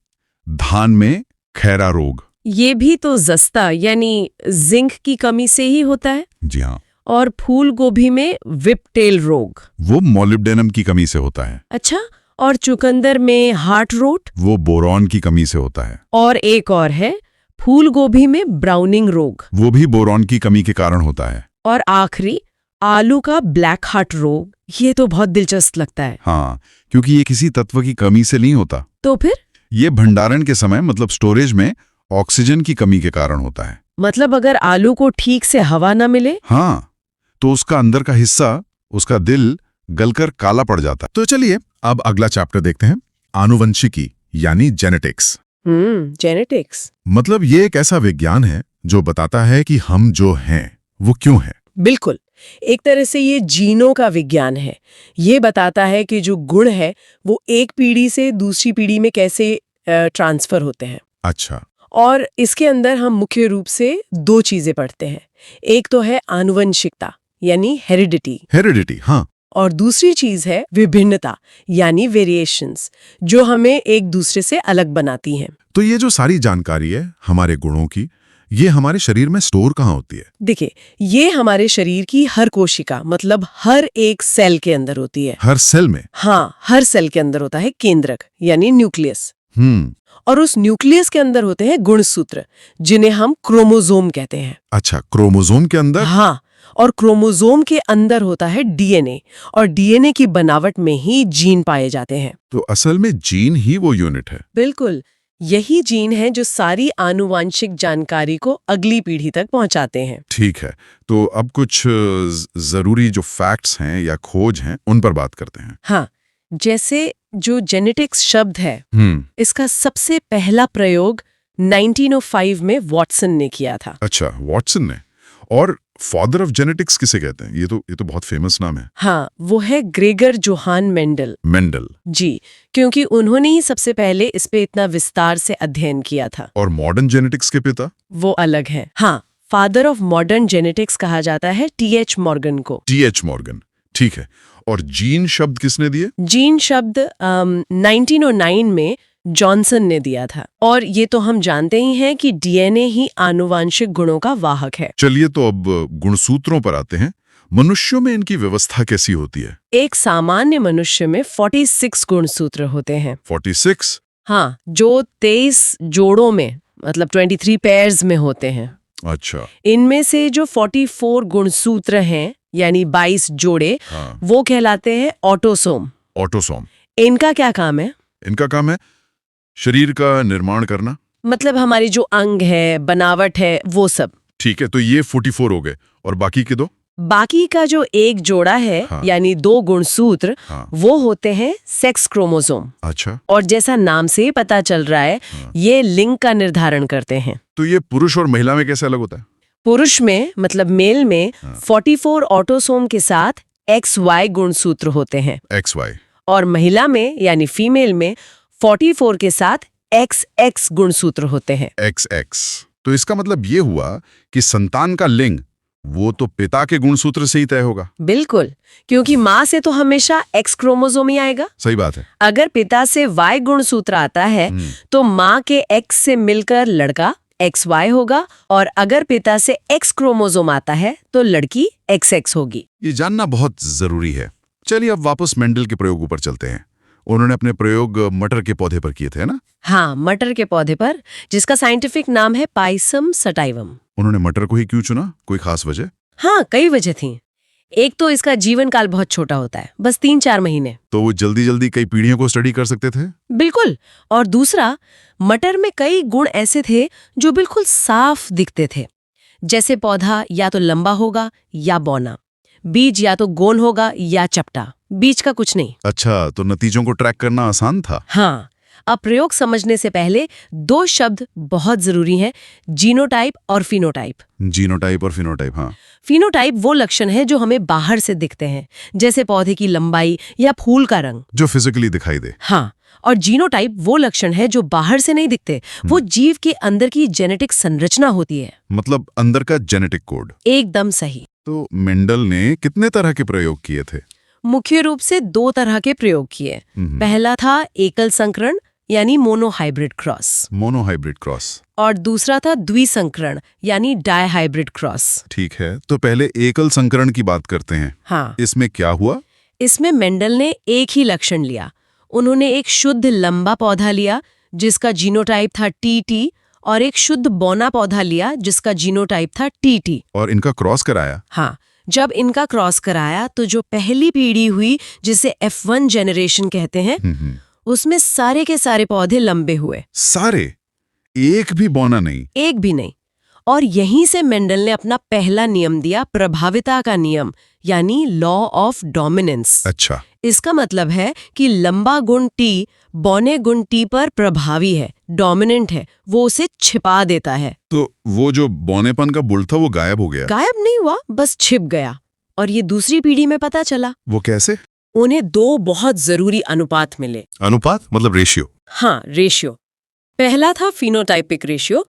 धान में खैरा रोग। ये भी तो जस्ता यानी जिंक की कमी से ही होता है। जी हाँ। और फूल गोभी में विपटेल रोग। वो मोलिब्डेनम की कमी से होता है। अच्छा, और चुकंदर में हार्ट रोट? वो बोरॉन की कमी से होता है। और एक और है फूल गोभी में ब्राउनिंग रोग। वो भी बोरॉन की कमी के कारण होता है। और आखिरी आलू का ब्लैक हार्ट रोग। ये तो बहुत दिलचस्प लगता है। हाँ, क्योंकि ये किसी तत्व की कमी से नहीं होता। तो फिर? ये भंडारण के समय मतलब स्टोरेज में ऑक्सीजन की कमी के कारण होता है। मतलब अगर आलू को ठीक से हवा न मिले? हाँ, तो उसका अंदर का हिस्सा, उसका दिल गलकर काला पड़ जाता है। तो चलिए अब अगला चैप्टर देखते हैं, आनुवंशिकी यानी जेनेटिक्स। जेनेटिक्स मतलब ये एक ऐसा विज्ञान है जो बताता है कि हम जो हैं वो क्यों हैं। बिल्कुल, एक तरह से ये जीनों का विज्ञान है। ये बताता है कि जो गुण है वो एक पीढ़ी से दूसरी पीढ़ी में कैसे ट्रांसफर होते हैं। अच्छा। और इसके अंदर हम मुख्य रूप से दो चीजें पढ़ते हैं। एक तो है आनुवंशिकता यानी हेरिडिटी। हेरिडिटी, हाँ। और दूसरी चीज है विभिन्नता यानी वेरिएशंस, जो हमें एक दूसरे से अलग बनाती हैं। तो ये जो सारी जानकारी है हमारे गुणों की, ये हमारे शरीर में स्टोर कहाँ होती है? देखिए, ये हमारे शरीर की हर कोशिका मतलब हर एक सेल के अंदर होती है। हर सेल में? हाँ, हर सेल के अंदर होता है केंद्रक यानी न्यूक्लियस। और उस न्यूक्लियस के अंदर होते हैं गुणसूत्र, जिन्हें हम क्रोमोसोम कहते हैं। अच्छा, क्रोमोसोम के अंदर? हाँ, और क्रोमोसोम के अंदर होता है डीएनए, और डीएनए की बनावट में ही जीन पाए जाते हैं। तो असल में जीन ही वो यूनिट है। बिल्कुल, यही जीन है जो सारी आनुवांशिक जानकारी को अगली पीढ़ी तक पहुंचाते हैं। ठीक है, तो अब कुछ जरूरी जो फैक्ट्स हैं या खोज हैं उन पर बात करते हैं। हाँ, जैसे जो जेनेटिक्स शब्द है, इसका सबसे पहला प्रयोग 1905 में वॉटसन ने किया था। अच्छा, वॉटसन ने। और फादर ऑफ जेनेटिक्स किसे कहते हैं? ये तो बहुत फेमस नाम है। हाँ, वो है ग्रेगर जोहान मेंडल। मेंडल जी, क्योंकि उन्होंने ही सबसे पहले इस पे इतना विस्तार से अध्ययन किया था। और मॉडर्न जेनेटिक्स के पिता? वो अलग है। हाँ, फादर ऑफ मॉडर्न जेनेटिक्स कहा जाता है टी.एच. मॉर्गन को। टी.एच. मॉर्गन, ठीक है। और जीन शब्द किसने दिए? जीन शब्द 1909 में जॉनसन ने दिया था। और ये तो हम जानते ही हैं कि डीएनए ही आनुवांशिक गुणों का वाहक है। चलिए तो अब गुणसूत्रों पर आते हैं। मनुष्यों में इनकी व्यवस्था कैसी होती है? एक सामान्य मनुष्य में 46 गुणसूत्र होते हैं। 46? हाँ, जो 23 जोड़ों में मतलब 23 पेयर्स में होते हैं। अच्छा। इनमें से जो 44 गुणसूत्र हैं यानी 22 जोड़े, हाँ। वो कहलाते हैं ऑटोसोम। ऑटोसोम। इनका क्या काम है? इनका काम है शरीर का निर्माण करना। मतलब हमारी जो अंग है, बनावट है, वो सब। ठीक है, तो ये 44 हो गए। और बाकी के दो? बाकी का जो एक जोड़ा है, हाँ। यानी 2 गुणसूत्र, हाँ। वो होते हैं सेक्स क्रोमोसोम। अच्छा। और जैसा नाम से ही पता चल रहा है, ये लिंग का निर्धारण करते हैं। तो ये पुरुष और महिला में कैसे अलग होता है? पुरुष में मतलब मेल में 44 ऑटोसोम के साथ XY गुणसूत्र होते हैं। XY। और महिला में यानी फीमेल में 44 के साथ XX गुणसूत्र होते हैं। XX। तो इसका मतलब ये हुआ कि संतान का लिंग वो तो पिता के गुणसूत्र से ही तय होगा। बिल्कुल, क्योंकि माँ से तो हमेशा X क्रोमोसोम ही आएगा। सही बात है। अगर पिता से Y गुणसूत्र आता है तो माँ के X से मिलकर लड़का XY होगा, और अगर पिता से X क्रोमोसोम आता है तो लड़की XX होगी। ये जानना बहुत जरूरी है। चलिए अब वापस मेंडल के प्रयोगों पर चलते हैं। उन्होंने अपने प्रयोग मटर के पौधे पर किए थे, है ना? हाँ, मटर के पौधे पर, जिसका साइंटिफिक नाम है पाइसम सटाइवम। उन्होंने मटर को ही क्यों चुना? कोई खास वजह? हाँ, कई वजह थी। एक तो इसका जीवन काल बहुत छोटा होता है, बस 3-4 महीने। तो वो जल्दी जल्दी कई पीढ़ियों को स्टडी कर सकते थे। बिल्कुल। और दूसरा, मटर में कई गुण ऐसे थे जो बिल्कुल साफ दिखते थे, जैसे पौधा या तो लंबा होगा या बौना, बीज या तो गोल होगा या चपटा, बीज का कुछ नहीं। अच्छा, तो नतीजों को ट्रैक करना आसान था। हाँ, अब प्रयोग समझने से पहले 2 शब्द बहुत जरूरी हैं, जीनोटाइप और फिनोटाइप। जीनोटाइप और फिनोटाइप, हाँ। फिनोटाइप वो लक्षण है जो हमें बाहर से दिखते हैं, जैसे पौधे की लंबाई या फूल का रंग, जो फिजिकली दिखाई दे। हाँ। और जीनोटाइप वो लक्षण है जो बाहर से नहीं दिखते, वो जीव के अंदर की जेनेटिक संरचना होती है। मतलब अंदर का जेनेटिक कोड। एकदम सही। तो मेंडल ने कितने तरह के प्रयोग किए थे? मुख्य रूप से 2 तरह के प्रयोग किए। पहला था एकल संकरण यानी मोनोहाइब्रिड क्रॉस, मोनोहाइब्रिड क्रॉस, और दूसरा था द्विसंकरण यानी डायहाइब्रिड क्रॉस। ठीक है, तो पहले एकल संकरण की बात करते हैं। हाँ, इसमें क्या हुआ? इसमें मेंडल ने एक ही लक्षण लिया। उन्होंने एक शुद्ध लंबा पौधा लिया जिसका जीनोटाइप था टीटी, और एक शुद्ध बौना पौधा लिया जिसका जीनोटाइप था टीटी। और इनका क्रॉस कराया। हाँ, जब इनका क्रॉस कराया तो जो पहली पीढ़ी हुई, जिसे F1 जनरेशन कहते हैं, उसमें सारे के सारे पौधे लंबे हुए। सारे? एक भी बौना नहीं? एक भी नहीं। और यहीं से मेंडल ने अपना पहला नियम दिया, प्रभाविता का नियम, यानी लॉ ऑफ डोमिनेंस। अच्छा। इसका मतलब है कि लंबा गुण टी बौने गुण टी पर प्रभावी है, डोमिनेंट है, वो उसे छिपा देता है। तो वो जो बौनेपन का बुल था वो गायब हो गया? गायब नहीं हुआ, बस छिप गया। और ये दूसरी पीढ़ी में पता चला। वो कैसे? उन्हें 2 बहुत जरूरी अनुपात मिले। अनुपात मतलब रेशियो? हाँ, रेशियो। पहला था फिनोटाइपिक रेशियो,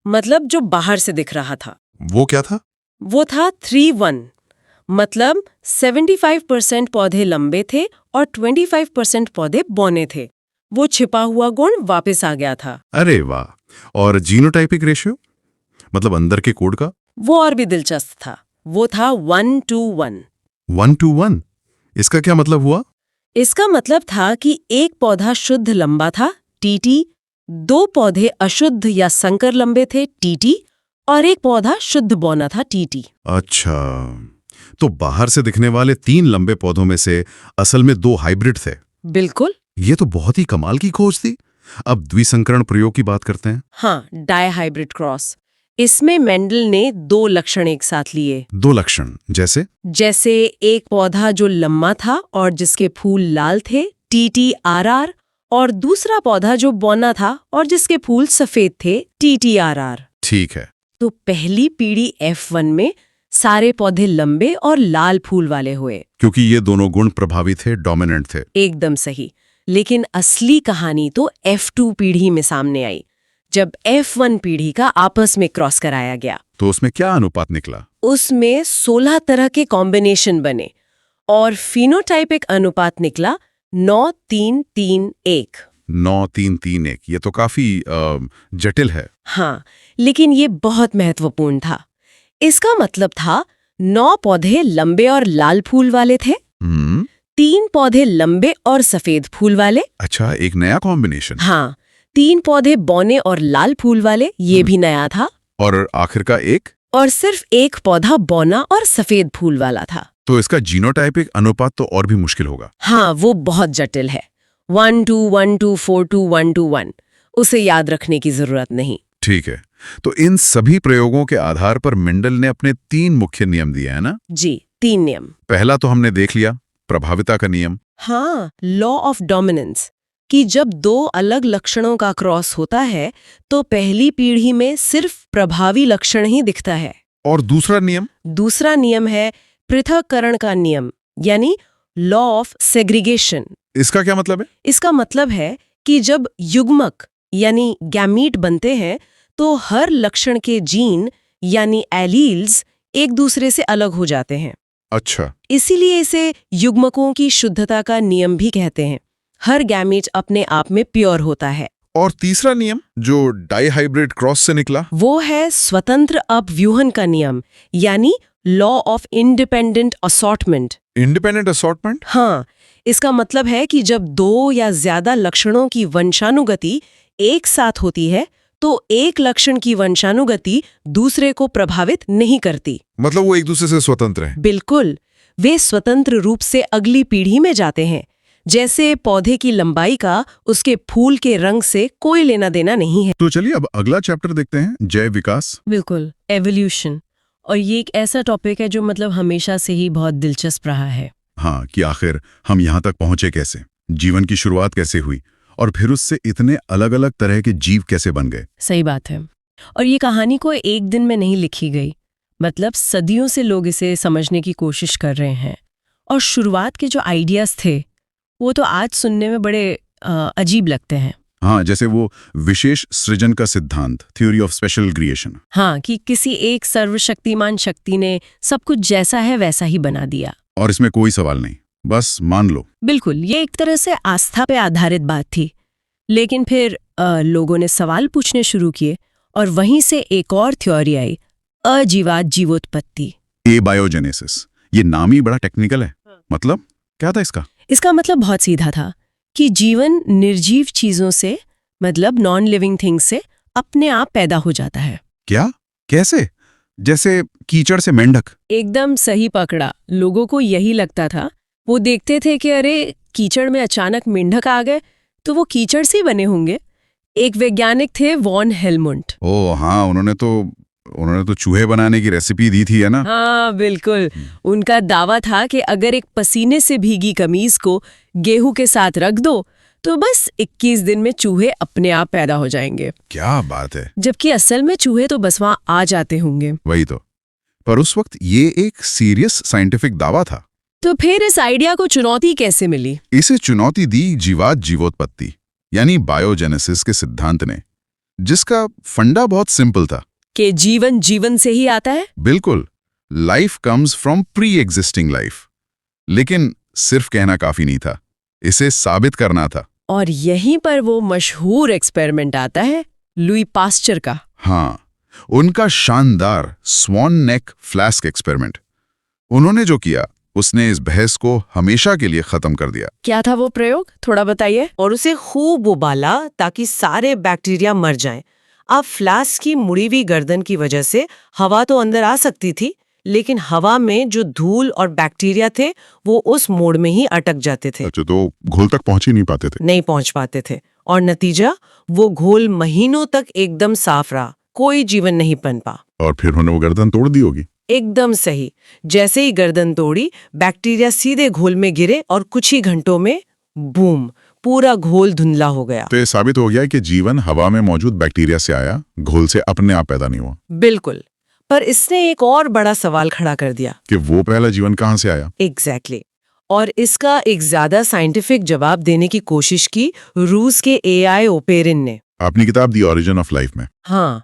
मतलब जो बाहर से दिख रहा था। वो क्या था? वो था 3:1, मतलब 75% पौधे लंबे थे और 25% पौधे बौने थे। वो छिपा हुआ गुण वापस आ गया था। अरे वाह! और जीनोटाइपिक रेशियो मतलब अंदर के कोड का? वो और भी दिलचस्प था। वो था 1:1। 1:1? इसका क्या मतलब हुआ? इसका मतलब था कि एक पौधा शुद्ध लंबा था, टीटी, 2 पौधे अशुद्ध या संकर लंबे थे, टीटी, और एक पौधा शुद्ध बौना था, टीटी। अच्छा, तो बाहर से दिखने वाले 3 लंबे पौधों में से असल में 2 हाइब्रिड थे। बिल्कुल। ये तो बहुत ही कमाल की खोज थी। अब द्विसंकरण प्रयोग की बात करते हैं। हाँ, डायहाइब्रिड क्रॉस। इसमें मेंडल ने 2 लक्षण एक साथ लिए। 2 लक्षण जैसे? जैसे एक पौधा जो लंबा था और जिसके फूल लाल थे, TTRR, और दूसरा पौधा जो बौना था और जिसके फूल सफेद थे, TTRR। ठीक है। तो पहली पीढ़ी F1 में सारे पौधे लंबे और लाल फूल वाले हुए। क्योंकि ये दोनों गुण प्रभावी थे, डोमिनेंट थे। एकदम सही। लेकिन असली कहानी तो F2 पीढ़ी में सामने आई, जब F1 पीढ़ी का आपस में क्रॉस कराया गया। तो उसमें क्या अनुपात निकला? उसमें 16 तरह के कॉम्बिनेशन बने और फिनोटाइपिक अनुपात निकला 9:3:3:1। 9:3:3:1। ये तो काफी जटिल है। हाँ, लेकिन ये बहुत महत्वपूर्ण था। इसका मतलब था 9 पौधे लंबे और लाल फूल वाले थे, 3 पौधे लंबे और सफेद फूल वाले। अच्छा, एक नया कॉम्बिनेशन। हाँ, 3 पौधे बौने और लाल फूल वाले, ये भी नया था। और आखिर का एक? और सिर्फ एक पौधा बौना और सफेद फूल वाला था। तो इसका जीनोटाइपिक अनुपात तो और भी मुश्किल होगा। हाँ, वो बहुत जटिल है। 1:1:4:2:1:1। उसे याद रखने की जरूरत नहीं। ठीक है, तो इन सभी प्रयोगों के आधार पर मेंडल ने अपने 3 मुख्य नियम दिए हैं ना? जी, 3 नियम। पहला तो हमने देख लिया, प्रभाविता का नियम। हाँ, लॉ ऑफ डोमिनेंस, कि जब 2 अलग लक्षणों का क्रॉस होता है तो पहली पीढ़ी में सिर्फ प्रभावी लक्षण ही दिखता है। और दूसरा नियम? दूसरा नियम है पृथक्करण का नियम, यानी लॉ ऑफ सेग्रीगेशन। इसका क्या मतलब है? इसका मतलब है कि जब युग्मक यानी गैमीट बनते हैं तो हर लक्षण के जीन यानी एलील्स एक दूसरे से अलग हो जाते हैं। अच्छा। इसीलिए इसे युग्मकों की शुद्धता का नियम भी कहते हैं। हर गैमीट अपने आप में प्योर होता है। और तीसरा नियम जो डाइहाइब्रिड क्रॉस से निकला, वो है स्वतंत्र अपव्यूहन का नियम, यानी law of independent assortment. Independent assortment? हाँ, इसका मतलब है कि जब दो या ज्यादा लक्षणों की वंशानुगति एक साथ होती है तो एक लक्षण की वंशानुगति दूसरे को प्रभावित नहीं करती। मतलब वो एक दूसरे से स्वतंत्र है। बिल्कुल, वे स्वतंत्र रूप से अगली पीढ़ी में जाते हैं। जैसे पौधे की लंबाई का उसके फूल के रंग से कोई लेना देना नहीं है। तो चलिए अब अगला चैप्टर देखते हैं, जैव विकास। बिल्कुल, एवोल्यूशन। और ये एक ऐसा टॉपिक है जो मतलब हमेशा से ही बहुत दिलचस्प रहा है। हाँ, कि आखिर हम यहाँ तक पहुंचे कैसे, जीवन की शुरुआत कैसे हुई और फिर उससे इतने अलग अलग तरह के जीव कैसे बन गए। सही बात है। और ये कहानी को एक दिन में नहीं लिखी गई, मतलब सदियों से लोग इसे समझने की कोशिश कर रहे हैं। और शुरुआत के जो आइडियाज थे वो तो आज सुनने में बड़े अजीब लगते हैं। हाँ, जैसे वो विशेष सृजन का सिद्धांत, थ्योरी ऑफ स्पेशल क्रिएशन। हाँ, कि किसी एक सर्वशक्तिमान शक्ति ने सब कुछ जैसा है वैसा ही बना दिया और इसमें कोई सवाल नहीं, बस मान लो। बिल्कुल, ये एक तरह से आस्था पे आधारित बात थी। लेकिन फिर लोगों ने सवाल पूछने शुरू किए और वहीं से एक और थ्योरी आई, अजीवात जीवोत्पत्ति। एबायोजेनेसिस, ये नाम ही बड़ा टेक्निकल है। मतलब क्या था इसका? इसका मतलब बहुत सीधा था कि जीवन निर्जीव चीजों से, मतलब नॉन लिविंग थिंग्स से अपने आप पैदा हो जाता है। क्या? कैसे? जैसे कीचड़ से मेंढक? एकदम सही पकड़ा। लोगों को यही लगता था। वो देखते थे कि अरे कीचड़ में अचानक मेंढक आ गए तो वो कीचड़ से ही बने होंगे। एक वैज्ञानिक थे वॉन हेलमुंट। ओह हाँ, उन्होंने तो चूहे बनाने की रेसिपी दी थी, है ना? हाँ बिल्कुल। उनका दावा था कि अगर एक पसीने से भीगी कमीज को गेहूं के साथ रख दो तो बस 21 दिन में चूहे अपने आप पैदा हो जाएंगे। क्या बात है। जबकि असल में चूहे तो बस वहां आ जाते होंगे। वही तो। पर उस वक्त ये एक सीरियस साइंटिफिक दावा था। तो फिर इस आइडिया को चुनौती कैसे मिली? इसे चुनौती दी जीवात जीवोत्पत्ति यानी बायोजेनेसिस के सिद्धांत ने, जिसका फंडा बहुत सिंपल था कि जीवन से ही आता है। बिल्कुल, life comes from pre existing life. लेकिन सिर्फ कहना काफी नहीं था, इसे साबित करना था। और यहीं पर वो मशहूर एक्सपेरिमेंट आता है, लुई पास्चर का। हाँ, उनका शानदार स्वॉन नेक फ्लास्क एक्सपेरिमेंट। उन्होंने जो किया उसने इस बहस को हमेशा के लिए खत्म कर दिया। क्या था वो प्रयोग, थोड़ा बताइए। और उसे खूब उबाला ताकि सारे बैक्टीरिया मर जाएं। अब फ्लास्क की मुड़ी हुई गर्दन की वजह से हवा तो अंदर आ सकती थी, लेकिन हवा में जो धूल और बैक्टीरिया थे वो उस मोड़ में ही अटक जाते थे। अच्छा, तो घोल तक पहुंच ही नहीं पाते थे? नहीं पहुंच पाते थे। और नतीजा, वो घोल महीनों तक एकदम साफ रहा, कोई जीवन नहीं पनपा। और फिर उन्होंने वो गर्दन तोड़ दी होगी। एकदम सही। जैसे ही गर्दन तोड़ी, बैक्टीरिया सीधे घोल में गिरे और कुछ ही घंटों में बूम, पूरा घोल धुंधला हो गया। तो ये साबित हो गया कि जीवन हवा में मौजूद बैक्टीरिया से आया, घोल से अपने आप पैदा नहीं हुआ। बिल्कुल। पर इसने एक और बड़ा सवाल खड़ा कर दिया कि वो पहला जीवन कहाँ से आया? एग्जैक्टली। और इसका एक ज्यादा साइंटिफिक जवाब देने की कोशिश की रूस के एआई ओपेरिन ने अपनी किताब दी ओरिजिन ऑफ लाइफ में। हाँ,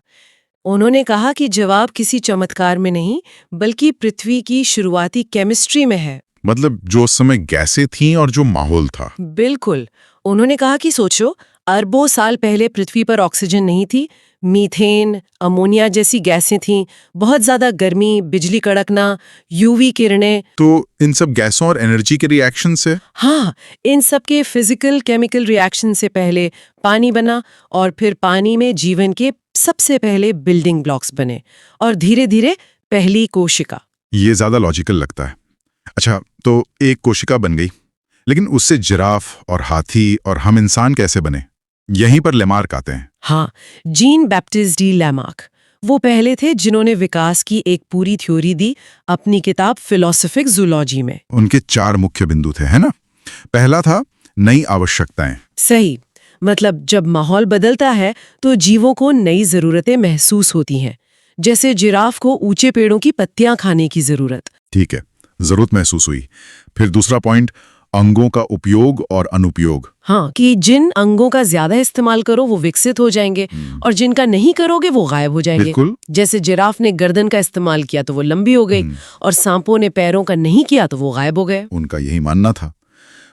उन्होंने कहा कि जवाब किसी चमत्कार में नहीं, बल्कि पृथ्वी की शुरुआती केमिस्ट्री में है। मतलब जो उस समय गैसें थीं और जो माहौल था। बिल्कुल। उन्होंने कहा कि सोचो, अरबों साल पहले पृथ्वी पर ऑक्सीजन नहीं थी, मीथेन, अमोनिया जैसी गैसें थीं, बहुत ज्यादा गर्मी, बिजली कड़कना, यूवी किरणें। तो इन सब गैसों और एनर्जी के रिएक्शन से? हाँ, इन सब के फिजिकल केमिकल रिएक्शन से पहले पानी बना और फिर पानी में जीवन के सबसे पहले बिल्डिंग ब्लॉक्स बने और धीरे धीरे पहली कोशिका। ये ज्यादा लॉजिकल लगता है। अच्छा, तो एक कोशिका बन गई, लेकिन उससे जिराफ और हाथी और हम इंसान कैसे बने? यहीं पर लेमार्क आते हैं। हाँ, जीन बैप्टिस्ट डी लैमार्क वो पहले थे जिन्होंने विकास की एक पूरी थ्योरी दी अपनी किताब फिलोसोफिक जूलॉजी में। उनके 4 मुख्य बिंदु थे, है ना? पहला था नई आवश्यकताएं। सही। मतलब जब माहौल बदलता है तो जीवों को नई जरूरतें महसूस होती हैं, जैसे जिराफ को ऊंचे पेड़ों की पत्तियां खाने की जरूरत। ठीक है, जरूरत महसूस हुई। फिर दूसरा पॉइंट, अंगों का उपयोग और अनुपयोग। हाँ, कि जिन अंगों का ज्यादा इस्तेमाल करो वो विकसित हो जाएंगे और जिनका नहीं करोगे वो गायब हो जाएंगे। बिल्कुल। जैसे जिराफ ने गर्दन का इस्तेमाल किया तो वो लंबी हो गई और सांपों ने पैरों का नहीं किया तो वो गायब हो गए। उनका यही मानना था।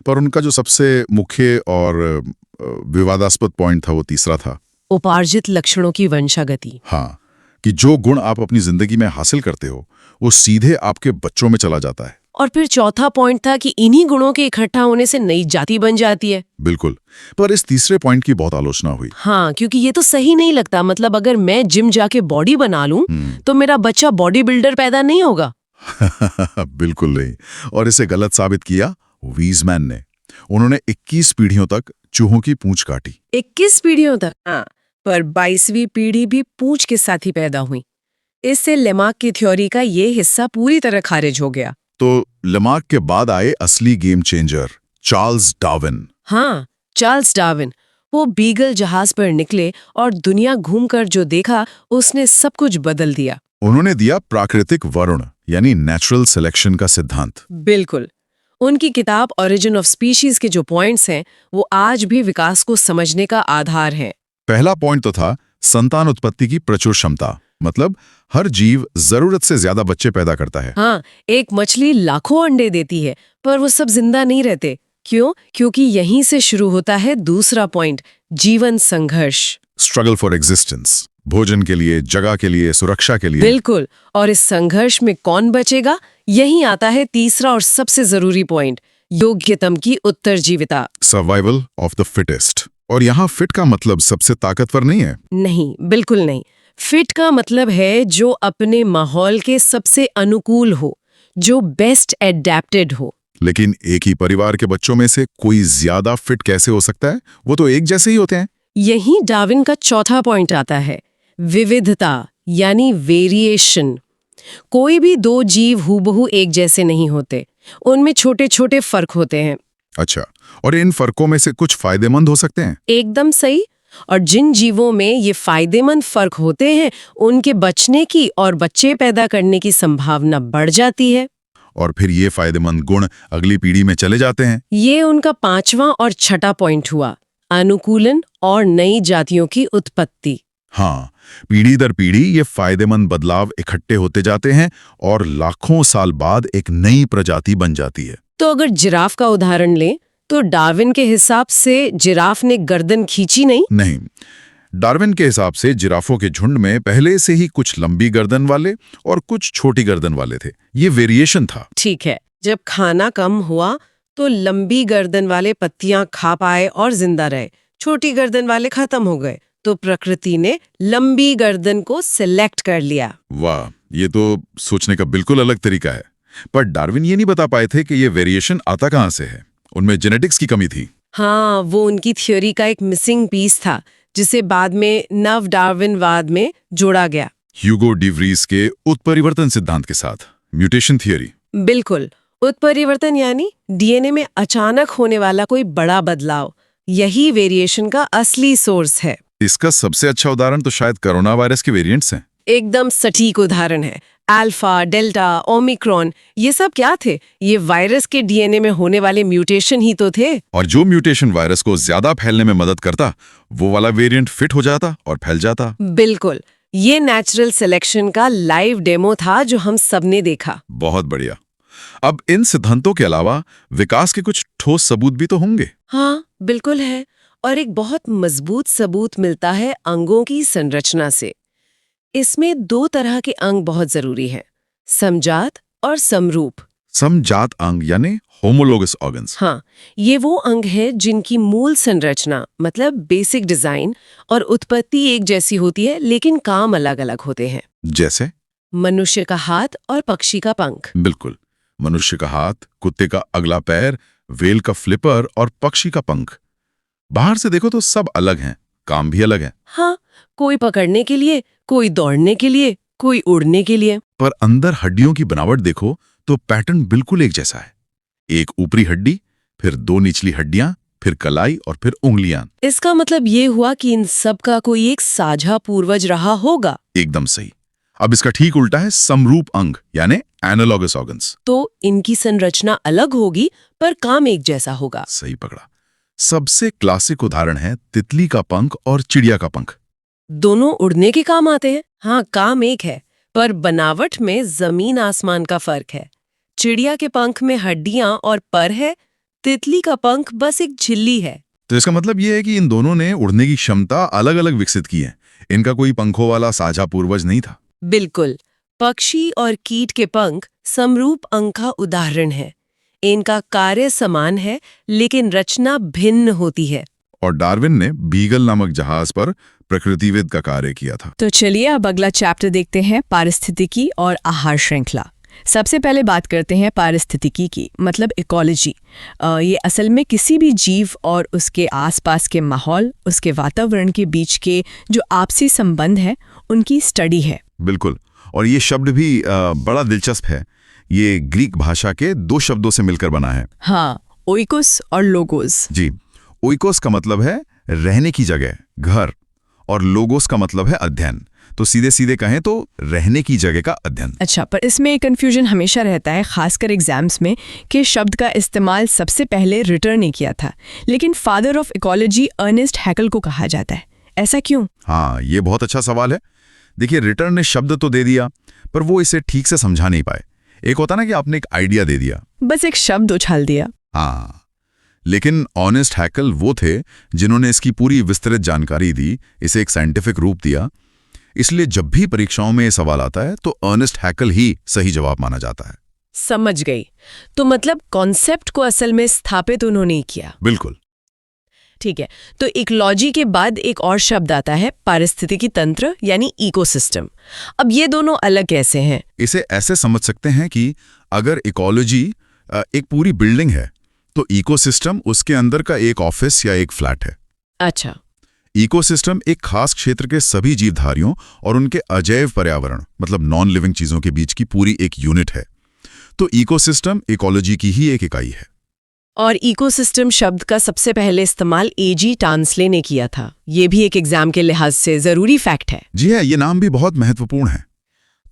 पर उनका जो सबसे मुख्य और विवादास्पद पॉइंट था वो तीसरा था, उपार्जित लक्षणों की वंशागति। हाँ, कि जो गुण आप अपनी जिंदगी में हासिल करते हो वो सीधे आपके बच्चों में चला जाता है। और फिर चौथा पॉइंट था कि इन्हीं गुणों के इकट्ठा होने से नई जाति बन जाती है। बिल्कुल, पर इस तीसरे पॉइंट की बहुत आलोचना हुई। हाँ, क्योंकि ये तो सही नहीं लगता। मतलब अगर मैं जिम जाके बॉडी बना लूं तो मेरा बच्चा बॉडी बिल्डर पैदा नहीं होगा। बिल्कुल नहीं। और इसे गलत साबित किया वीजमैन ने। उन्होंने 21 पीढ़ियों तक चूहों की पूंछ काटी। 21 पीढ़ियों तक? हाँ, पर 22वीं पीढ़ी भी पूंछ के साथ ही पैदा हुई। इससे लेमार्क की थ्योरी का ये हिस्सा पूरी तरह खारिज हो गया। तो लेमार्क के बाद आए असली गेम चेंजर, चार्ल्स डार्विन। हाँ, चार्ल्स डार्विन। वो बीगल जहाज पर निकले और दुनिया घूमकर जो देखा उसने सब कुछ बदल दिया। उन्होंने दिया प्राकृतिक वर्ण यानी नेचुरल सिलेक्शन का सिद्धांत। बिल्कुल। उनकी किताब ओरिजिन ऑफ स्पीशीज के जो पॉइंट्स हैं वो आज भी विकास को समझने का आधार हैं। पहला पॉइंट तो था संतान उत्पत्ति की प्रचुर क्षमता, मतलब हर जीव जरूरत से ज्यादा बच्चे पैदा करता है। हाँ, एक मछली लाखों अंडे देती है पर वो सब जिंदा नहीं रहते। क्यों? क्योंकि यहीं से शुरू होता है दूसरा पॉइंट, जीवन संघर्ष। स्ट्रगल फॉर एग्जिस्टेंस, भोजन के लिए, जगह के लिए, सुरक्षा के लिए। बिल्कुल। और इस संघर्ष में कौन बचेगा? यहीं आता है तीसरा और सबसे जरूरी पॉइंट, योग्यतम की उत्तरजीविता। Survival of the fittest. और यहाँ फिट का मतलब सबसे ताकतवर नहीं है। नहीं, बिल्कुल नहीं। फिट का मतलब है जो अपने माहौल के सबसे अनुकूल हो, जो बेस्ट एडेप्टेड हो। लेकिन एक ही परिवार के बच्चों में से कोई ज्यादा फिट कैसे हो सकता है? वो तो एक जैसे ही होते हैं। यही डार्विन का चौथा पॉइंट आता है, विविधता यानी वेरिएशन। कोई भी दो जीव हूबहू एक जैसे नहीं होते, उनमें छोटे छोटे फर्क होते हैं। अच्छा, और इन फर्कों में से कुछ फायदेमंद हो सकते हैं? एकदम सही। और जिन जीवों में ये फायदेमंद फर्क होते हैं उनके बचने की और बच्चे पैदा करने की संभावना बढ़ जाती है। और फिर ये फायदेमंद गुण अगली पीढ़ी में चले जाते हैं। ये उनका पांचवा और छठा पॉइंट हुआ, अनुकूलन और नई जातियों की उत्पत्ति। हाँ, पीढ़ी दर पीढ़ी ये फायदेमंद बदलाव इकट्ठे होते जाते हैं और लाखों साल बाद एक नई प्रजाति बन जाती है। तो अगर जिराफ का उदाहरण लें तो डार्विन के हिसाब से जिराफ ने गर्दन खींची नहीं। डार्विन के हिसाब से जिराफों के झुंड में पहले से ही कुछ लंबी गर्दन वाले और कुछ छोटी गर्दन वाले थे। ये वेरिएशन था। ठीक है, जब खाना कम हुआ तो लंबी गर्दन वाले पत्तियां खा पाए और जिंदा रहे, छोटी गर्दन वाले खत्म हो गए। तो प्रकृति ने लंबी गर्दन को सिलेक्ट कर लिया। वाह, ये तो सोचने का बिल्कुल अलग तरीका है। पर डार्विन ये नहीं बता पाए थे कि ये वेरिएशन आता कहाँ से है। उनमें जेनेटिक्स की कमी थी। हाँ, वो उनकी थ्योरी का एक मिसिंग पीस था जिसे बाद में नव डार्विनवाद में जोड़ा गया, ह्यूगो डी व्रीज के उत्परिवर्तन सिद्धांत के साथ, म्यूटेशन थियरी। बिल्कुल। उत्परिवर्तन यानी डीएनए में अचानक होने वाला कोई बड़ा बदलाव, यही वेरिएशन का असली सोर्स है। इसका सबसे अच्छा उदाहरण तो शायद कोरोना वायरस के वेरिएंट्स हैं। एकदम सटीक उदाहरण है। अल्फा, डेल्टा, ओमिक्रॉन, ये सब क्या थे? ये वायरस के डीएनए में होने वाले म्यूटेशन ही तो थे। और जो म्यूटेशन वायरस को ज्यादा फैलने में मदद करता, वो वाला वेरिएंट फिट हो जाता और फैल जाता। बिल्कुल। ये नेचुरल सिलेक्शन का लाइव डेमो था जो हम सबने देखा। बहुत बढ़िया। अब इन सिद्धांतों के अलावा विकास के कुछ ठोस सबूत भी तो होंगे। हाँ, बिल्कुल है। और एक बहुत मजबूत सबूत मिलता है अंगों की संरचना से। इसमें दो तरह के अंग बहुत जरूरी हैं, समजात और समरूप। समजात अंग यानी होमोलोगस ऑर्गन्स। हाँ, ये वो अंग है जिनकी मूल संरचना मतलब बेसिक डिजाइन और उत्पत्ति एक जैसी होती है, लेकिन काम अलग अलग होते हैं। जैसे मनुष्य का हाथ और पक्षी का पंख। बिल्कुल, मनुष्य का हाथ, कुत्ते का अगला पैर, व्हेल का फ्लिपर और पक्षी का पंख। बाहर से देखो तो सब अलग हैं, काम भी अलग है। हाँ, कोई पकड़ने के लिए, कोई दौड़ने के लिए, कोई उड़ने के लिए। पर अंदर हड्डियों की बनावट देखो तो पैटर्न बिल्कुल एक जैसा है। एक ऊपरी हड्डी, फिर दो निचली हड्डियां, फिर कलाई और फिर उंगलियां। इसका मतलब ये हुआ कि इन सब का कोई एक साझा पूर्वज रहा होगा। एकदम सही। अब इसका ठीक उल्टा है समरूप अंग यानी एनालॉगस ऑर्गन्स। तो इनकी संरचना अलग होगी पर काम एक जैसा होगा। सही पकड़ा। सबसे क्लासिक उदाहरण है तितली का पंख और चिड़िया का पंख। दोनों उड़ने के काम आते हैं। हाँ, काम एक है पर बनावट में जमीन आसमान का फर्क है। चिड़िया के पंख में हड्डियां और पर है, तितली का पंख बस एक झिल्ली है। तो इसका मतलब ये है कि इन दोनों ने उड़ने की क्षमता अलग अलग विकसित की है। इनका कोई पंखों वाला साझा पूर्वज नहीं था। बिल्कुल। पक्षी और कीट के पंख समरूप अंग का उदाहरण है। इनका कार्य समान है लेकिन रचना भिन्न होती है। और डार्विन ने बीगल नामक जहाज पर प्रकृतिविद का कार्य किया था। तो चलिए अब अगला चैप्टर देखते हैं, पारिस्थितिकी और आहार श्रृंखला। सबसे पहले बात करते हैं पारिस्थितिकी की, मतलब इकोलॉजी। ये असल में किसी भी जीव और उसके आसपास के माहौल, उसके वातावरण के बीच के जो आपसी संबंध है, उनकी स्टडी है। बिल्कुल, और ये शब्द भी बड़ा दिलचस्प है। ये ग्रीक भाषा के 2 शब्दों से मिलकर बना है। हाँ, ओइकोस और लोगोस। जी, ओइकोस का मतलब है रहने की जगह, घर, और लोगोस का मतलब है अध्ययन। तो सीधे सीधे कहें तो रहने की जगह का अध्ययन। अच्छा, पर इसमें एक कन्फ्यूजन हमेशा रहता है, खासकर एग्जाम्स में, कि शब्द का इस्तेमाल सबसे पहले रिटर ने किया था, लेकिन फादर ऑफ इकोलॉजी अर्नेस्ट हैकल को कहा जाता है। ऐसा क्यों? हाँ, ये बहुत अच्छा सवाल है। देखिए, रिटर ने शब्द तो दे दिया, पर वो इसे ठीक से समझा नहीं पाए। एक होता ना कि आपने एक आइडिया दे दिया, बस एक शब्द उछाल दिया। हाँ, लेकिन अर्नेस्ट हैकल वो थे जिन्होंने इसकी पूरी विस्तृत जानकारी दी, इसे एक साइंटिफिक रूप दिया। इसलिए जब भी परीक्षाओं में ये सवाल आता है तो अर्नेस्ट हैकल ही सही जवाब माना जाता है। समझ गई। तो मतलब कॉन्सेप्ट को असल में स्थापित उन्होंने ही किया। बिल्कुल। ठीक है, तो इकोलॉजी के बाद एक और शब्द आता है पारिस्थितिकी तंत्र यानी इकोसिस्टम। अब ये दोनों अलग कैसे हैं? इसे ऐसे समझ सकते हैं कि अगर इकोलॉजी एक पूरी बिल्डिंग है तो इकोसिस्टम उसके अंदर का एक ऑफिस या एक फ्लैट है। अच्छा। इकोसिस्टम एक खास क्षेत्र के सभी जीवधारियों और उनके अजैव पर्यावरण, मतलब नॉन लिविंग चीजों के बीच की पूरी एक यूनिट है। तो इकोसिस्टम इकोलॉजी की ही एक इकाई है। और इकोसिस्टम शब्द का सबसे पहले इस्तेमाल एजी टांसले ने किया था। ये भी एक एग्जाम के लिहाज से जरूरी फैक्ट है। जी है, ये नाम भी बहुत महत्वपूर्ण है।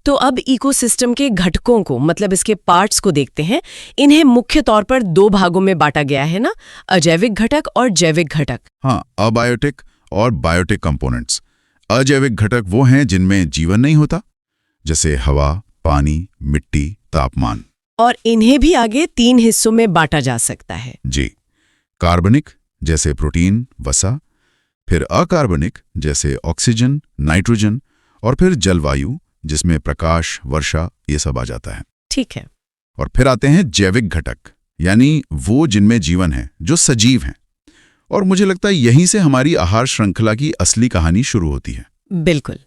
तो अब इकोसिस्टम के घटकों को, मतलब इसके पार्ट्स को देखते हैं। इन्हें मुख्य तौर पर 2 भागों में बांटा गया है ना, अजैविक घटक और जैविक घटक। हाँ, अबायोटिक और बायोटिक कंपोनेंट्स। अजैविक घटक वो हैं जिनमें जीवन नहीं होता, जैसे हवा, पानी, मिट्टी, तापमान। और इन्हें भी आगे 3 हिस्सों में बांटा जा सकता है। जी, कार्बनिक जैसे प्रोटीन, वसा, फिर अकार्बनिक जैसे ऑक्सीजन, नाइट्रोजन, और फिर जलवायु जिसमें प्रकाश, वर्षा, ये सब आ जाता है। ठीक है। और फिर आते हैं जैविक घटक, यानी वो जिनमें जीवन है, जो सजीव हैं। और मुझे लगता है यहीं से हमारी आहार श्रृंखला की असली कहानी शुरू होती है। बिल्कुल।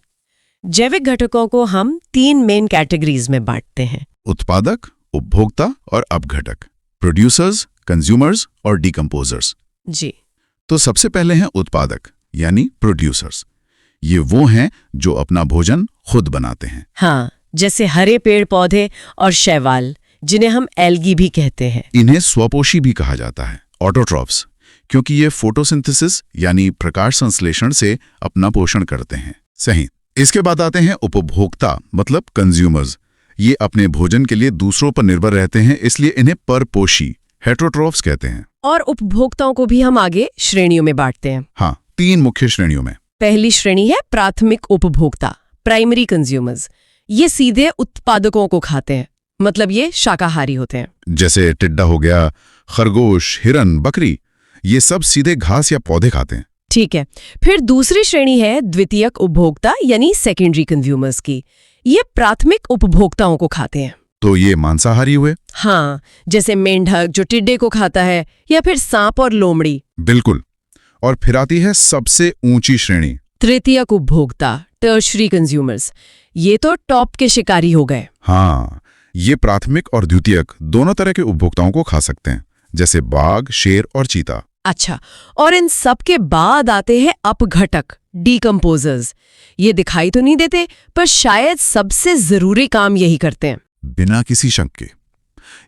जैविक घटकों को हम 3 मेन कैटेगरीज में बांटते हैं। उत्पादक, उपभोक्ता और अपघटक, प्रोड्यूसर्स, कंज्यूमर्स और डिकम्पोजर्स। जी। तो सबसे पहले हैं उत्पादक, यानी प्रोड्यूसर्स। ये वो हैं जो अपना भोजन खुद बनाते हैं। हाँ, जैसे हरे पेड़ पौधे और शैवाल, जिन्हें हम एल्गी भी कहते हैं। इन्हें स्वपोषी भी कहा जाता है, ऑटोट्रॉफ्स, क्योंकि ये फोटोसिंथेसिस यानी प्रकाश संश्लेषण से अपना पोषण करते हैं। सही। इसके बाद आते हैं उपभोक्ता, मतलब कंज्यूमर्स। ये अपने भोजन के लिए दूसरों पर निर्भर रहते हैं, इसलिए इन्हें परपोषी, हेटरोट्रॉफ्स कहते हैं। और उपभोक्ताओं को भी हम आगे श्रेणियों में बांटते हैं। हाँ, 3 मुख्य श्रेणियों में। पहली श्रेणी है प्राथमिक उपभोक्ता, प्राइमरी कंज्यूमर्स। ये सीधे उत्पादकों को खाते हैं, मतलब ये शाकाहारी होते हैं। जैसे टिड्डा हो गया, खरगोश, हिरन, बकरी, ये सब सीधे घास या पौधे खाते हैं। ठीक है। फिर दूसरी श्रेणी है द्वितीयक उपभोक्ता यानी सेकेंडरी कंज्यूमर्स की। ये प्राथमिक उपभोक्ताओं को खाते हैं। तो ये मांसाहारी हुए। हाँ, जैसे मेंढक जो टिड्डे को खाता है, या फिर सांप और लोमड़ी। बिल्कुल। और फिर आती है सबसे ऊंची श्रेणी, तृतीयक उपभोक्ता, टर्शरी कंज्यूमर्स। ये तो टॉप के शिकारी हो गए। हाँ, ये प्राथमिक और द्वितीयक दोनों तरह के उपभोक्ताओं को खा सकते हैं, जैसे बाघ, शेर और चीता। अच्छा, और इन सब के बाद आते हैं अपघटक, डीकम्पोजर्स। ये दिखाई तो नहीं देते, पर शायद सबसे जरूरी काम यही करते हैं। बिना किसी शक के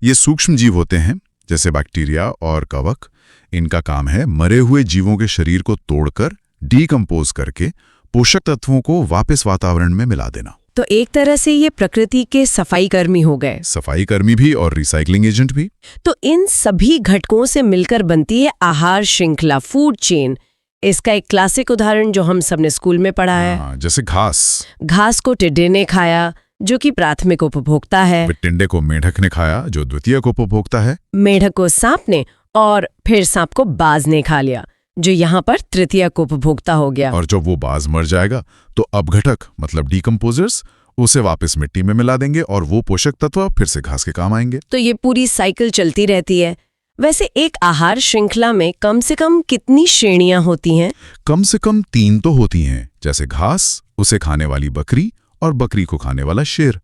ये सूक्ष्म जीव होते हैं, जैसे बैक्टीरिया और कवक। इनका काम है मरे हुए जीवों के शरीर को तोड़कर, डीकम्पोज करके पोषक तत्वों को वापस वातावरण में मिला देना। तो एक तरह से ये प्रकृति के सफाई कर्मी हो गए। सफाई कर्मी भी और रिसाइकलिंग एजेंट भी। तो इन सभी घटकों से मिलकर बनती है आहार श्रृंखला, फूड चेन। इसका एक क्लासिक उदाहरण जो हम सबने स्कूल में पढ़ा है, जैसे घास। घास को टिड्डे ने खाया, जो कि प्राथमिक उपभोक्ता है। टिड्डे को मेढक ने खाया, जो द्वितीयक उपभोक्ता है। मेढक को सांप ने, और फिर सांप को बाज ने खा लिया, जो यहाँ पर तृतीयक उपभोक्ता हो गया। और जब वो बाज मर जाएगा तो अपघटक, मतलब डीकम्पोजर्स, उसे वापस मिट्टी में मिला देंगे और वो पोषक तत्व फिर से घास के काम आएंगे। तो ये पूरी साइकिल चलती रहती है। वैसे एक आहार श्रृंखला में कम से कम कितनी श्रेणियां होती हैं? कम से कम 3 तो होती हैं, जैसे घास, उसे खाने वाली बकरी और बकरी को खाने वाला शेर।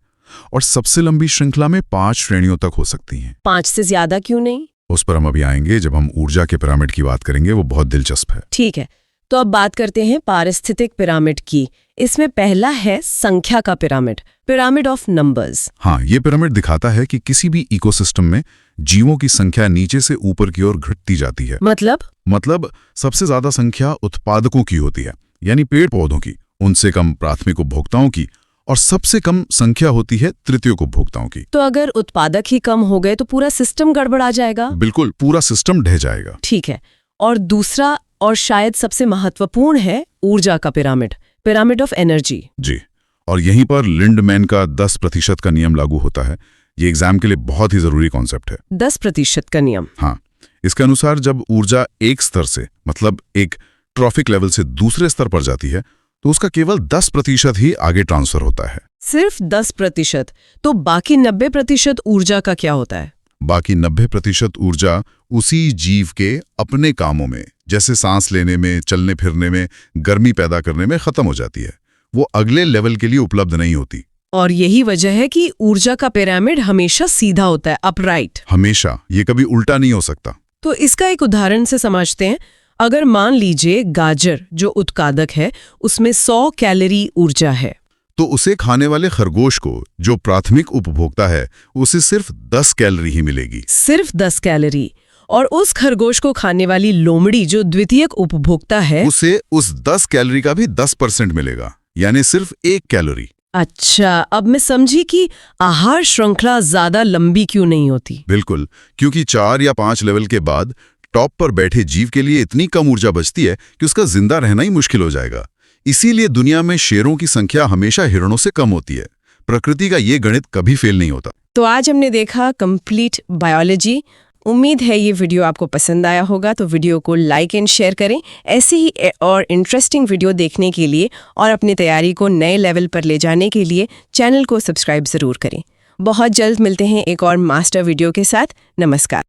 और सबसे लंबी श्रृंखला में 5 श्रेणियों तक हो सकती हैं। 5 से ज्यादा क्यों नहीं? उस पर हम अभी आएंगे जब हम ऊर्जा के पिरामिड की बात करेंगे, वो बहुत दिलचस्प है। ठीक है, तो अब बात करते हैं पारिस्थितिक पिरामिड की। इसमें पहला है संख्या का पिरामिड, पिरामिड ऑफ नंबर्स। हाँ, ये पिरामिड दिखाता है कि किसी भी इकोसिस्टम में जीवों की संख्या नीचे से ऊपर की ओर घटती जाती है। मतलब सबसे ज्यादा संख्या उत्पादकों की होती है, यानी पेड़ पौधों की, उनसे कम प्राथमिक उपभोक्ताओं की, और सबसे कम संख्या होती है तृतीयक उपभोक्ताओं की। तो अगर उत्पादक ही कम हो गए तो पूरा सिस्टम गड़बड़ा जाएगा। बिल्कुल, पूरा सिस्टम ढह जाएगा। ठीक है, और दूसरा और शायद सबसे महत्वपूर्ण है ऊर्जा का पिरामिड, पिरामिड ऑफ एनर्जी। जी, और यहीं पर लिंडमैन का 10% का नियम लागू होता है। ये एग्जाम के लिए बहुत ही जरूरी कॉन्सेप्ट है। 10% का नियम। हाँ, इसके अनुसार जब ऊर्जा एक स्तर से, मतलब एक ट्रॉफिक लेवल से दूसरे स्तर पर जाती है, तो उसका केवल 10% ही आगे ट्रांसफर होता है। सिर्फ 10%? तो बाकी 90% ऊर्जा का क्या होता है? बाकी 90% ऊर्जा उसी जीव के अपने कामों में, जैसे सांस लेने में, चलने फिरने में, गर्मी पैदा करने में खत्म हो जाती है। वो अगले लेवल के लिए उपलब्ध नहीं होती। और यही वजह है कि ऊर्जा का पिरामिड हमेशा सीधा होता है, अपराइट। हमेशा, ये कभी उल्टा नहीं हो सकता। तो इसका एक उदाहरण से समझते हैं। अगर मान लीजिए गाजर जो उत्पादक है उसमें 100 कैलोरी ऊर्जा है, तो उसे खाने वाले खरगोश को, जो प्राथमिक उपभोक्ता है, उसे सिर्फ 10 कैलोरी ही मिलेगी। सिर्फ 10 कैलोरी। और उस खरगोश को खाने वाली लोमड़ी जो द्वितीयक उपभोक्ता है, उसे उस 10 कैलोरी का भी 10% मिलेगा, यानी सिर्फ 1 कैलोरी। अच्छा, अब मैं समझी कि आहार श्रृंखला ज्यादा लंबी क्यों नहीं होती। बिल्कुल, क्योंकि 4 या 5 लेवल के बाद टॉप पर बैठे जीव के लिए इतनी कम ऊर्जा बचती है कि उसका जिंदा रहना ही मुश्किल हो जाएगा। इसीलिए दुनिया में शेरों की संख्या हमेशा हिरणों से कम होती है। प्रकृति का ये गणित कभी फेल नहीं होता। तो आज हमने देखा कंप्लीट बायोलॉजी। उम्मीद है ये वीडियो आपको पसंद आया होगा, तो वीडियो को लाइक एंड शेयर करें। ऐसे ही और इंटरेस्टिंग वीडियो देखने के लिए और अपनी तैयारी को नए लेवल पर ले जाने के लिए चैनल को सब्सक्राइब ज़रूर करें। बहुत जल्द मिलते हैं एक और मास्टर वीडियो के साथ। नमस्कार।